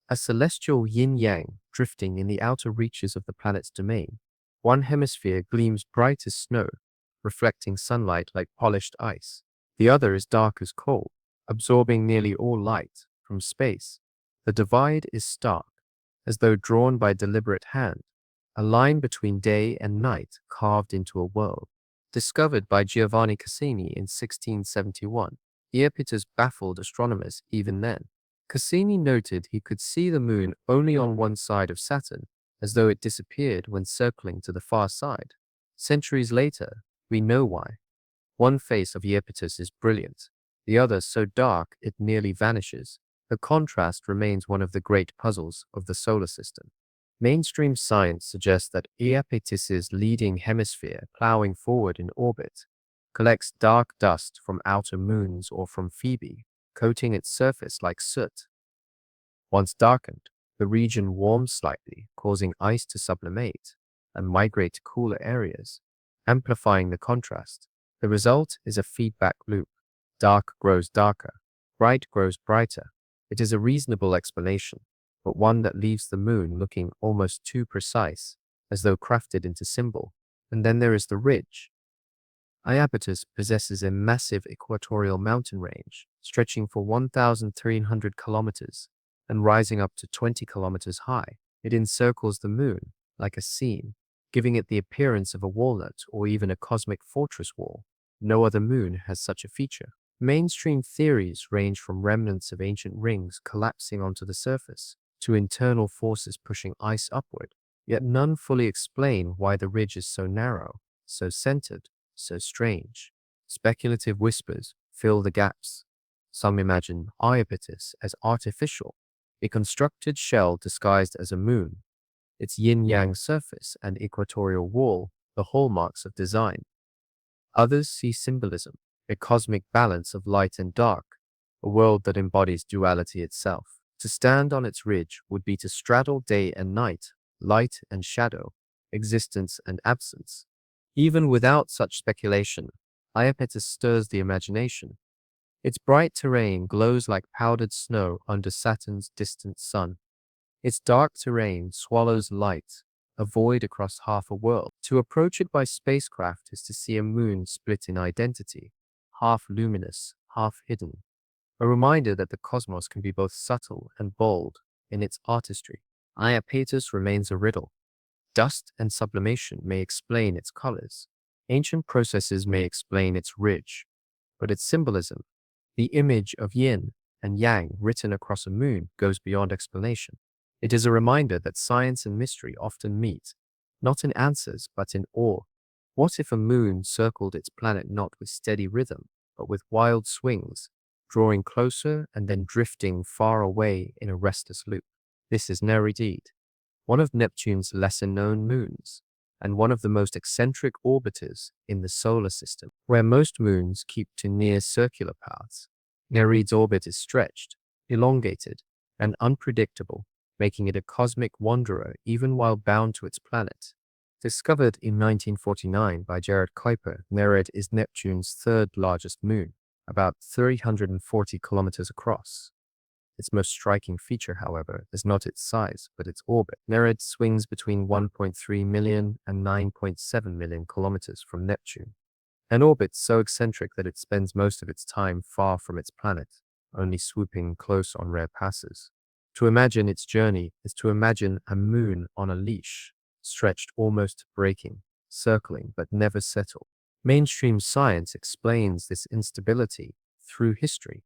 S1: a celestial yin-yang drifting in the outer reaches of the planet's domain. One hemisphere gleams bright as snow, reflecting sunlight like polished ice. The other is dark as coal, absorbing nearly all light from space. The divide is stark, as though drawn by deliberate hand, a line between day and night carved into a world. Discovered by Giovanni Cassini in 1671, Iapetus baffled astronomers even then. Cassini noted he could see the moon only on one side of Saturn, as though it disappeared when circling to the far side. Centuries later, we know why. One face of Iapetus is brilliant, the other so dark it nearly vanishes. The contrast remains one of the great puzzles of the solar system. Mainstream science suggests that Iapetus's leading hemisphere, plowing forward in orbit, collects dark dust from outer moons or from Phoebe, coating its surface like soot. Once darkened, the region warms slightly, causing ice to sublimate and migrate to cooler areas, amplifying the contrast. The result is a feedback loop. Dark grows darker, bright grows brighter. It is a reasonable explanation, but one that leaves the moon looking almost too precise, as though crafted into symbol. And then there is the ridge. Iapetus possesses a massive equatorial mountain range, stretching for 1,300 kilometers and rising up to 20 kilometers high. It encircles the moon like a seam, giving it the appearance of a walnut or even a cosmic fortress wall. No other moon has such a feature. Mainstream theories range from remnants of ancient rings collapsing onto the surface to internal forces pushing ice upward, yet none fully explain why the ridge is so narrow, so centered, so strange. Speculative whispers fill the gaps. Some imagine Iapetus as artificial, a constructed shell disguised as a moon, its yin-yang surface and equatorial wall the hallmarks of design. Others see symbolism, a cosmic balance of light and dark, a world that embodies duality itself. To stand on its ridge would be to straddle day and night, light and shadow, existence and absence. Even without such speculation, Iapetus stirs the imagination. Its bright terrain glows like powdered snow under Saturn's distant sun. Its dark terrain swallows light, a void across half a world. To approach it by spacecraft is to see a moon split in identity, half luminous, half hidden. A reminder that the cosmos can be both subtle and bold in its artistry. Iapetus remains a riddle. Dust and sublimation may explain its colors. Ancient processes may explain its ridge. But its symbolism, the image of yin and yang written across a moon, goes beyond explanation. It is a reminder that science and mystery often meet, not in answers, but in awe. What if a moon circled its planet not with steady rhythm, but with wild swings, drawing closer and then drifting far away in a restless loop? This is Nereid, one of Neptune's lesser-known moons, and one of the most eccentric orbiters in the solar system. Where most moons keep to near circular paths, Nereid's orbit is stretched, elongated, and unpredictable, making it a cosmic wanderer even while bound to its planet. Discovered in 1949 by Jared Kuiper, Nereid is Neptune's third largest moon, about 340 kilometers across. Its most striking feature, however, is not its size, but its orbit. Nereid swings between 1.3 million and 9.7 million kilometers from Neptune, an orbit so eccentric that it spends most of its time far from its planet, only swooping close on rare passes. To imagine its journey is to imagine a moon on a leash, stretched almost to breaking, circling but never settled. Mainstream science explains this instability through history.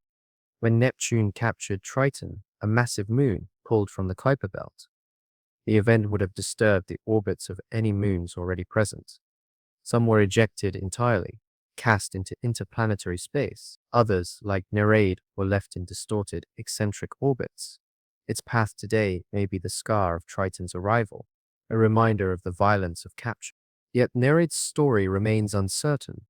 S1: When Neptune captured Triton, a massive moon pulled from the Kuiper belt, the event would have disturbed the orbits of any moons already present. Some were ejected entirely, cast into interplanetary space. Others, like Nereid, were left in distorted, eccentric orbits. Its path today may be the scar of Triton's arrival, a reminder of the violence of capture. Yet Nereid's story remains uncertain.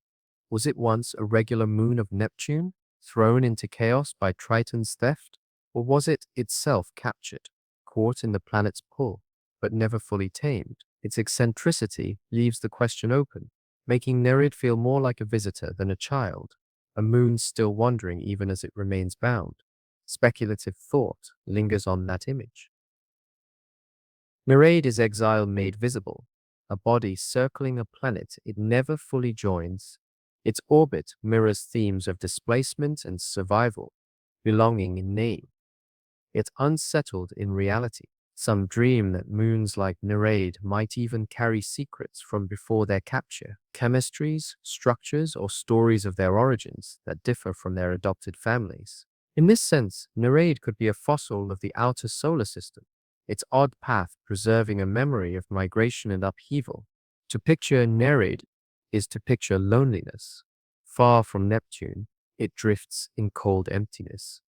S1: Was it once a regular moon of Neptune, thrown into chaos by Triton's theft? Or was it itself captured, caught in the planet's pull, but never fully tamed? Its eccentricity leaves the question open, making Nereid feel more like a visitor than a child, a moon still wandering even as it remains bound. Speculative thought lingers on that image. Nereid is exile made visible, a body circling a planet it never fully joins. Its orbit mirrors themes of displacement and survival, belonging in name, yet unsettled in reality. Some dream that moons like Nereid might even carry secrets from before their capture, chemistries, structures, or stories of their origins that differ from their adopted families. In this sense, Nereid could be a fossil of the outer solar system, its odd path preserving a memory of migration and upheaval. To picture Nereid is to picture loneliness. Far from Neptune, it drifts in cold emptiness,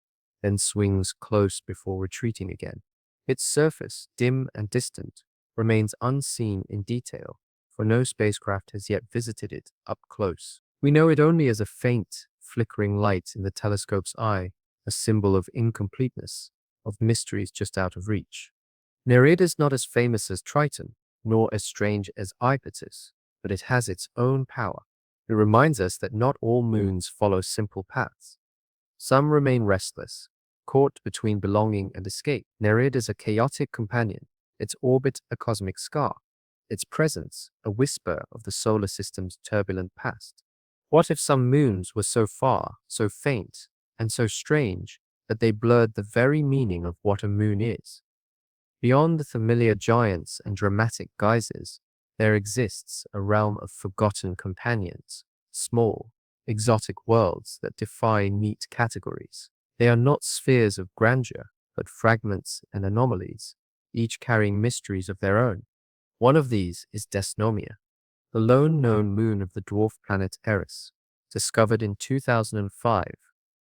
S1: then swings close before retreating again. Its surface, dim and distant, remains unseen in detail, for no spacecraft has yet visited it up close. We know it only as a faint, flickering light in the telescope's eye, a symbol of incompleteness, of mysteries just out of reach. Nereid is not as famous as Triton, nor as strange as Iapetus, but it has its own power. It reminds us that not all moons follow simple paths. Some remain restless, caught between belonging and escape. Nereid is a chaotic companion, its orbit a cosmic scar, its presence a whisper of the solar system's turbulent past. What if some moons were so far, so faint, and so strange that they blurred the very meaning of what a moon is? Beyond the familiar giants and dramatic geysers, there exists a realm of forgotten companions, small, exotic worlds that defy neat categories. They are not spheres of grandeur, but fragments and anomalies, each carrying mysteries of their own. One of these is Desnomia, the lone known moon of the dwarf planet Eris. Discovered in 2005,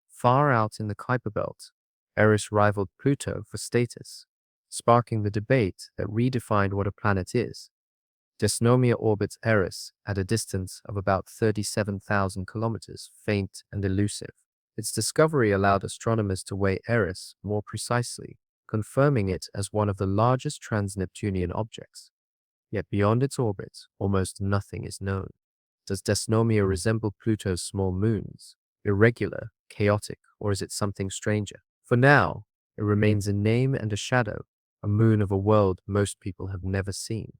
S1: far out in the Kuiper Belt, Eris rivaled Pluto for status, sparking the debate that redefined what a planet is. Desnomia orbits Eris at a distance of about 37,000 kilometers, faint and elusive. Its discovery allowed astronomers to weigh Eris more precisely, confirming it as one of the largest trans-Neptunian objects. Yet beyond its orbit, almost nothing is known. Does Desnomia resemble Pluto's small moons? Irregular, chaotic, or is it something stranger? For now, it remains a name and a shadow, a moon of a world most people have never seen.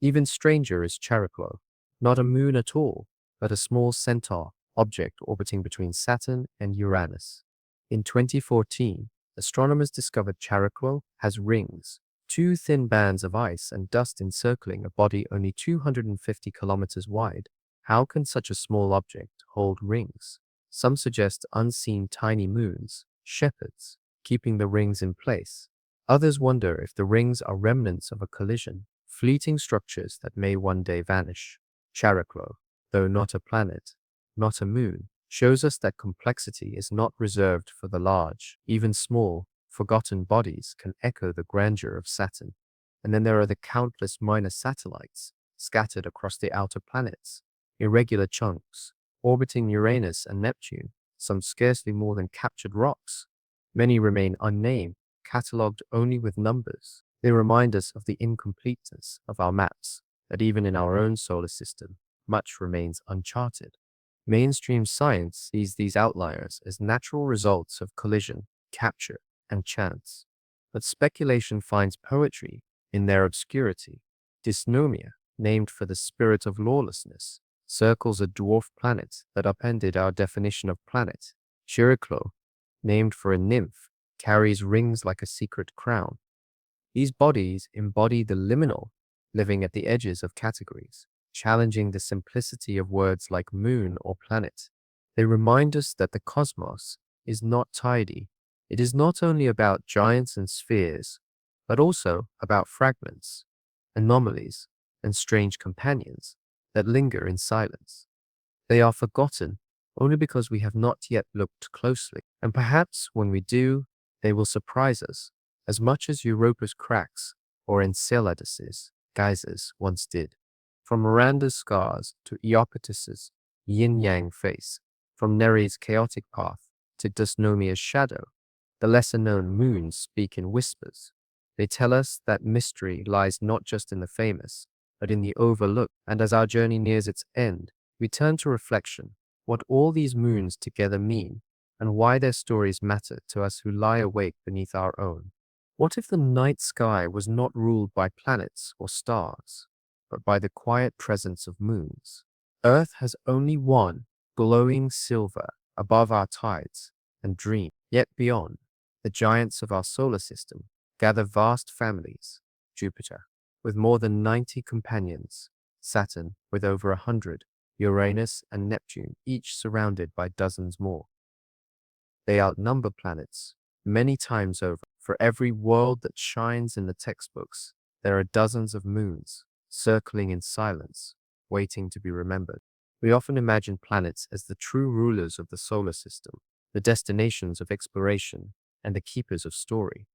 S1: Even stranger is Chariklo, not a moon at all, but a small centaur object orbiting between Saturn and Uranus. In 2014, astronomers discovered Chariklo has rings, two thin bands of ice and dust encircling a body only 250 kilometers wide. How can such a small object hold rings? Some suggest unseen tiny moons, shepherds, keeping the rings in place. Others wonder if the rings are remnants of a collision, fleeting structures that may one day vanish. Chariklo, though not a planet, not a moon, shows us that complexity is not reserved for the large. Even small, forgotten bodies can echo the grandeur of Saturn. And then there are the countless minor satellites scattered across the outer planets, irregular chunks, orbiting Uranus and Neptune, some scarcely more than captured rocks. Many remain unnamed, catalogued only with numbers. They remind us of the incompleteness of our maps, that even in our own solar system, much remains uncharted. Mainstream science sees these outliers as natural results of collision, capture, and chance. But speculation finds poetry in their obscurity. Dysnomia, named for the spirit of lawlessness, circles a dwarf planet that upended our definition of planet. Chariklo, named for a nymph, carries rings like a secret crown. These bodies embody the liminal, living at the edges of categories, challenging the simplicity of words like moon or planet. They remind us that the cosmos is not tidy. It is not only about giants and spheres, but also about fragments, anomalies, and strange companions that linger in silence. They are forgotten only because we have not yet looked closely, and perhaps when we do, they will surprise us as much as Europa's cracks or Enceladus's geysers once did. From Miranda's scars to Iapetus's yin-yang face, from Nereid's chaotic path to Dysnomia's shadow, the lesser-known moons speak in whispers. They tell us that mystery lies not just in the famous, but in the overlooked, and as our journey nears its end, we turn to reflection, what all these moons together mean, and why their stories matter to us who lie awake beneath our own. What if the night sky was not ruled by planets or stars, but by the quiet presence of moons? Earth has only one, glowing silver, above our tides and dream. Yet beyond, the giants of our solar system gather vast families. Jupiter, with more than 90 companions, Saturn, with over 100, Uranus and Neptune, each surrounded by dozens more. They outnumber planets many times over. For every world that shines in the textbooks, there are dozens of moons, circling in silence, waiting to be remembered. We often imagine planets as the true rulers of the solar system, the destinations of exploration, and the keepers of story.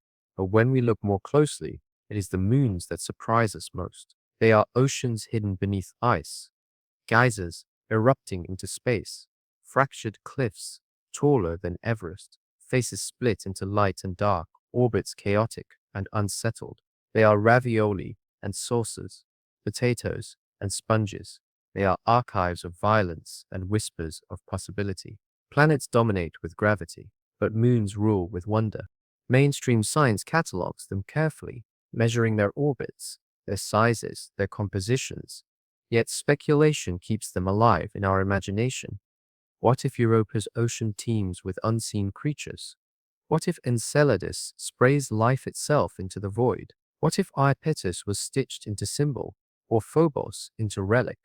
S1: But when we look more closely, it is the moons that surprise us most. They are oceans hidden beneath ice, geysers erupting into space, fractured cliffs taller than Everest, faces split into light and dark, orbits chaotic and unsettled. They are ravioli and saucers, potatoes and sponges. They are archives of violence and whispers of possibility. Planets dominate with gravity, but moons rule with wonder. Mainstream science catalogs them carefully, measuring their orbits, their sizes, their compositions. Yet speculation keeps them alive in our imagination. What if Europa's ocean teems with unseen creatures? What if Enceladus sprays life itself into the void? What if Iapetus was stitched into symbol, or Phobos into relic?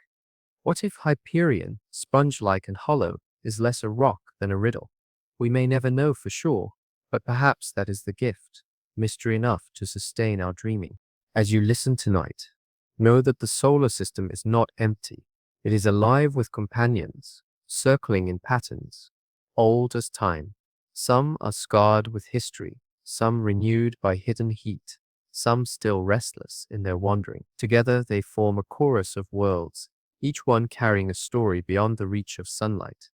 S1: What if Hyperion, sponge-like and hollow, is less a rock than a riddle? We may never know for sure, but perhaps that is the gift, mystery enough to sustain our dreaming. As you listen tonight, know that the solar system is not empty. It is alive with companions, circling in patterns, old as time. Some are scarred with history, some renewed by hidden heat, some still restless in their wandering. Together they form a chorus of worlds, each one carrying a story beyond the reach of sunlight.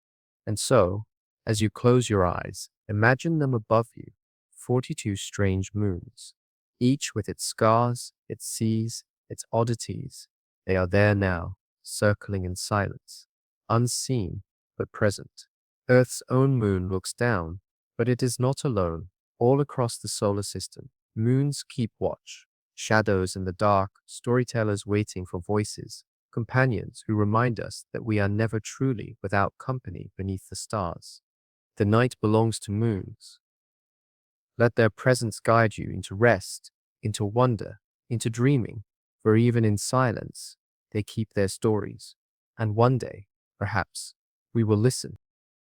S1: And so, as you close your eyes, imagine them above you, 42 strange moons, each with its scars, its seas, its oddities. They are there now, circling in silence, unseen but present. Earth's own moon looks down, but it is not alone. All across the solar system, moons keep watch, shadows in the dark, storytellers waiting for voices, companions who remind us that we are never truly without company beneath the stars. The night belongs to moons. Let their presence guide you into rest, into wonder, into dreaming, for even in silence, they keep their stories. And one day, perhaps, we will listen